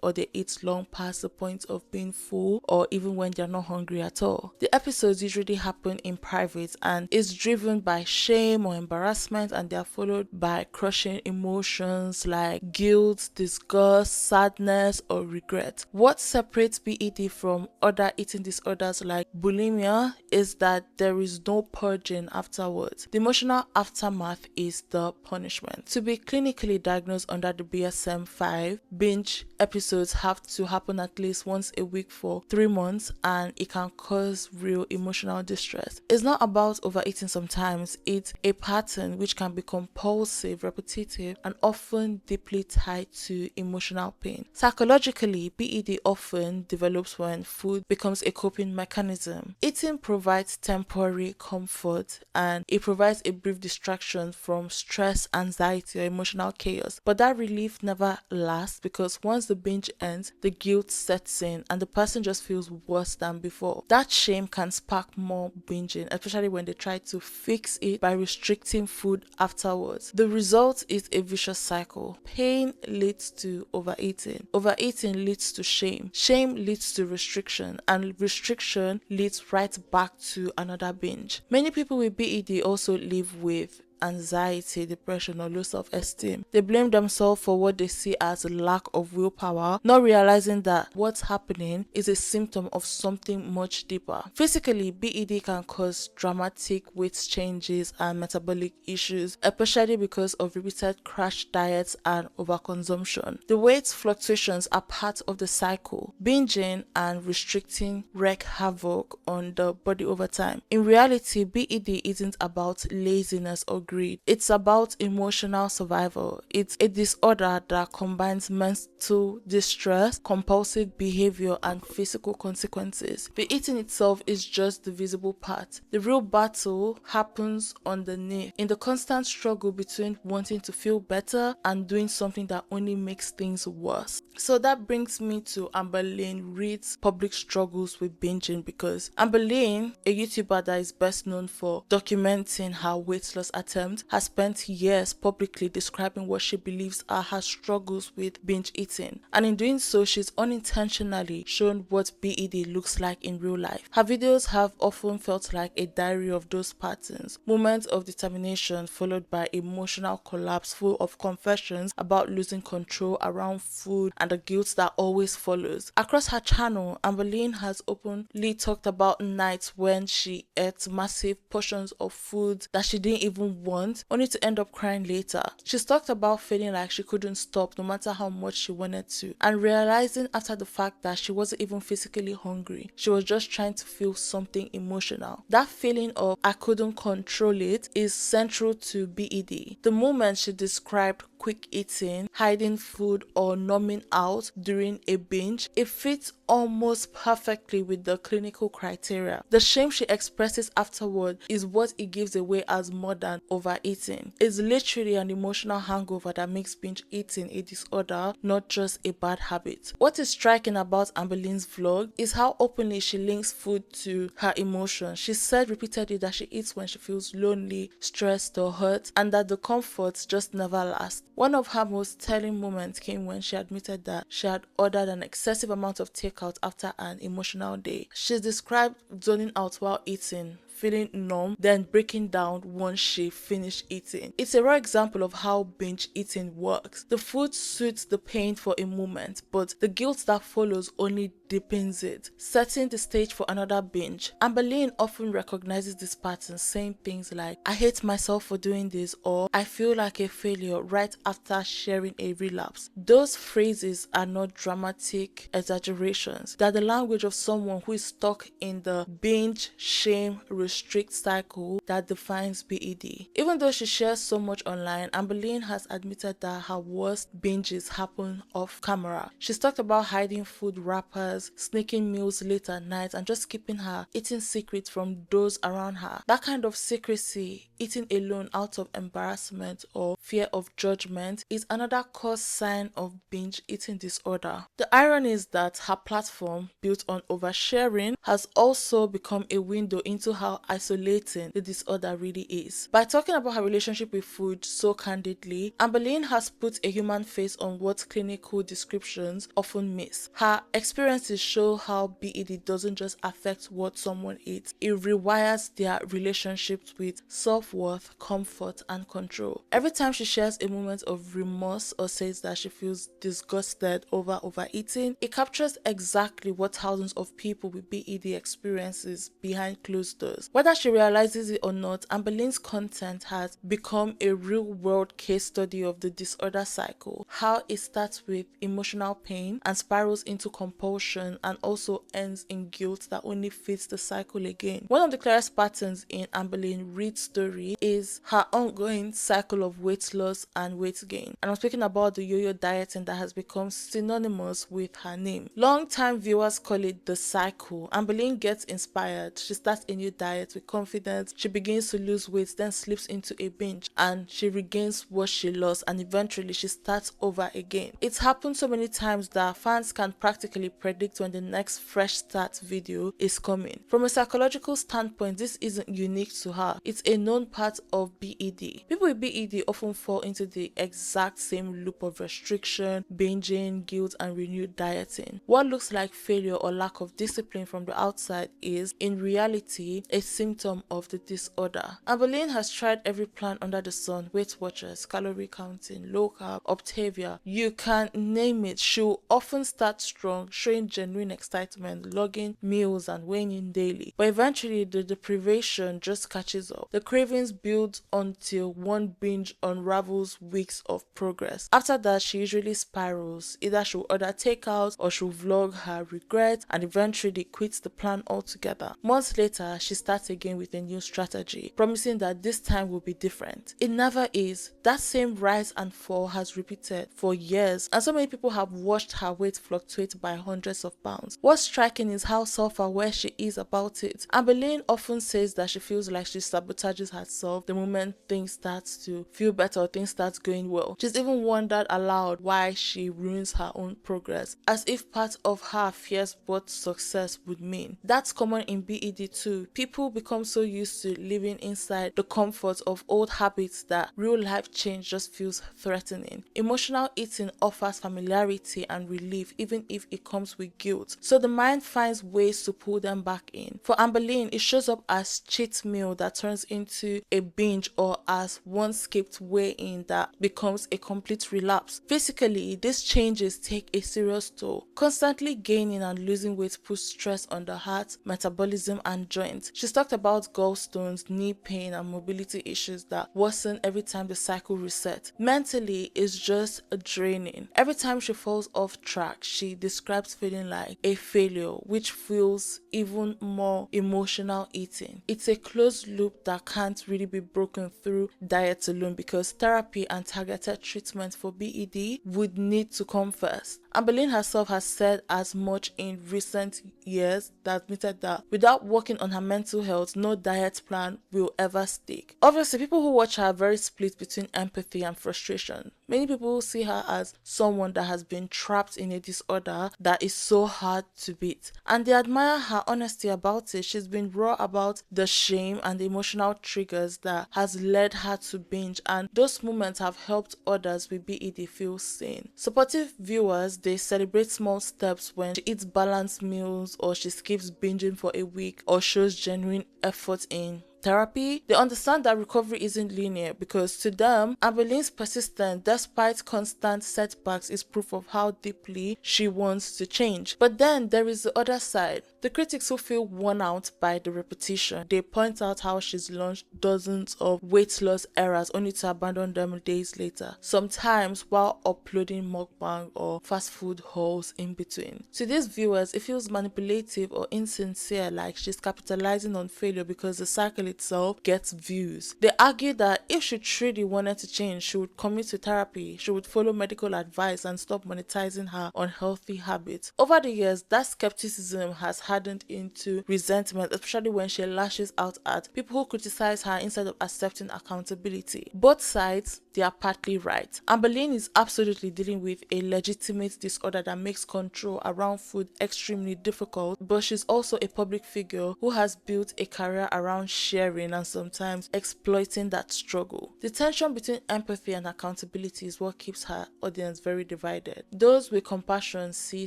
or they eat long past the point of being full, or even when they're not hungry at all. The episodes usually happen in private and is driven by shame or embarrassment, and they are followed by crushing emotions like guilt, disgust, sadness, or regret. What separates BED from other eating disorders like bulimia is that there is no purging afterwards. The emotional aftermath is the punishment. To be clinically diagnosed under the DSM-5, binge episodes have to happen at least once a week for 3 months, and it can cause real emotional distress. It's not about overeating sometimes, it's a pattern which can be compulsive, repetitive, and often deeply tied to emotional pain. Psychologically, BED often develops when food becomes a coping mechanism. Eating provides temporary comfort, and it provides a brief distraction from stress, anxiety, or emotional chaos, but that relief never lasts, because once the binge ends, the guilt sets in and the person just feels worse than before. That shame can spark more binging, especially when they try to fix it by restricting food afterwards. The result is a vicious cycle. Pain leads to overeating. Overeating leads to shame. Shame leads to restriction, and restriction leads right back to another binge. Many people with BED also live with anxiety, depression, or low self-esteem. They blame themselves for what they see as a lack of willpower, not realizing that what's happening is a symptom of something much deeper. Physically, BED can cause dramatic weight changes and metabolic issues, especially because of repeated crash diets and overconsumption. The weight fluctuations are part of the cycle. Binging and restricting wreak havoc on the body over time. In reality, BED isn't about laziness or greed. It's about emotional survival. It's a disorder that combines mental distress, compulsive behavior, and physical consequences. The eating itself is just the visible part. The real battle happens underneath, in the constant struggle between wanting to feel better and doing something that only makes things worse. So that brings me to Amberlynn REID's public struggles with binging, because Amberlynn, a YouTuber that is best known for documenting her weight loss attempts attempt, has spent years publicly describing what she believes are her struggles with binge eating, and in doing so, she's unintentionally shown what BED looks like in real life. Her videos have often felt like a diary of those patterns, moments of determination followed by emotional collapse full of confessions about losing control around food and the guilt that always follows. Across her channel, Amberlynn has openly talked about nights when she ate massive portions of food that she didn't even want, only to end up crying later. She's talked about feeling like she couldn't stop no matter how much she wanted to, and realizing after the fact that she wasn't even physically hungry, she was just trying to feel something emotional. That feeling of I couldn't control it is central to BED. The moment she described quick eating, hiding food, or numbing out during a binge, it fits almost perfectly with the clinical criteria. The shame she expresses afterward is what it gives away as more than overeating. It's literally an emotional hangover that makes binge eating a disorder, not just a bad habit. What is striking about Amberlynn's vlog is how openly she links food to her emotions. She said repeatedly that she eats when she feels lonely, stressed, or hurt, and that the comforts just never last. One of her most telling moments came when she admitted that she had ordered an excessive amount of takeout after an emotional day. She described zoning out while eating, feeling numb, then breaking down once she finished eating. It's a rare example of how binge eating works. The food soothes the pain for a moment, but the guilt that follows only deepens it, setting the stage for another binge. Amberlynn often recognizes this pattern, saying things like, I hate myself for doing this, or I feel like a failure right after sharing a relapse. Those phrases are not dramatic exaggerations. They're the language of someone who is stuck in the binge, shame, restrict cycle that defines BED. Even though she shares so much online, Amberlynn has admitted that her worst binges happen off camera. She's talked about hiding food wrappers, sneaking meals late at night, and just keeping her eating secrets from those around her. That kind of secrecy, eating alone out of embarrassment or fear of judgment, is another cause sign of binge eating disorder. The irony is that her platform, built on oversharing, has also become a window into how isolating the disorder really is. By talking about her relationship with food so candidly, Amberlynn has put a human face on what clinical descriptions often miss. Her experiences show how BED doesn't just affect what someone eats, it rewires their relationships with self-worth, comfort, and control. Every time she shares a moment of remorse or says that she feels disgusted over overeating, it captures exactly what thousands of people with BED experiences behind closed doors. Whether she realizes it or not, Amberlynn's content has become a real-world case study of the disorder cycle, how it starts with emotional pain and spirals into compulsion and also ends in guilt that only feeds the cycle again. One of the clearest patterns in Amberlynn REID's story is her ongoing cycle of weight loss and weight gain. And I'm speaking about the yo-yo dieting that has become synonymous with her name. Long-time viewers call it the cycle. Amberlynn gets inspired. She starts a new diet with confidence. She begins to lose weight, then slips into a binge, and she regains what she lost, and eventually she starts over again. It's happened so many times that fans can practically predict when the next fresh start video is coming. From a psychological standpoint, this isn't unique to her. It's a known part of BED. People with BED often fall into the exact same loop of restriction, binging, guilt, and renewed dieting. What looks like failure or lack of discipline from the outside is, in reality, a symptom of the disorder. Amberlynn has tried every plan under the sun: Weight Watchers, calorie counting, low carb, Optavia, you can name it. She'll often start strong, showing genuine excitement, logging meals and weighing in daily. But eventually the deprivation just catches up. The cravings build until one binge unravels weeks of progress. After that, she usually spirals. Either she'll order takeout or she'll vlog her regret and eventually quits the plan altogether. Months later, she starts again with a new strategy, promising that this time will be different. It never is. That same rise and fall has repeated for years, and so many people have watched her weight fluctuate by hundreds of pounds. What's striking is how self-aware she is about it. Amberlynn often says that she feels like she sabotages herself the moment things start to feel better or things start going well. She's even wondered aloud why she ruins her own progress, as if part of her fears what success would mean. That's common in BED too. People people become so used to living inside the comfort of old habits that real life change just feels threatening. Emotional eating offers familiarity and relief even if it comes with guilt, so the mind finds ways to pull them back in. For Amberlynn, it shows up as cheat meal that turns into a binge, or as one skipped weigh-in that becomes a complete relapse. Physically, these changes take a serious toll. Constantly gaining and losing weight puts stress on the heart, metabolism, and joints. She's talked about gallstones, knee pain, and mobility issues that worsen every time the cycle resets. Mentally, it's just draining. Every time she falls off track, she describes feeling like a failure, which feels even more emotional eating. It's a closed loop that can't really be broken through diet alone, because therapy and targeted treatment for BED would need to come first. Amberlynn herself has said as much in recent years, that admitted that without working on her mental health, no diet plan will ever stick. Obviously, people who watch her are very split between empathy and frustration. Many people see her as someone that has been trapped in a disorder that is so hard to beat, and they admire her honesty about it. She's been raw about the shame and the emotional triggers that has led her to binge, and those moments have helped others with BED feel sane. Supportive viewers, they celebrate small steps when she eats balanced meals, or she skips binging for a week, or shows genuine effort in therapy. They understand that recovery isn't linear, because to them, Amberlynn's persistence despite constant setbacks is proof of how deeply she wants to change. But then there is the other side. The critics who feel worn out by the repetition. They point out how she's launched dozens of weight loss errors only to abandon them days later, sometimes while uploading mukbang or fast food hauls in between. To these viewers, it feels manipulative or insincere, like she's capitalizing on failure because the cycle itself gets views. They argue that if she truly wanted to change, she would commit to therapy, she would follow medical advice, and stop monetizing her unhealthy habits. Over the years, that skepticism has hardened into resentment, especially when she lashes out at people who criticize her instead of accepting accountability. Both sides, they are partly right. Amberlynn is absolutely dealing with a legitimate disorder that makes control around food extremely difficult, but she's also a public figure who has built a career around sharing and sometimes exploiting that struggle. The tension between empathy and accountability is what keeps her audience very divided. Those with compassion see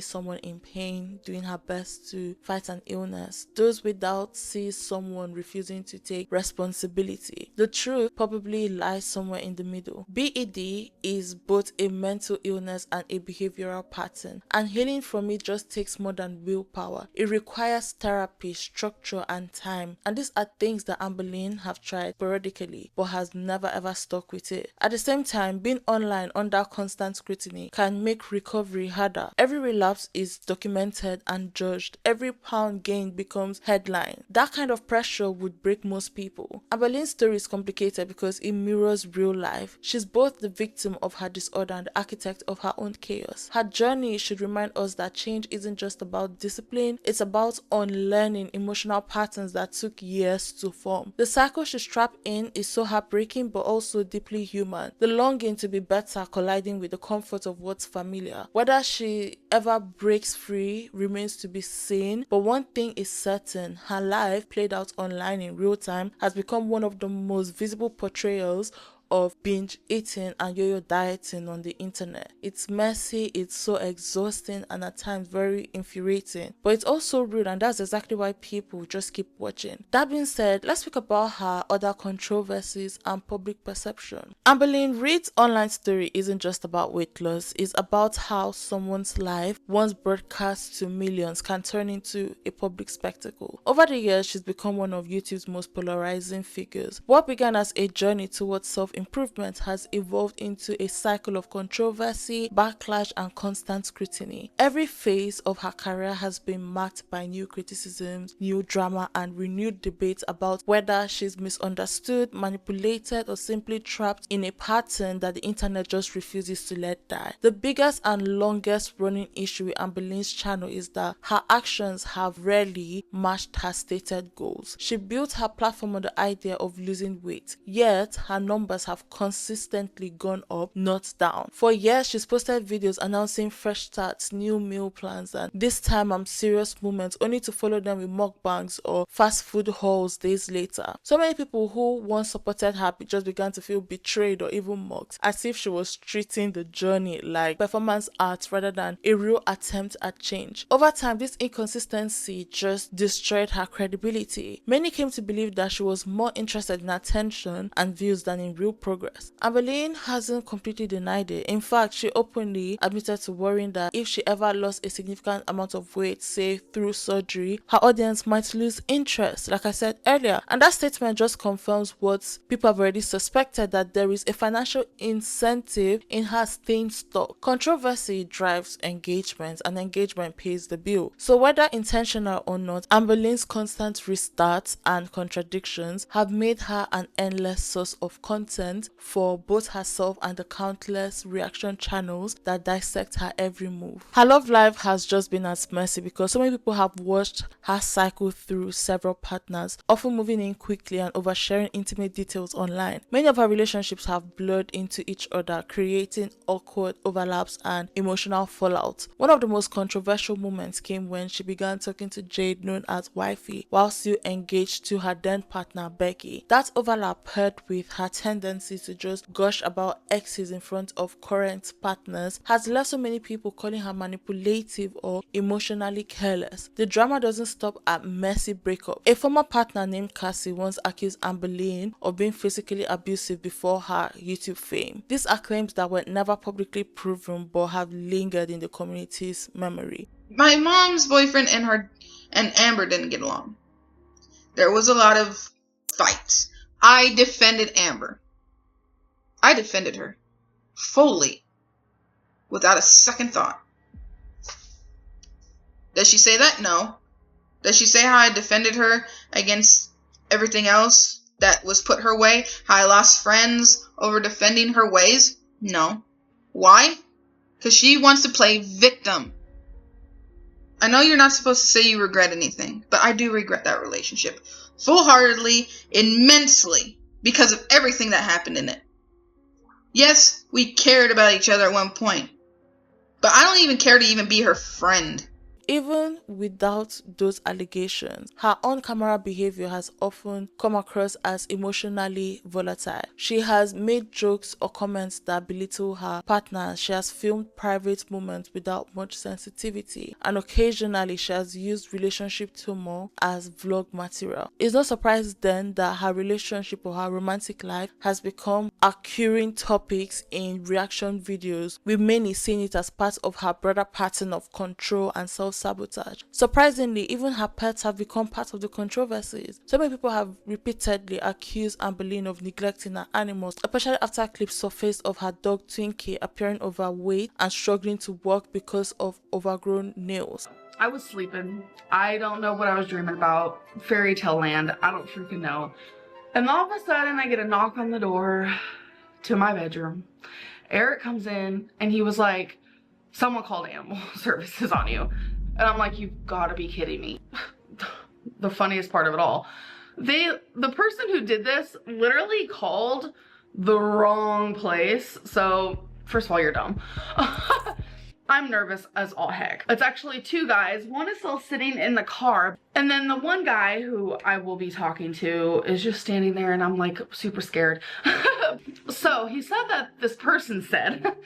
someone in pain doing her best to fight an illness. Those without see someone refusing to take responsibility. The truth probably lies somewhere in the middle. BED is both a mental illness and a behavioral pattern, and healing from it just takes more than willpower. It requires therapy, structure, and time, and these are things that Amberlynn have tried sporadically but has never ever stuck with it. At the same time, being online under constant scrutiny can make recovery harder. Every relapse is documented and judged. Every pound gained becomes headline. That kind of pressure would break most people. Amberlynn's story is complicated because it mirrors real life. She's both the victim of her disorder and the architect of her own chaos. Her journey should remind us that change isn't just about discipline, it's about unlearning emotional patterns that took years to form. The cycle she's trapped in is so heartbreaking but also deeply human. The longing to be better colliding with the comfort of what's familiar. Whether she ever breaks free remains to be seen, but one thing is certain: her life, played out online in real time, has become one of the most visible portrayals of binge eating and yo-yo dieting on the internet. It's messy, it's so exhausting, and at times very infuriating, but it's also rude, and that's exactly why people just keep watching. That being said, let's speak about her other controversies and public perception. Amberlynn REID's online story isn't just about weight loss, it's about how someone's life, once broadcast to millions, can turn into a public spectacle. Over the years, she's become one of YouTube's most polarizing figures. What began as a journey towards self-improvement has evolved into a cycle of controversy, backlash, and constant scrutiny. Every phase of her career has been marked by new criticisms, new drama, and renewed debates about whether she's misunderstood, manipulated, or simply trapped in a pattern that the internet just refuses to let die. The biggest and longest running issue with Amberlynn's channel is that her actions have rarely matched her stated goals. She built her platform on the idea of losing weight, yet her numbers have consistently gone up, not down. For years, she's posted videos announcing fresh starts, new meal plans, and this time I'm serious moments, only to follow them with mukbangs or fast food hauls days later. So many people who once supported her just began to feel betrayed or even mocked, as if she was treating the journey like performance art rather than a real attempt at change. Over time, this inconsistency just destroyed her credibility. Many came to believe that she was more interested in attention and views than in real progress. Amberlynn hasn't completely denied it. In fact, she openly admitted to worrying that if she ever lost a significant amount of weight, say through surgery, her audience might lose interest, like I said earlier. And that statement just confirms what people have already suspected, that there is a financial incentive in her staying stuck. Controversy drives engagement, and engagement pays the bill. So whether intentional or not, Amberlynn's constant restarts and contradictions have made her an endless source of content for both herself and the countless reaction channels that dissect her every move. Her love life has just been at mercy because so many people have watched her cycle through several partners, often moving in quickly and oversharing intimate details online. Many of her relationships have blurred into each other, creating awkward overlaps and emotional fallout. One of the most controversial moments came when she began talking to Jade, known as Wifey, while still engaged to her then partner Becky. That overlap, paired with her tendency to just gush about exes in front of current partners, has left so many people calling her manipulative or emotionally careless. The drama doesn't stop at messy breakup. A former partner named Cassie once accused Amberlynn of being physically abusive before her YouTube fame. These are claims that were never publicly proven but have lingered in the community's memory. My mom's boyfriend and Amber didn't get along. There was a lot of fights. I defended Amber. I defended her fully, without a second thought. Does she say that? No. Does she say how I defended her against everything else that was put her way? How I lost friends over defending her ways? No. Why? Because she wants to play victim. I know you're not supposed to say you regret anything, but I do regret that relationship. Full-heartedly, immensely, because of everything that happened in it. Yes, we cared about each other at one point, but I don't even care to even be her friend. Even without those allegations, her on-camera behavior has often come across as emotionally volatile. She has made jokes or comments that belittle her partner. She has filmed private moments without much sensitivity, and occasionally she has used relationship turmoil as vlog material. It's no surprise then that her relationship or her romantic life has become occurring topics in reaction videos, with many seeing it as part of her broader pattern of control and self-sabotage. Surprisingly, even her pets have become part of the controversies. So many people have repeatedly accused Amberlynn of neglecting her animals, especially after clips surfaced of her dog Twinkie appearing overweight and struggling to walk because of overgrown nails. I was sleeping. I don't know what I was dreaming about. Fairy tale land. I don't freaking know. And all of a sudden, I get a knock on the door to my bedroom. Eric comes in and he was like, "Someone called animal services on you." And I'm like, "You've got to be kidding me." The funniest part of it all, the person who did this literally called the wrong place. So first of all, you're dumb. I'm nervous as all heck. It's actually two guys. One is still sitting in the car, and then the one guy who I will be talking to is just standing there, and I'm like super scared. So he said that this person said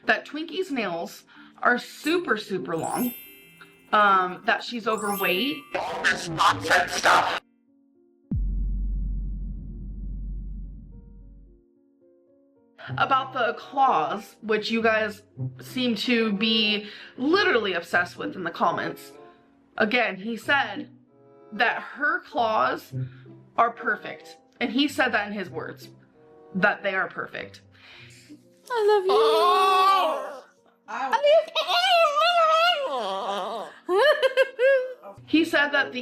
that Twinkie's nails are super long, that she's overweight, this nonsense stuff. About the claws, which you guys seem to be literally obsessed with in the comments. Again, he said that her claws are perfect. And he said that in his words, that they are perfect. I love you. Oh! He said that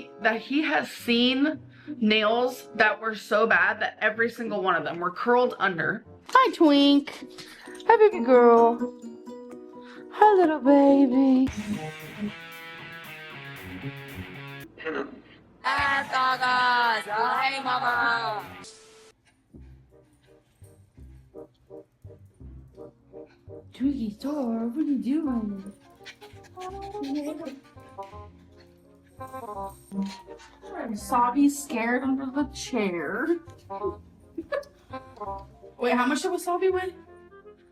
he has seen nails that were so bad that every single one of them were curled under. Hi, Twink. Hi, baby girl. Hi, little baby. Hi, Mama. Twiggy Star, what are you doing? Wasabi's scared under the chair. Wait, how much did Wasabi weigh?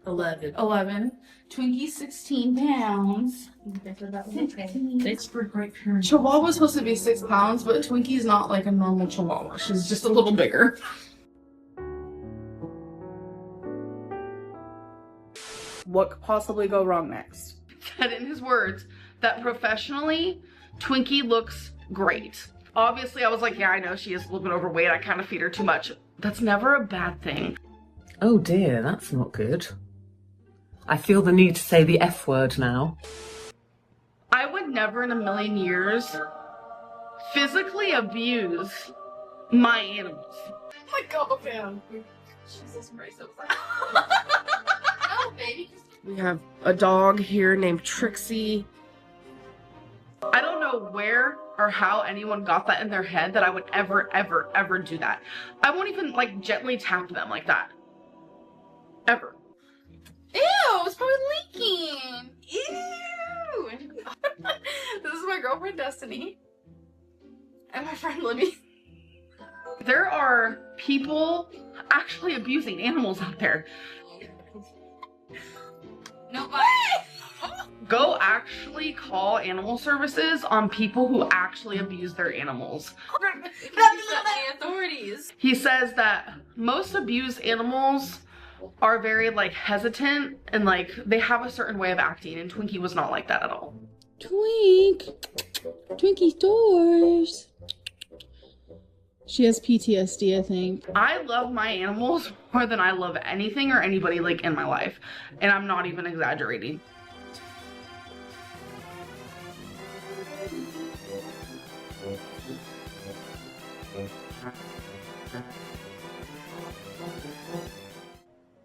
11. Twinkie's 16 pounds. It's for great parents. Chihuahua's supposed to be 6 pounds, but Twinkie's not like a normal Chihuahua. She's just a little bigger. What could possibly go wrong next? Said in his words that professionally, Twinkie looks great. Obviously, I was like, yeah, I know she is a little bit overweight. I kind of feed her too much. That's never a bad thing. Oh dear, that's not good. I feel the need to say the F word now. I would never in a million years physically abuse my animals. Let go of him. Jesus Christ, that was like... No, baby. We have a dog here named Trixie. I don't know where or how anyone got that in their head that I would ever do that. I won't even like gently tap them like that. Ever. Ew, it's probably leaking. Ew. This is my girlfriend Destiny. And my friend Libby. There are people actually abusing animals out there. Nobody. Go actually call animal services on people who actually abuse their animals. The authorities. He says that most abused animals are very like hesitant and like they have a certain way of acting, and Twinkie was not like that at all. Twinkie Stores. She has PTSD, I think. I love my animals more than I love anything or anybody like in my life, and I'm not even exaggerating.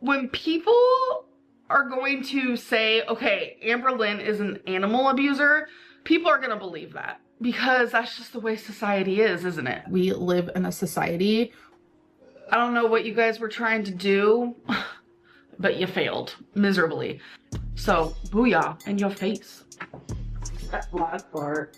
When people are going to say, okay, Amberlynn is an animal abuser, people are going to believe that because that's just the way society is, isn't it? We live in a society. I don't know what you guys were trying to do, but you failed miserably. So, booyah in your face. That last part.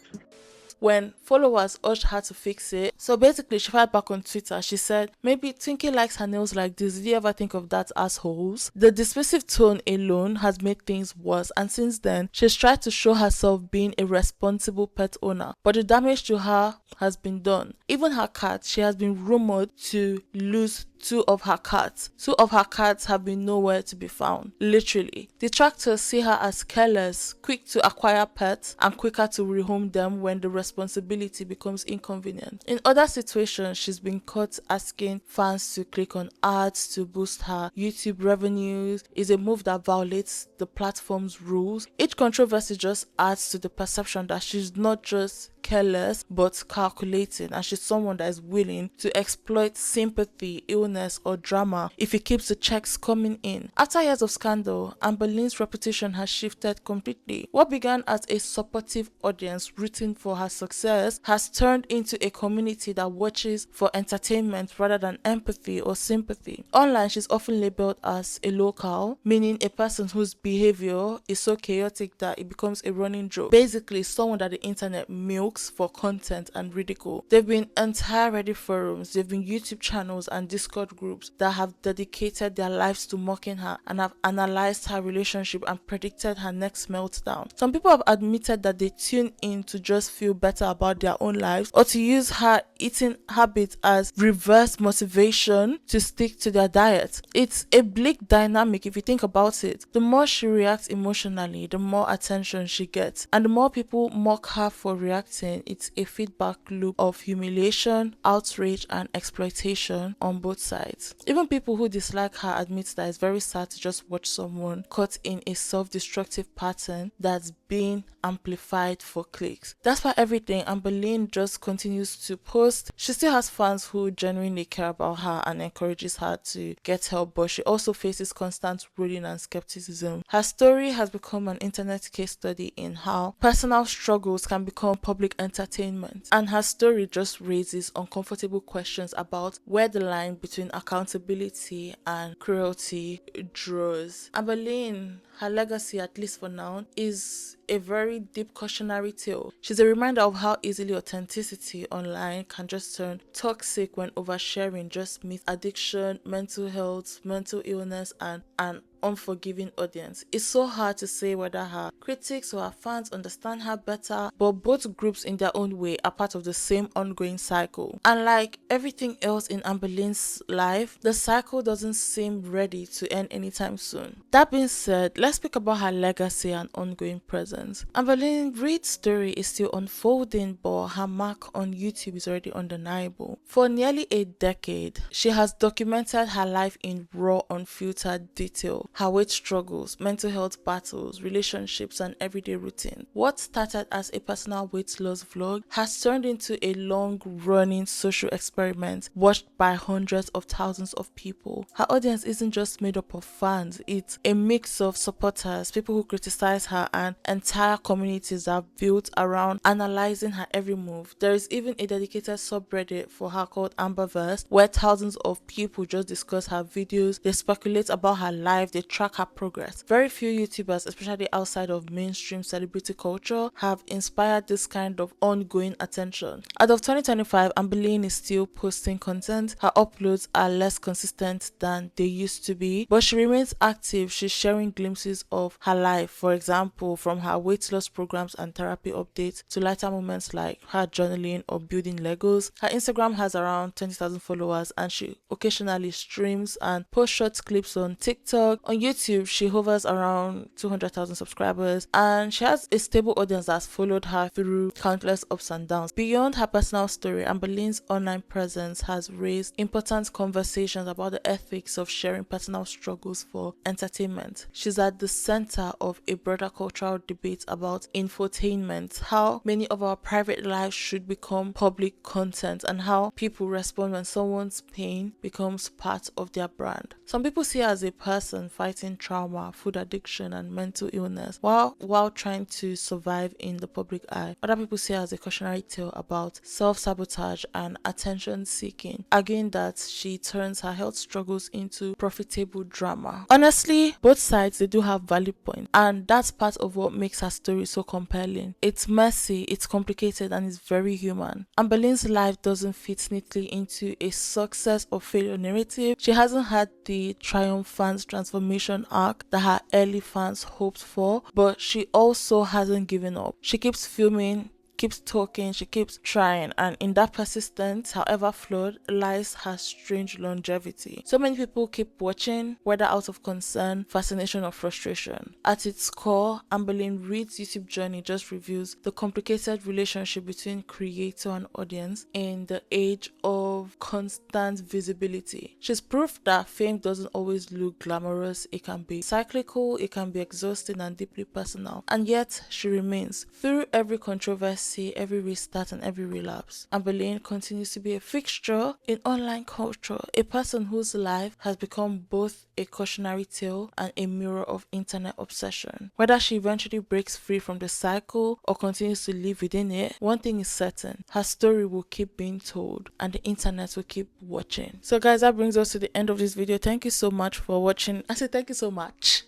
When followers urged her to fix it, so basically she fired back on Twitter. She said, maybe Twinkie likes her nails like this. Did you ever think of that, assholes? The dismissive tone alone has made things worse, and since then, she's tried to show herself being a responsible pet owner. But the damage to her has been done. Even her cat, she has been rumored to lose 2 of her cats. 2 of her cats have been nowhere to be found. Literally. Detractors see her as careless, quick to acquire pets, and quicker to rehome them when the responsibility becomes inconvenient. In other situations, she's been caught asking fans to click on ads to boost her YouTube revenues. Is a move that violates the platform's rules. Each controversy just adds to the perception that she's not just careless but calculating, and she's someone that is willing to exploit sympathy, illness, or drama if it keeps the checks coming in. After years of scandal, Amberlynn's reputation has shifted completely. What began as a supportive audience rooting for her success has turned into a community that watches for entertainment rather than empathy or sympathy. Online, she's often labeled as a local, meaning a person whose behavior is so chaotic that it becomes a running joke. Basically, someone that the internet milks for content and ridicule. There have been entire Reddit forums, there have been YouTube channels and Discord groups that have dedicated their lives to mocking her and have analyzed her relationship and predicted her next meltdown. Some people have admitted that they tune in to just feel better about their own lives, or to use her eating habit as reverse motivation to stick to their diet. It's a bleak dynamic if you think about it. The more she reacts emotionally, the more attention she gets, and the more people mock her for reacting. It's a feedback loop of humiliation, outrage, and exploitation on both sides. Even people who dislike her admit that it's very sad to just watch someone caught in a self-destructive pattern that's being amplified for clicks. That's why everything Amberlynn just continues to post. She still has fans who genuinely care about her and encourages her to get help, but she also faces constant bullying and skepticism. Her story has become an internet case study in how personal struggles can become public entertainment, and her story just raises uncomfortable questions about where the line between accountability and cruelty draws. Amberlynn her legacy, at least for now, is a very deep cautionary tale. She's a reminder of how easily authenticity online can just turn toxic when oversharing just meets addiction, mental health, mental illness, and an unforgiving audience. It's so hard to say whether her critics or her fans understand her better, but both groups in their own way are part of the same ongoing cycle. And like everything else in Amberlynn's life, the cycle doesn't seem ready to end anytime soon. That being said, let's speak about her legacy and ongoing presence. Amberlynn REID's story is still unfolding, but her mark on YouTube is already undeniable. For nearly a decade, she has documented her life in raw, unfiltered detail. Her weight struggles, mental health battles, relationships, and everyday routine. What started as a personal weight loss vlog has turned into a long-running social experiment watched by hundreds of thousands of people. Her audience isn't just made up of fans, it's a mix of supporters, people who criticize her, and entire communities that are built around analyzing her every move. There is even a dedicated subreddit for her called Amberverse, where thousands of people just discuss her videos, they speculate about her life, they track her progress. Very few YouTubers, especially outside of mainstream celebrity culture, have inspired this kind of ongoing attention. As of 2025, Amberlynn is still posting content. Her uploads are less consistent than they used to be, but she remains active. She's sharing glimpses of her life, for example, from her weight loss programs and therapy updates to lighter moments like her journaling or building Legos. Her Instagram has around 20,000 followers, and she occasionally streams and posts short clips on TikTok. On YouTube, she hovers around 200,000 subscribers, and she has a stable audience that's followed her through countless ups and downs. Beyond her personal story, Amberlynn's online presence has raised important conversations about the ethics of sharing personal struggles for entertainment. She's at the center of a broader cultural debate about infotainment, how many of our private lives should become public content, and how people respond when someone's pain becomes part of their brand. Some people see her as a person fighting trauma, food addiction, and mental illness while trying to survive in the public eye. Other people see her as a cautionary tale about self-sabotage and attention seeking, arguing that she turns her health struggles into profitable drama. Honestly, both sides, they do have valid points, and that's part of what makes her story so compelling. It's messy, it's complicated, and it's very human. Amberlynn's life doesn't fit neatly into a success or failure narrative. She hasn't had the triumphant transformation arc that her early fans hoped for, but she also hasn't given up. She keeps filming, keeps talking, she keeps trying, and in that persistence, however flawed, lies her strange longevity. So many people keep watching, whether out of concern, fascination, or frustration. At its core, Amberlynn REID's YouTube journey just reveals the complicated relationship between creator and audience in the age of constant visibility. She's proof that fame doesn't always look glamorous. It can be cyclical, it can be exhausting and deeply personal, and yet she remains. Through every controversy, every restart, and every relapse, Amberlynn continues to be a fixture in online culture, a person whose life has become both a cautionary tale and a mirror of internet obsession. Whether she eventually breaks free from the cycle or continues to live within it, one thing is certain: her story will keep being told and the internet will keep watching. So guys, that brings us to the end of this video. Thank you so much for watching. I said thank you so much.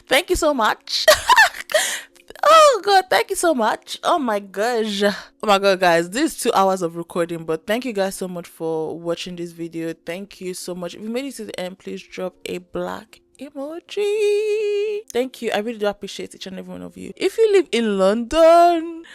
Thank you so much. Oh god, thank you so much. Oh my gosh. Oh my god, guys, this is 2 hours of recording, but thank you guys so much for watching this video. Thank you so much. If you made it to the end, please drop a black emoji. Thank you. I really do appreciate each and every one of you. If you live in London,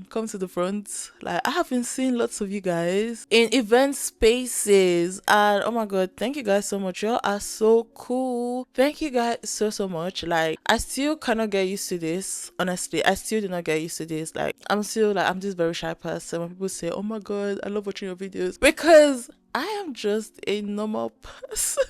come to the front. Like, I have been seeing lots of you guys in event spaces, and oh my god, thank you guys so much. Y'all are so cool. Thank you guys so much. Like, I still cannot get used to this. Honestly, I still do not get used to this. Like, I'm this very shy person. When people say, oh my god, I love watching your videos, because I am just a normal person.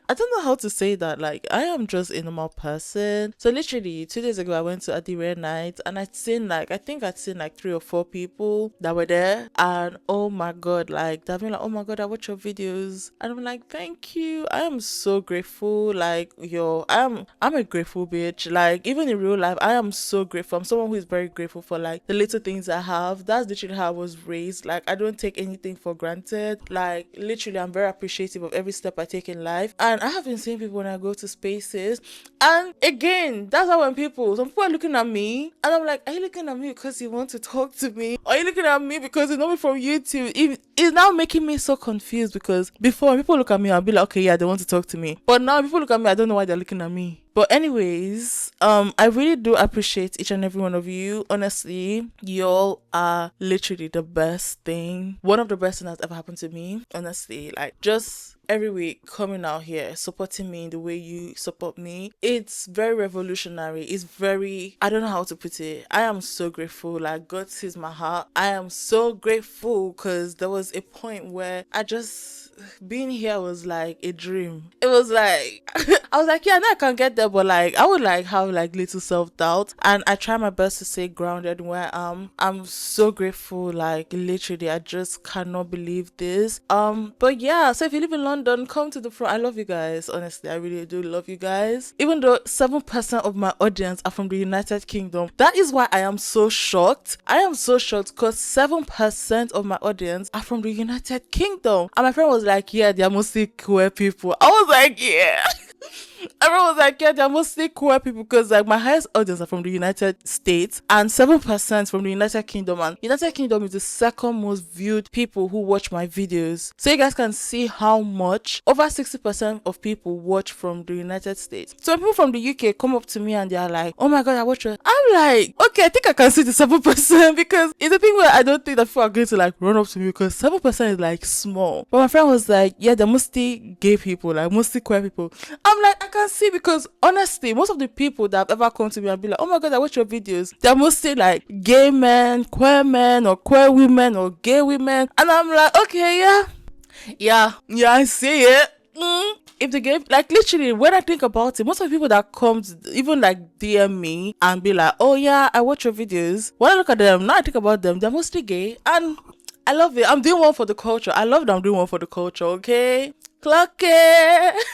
I don't know how to say that. Like, I am just a normal person. So literally 2 days ago, I went to the rare night, and I think I'd seen like 3 or 4 people that were there, and oh my god, like, they've been like, oh my god, I watch your videos, and I'm like, thank you. I am so grateful. Like, I'm a grateful bitch. Like, even in real life, I am so grateful. I'm someone who is very grateful for like the little things I have. That's literally how I was raised. Like, I don't take anything for granted. Like, like literally I'm very appreciative of every step I take in life. And I have been seeing people when I go to spaces, and again, that's how when some people are looking at me and I'm like, are you looking at me because you want to talk to me, or are you looking at me because you know me from YouTube? It's now making me so confused, because before when people look at me I'll be like, okay, yeah, they want to talk to me, but now people look at me, I don't know why they're looking at me. But anyways, I really do appreciate each and every one of you. Honestly, y'all are literally the best thing. One of the best things that's ever happened to me. Honestly, like just every week coming out here, supporting me in the way you support me. It's very revolutionary. It's very, I don't know how to put it. I am so grateful. Like God sees my heart. I am so grateful, because there was a point where being here was like a dream. It was like I was like, yeah, now I can get there, but like I would like have like little self-doubt, and I try my best to stay grounded where I'm so grateful. Like literally I just cannot believe this. But yeah, so if you live in London, come to the front. I love you guys. Honestly, I really do love you guys. Even though 7% of my audience are from the United Kingdom, that is why I am so shocked. I am so shocked, because 7% of my audience are from the United Kingdom. And my friend was like, yeah, they're mostly queer people. I was like, yeah. Everyone was like, yeah, they're mostly queer people, because like my highest audience are from the United States and 7% from the United Kingdom, and United Kingdom is the second most viewed people who watch my videos. So you guys can see how much over 60% of people watch from the United States. So when people from the UK come up to me and they're like, oh my god, I watch it, I'm like, okay, I think I can see the 7%, because it's a thing where I don't think that people are going to like run up to me, because 7% is like small. But my friend was like, yeah, they're mostly gay people, like mostly queer people. I'm like, I can see, because honestly, most of the people that have ever come to me and be like, oh my god, I watch your videos, they're mostly like gay men, or queer women, or gay women. And I'm like, okay, yeah, I see it. If the game, like literally, when I think about it, most of the people that come to, even like DM me and be like, oh yeah, I watch your videos, when I look at them, now I think about them, they're mostly gay, and I love it. I'm doing one for the culture. I love that I'm doing one for the culture, okay? Clock it.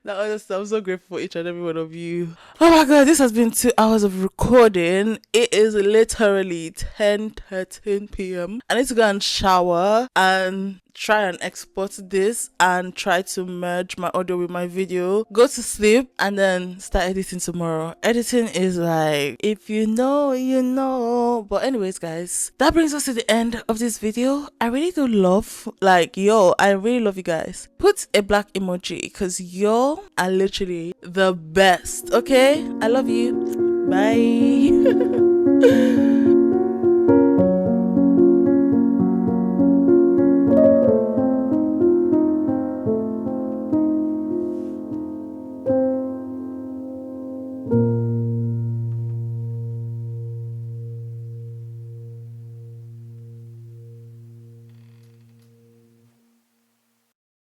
Now, honestly, I'm so grateful for each and every one of you. Oh my god, this has been 2 hours of recording. It is literally 10:13 p.m. I need to go and shower and try and export this and try to merge my audio with my video, go to sleep, and then start editing tomorrow. Editing is like, if you know, you know. But anyways, guys, that brings us to the end of this video. I really do love, like, I really love you guys. Put a black emoji, because y'all are literally the best. Okay, I love you. Bye.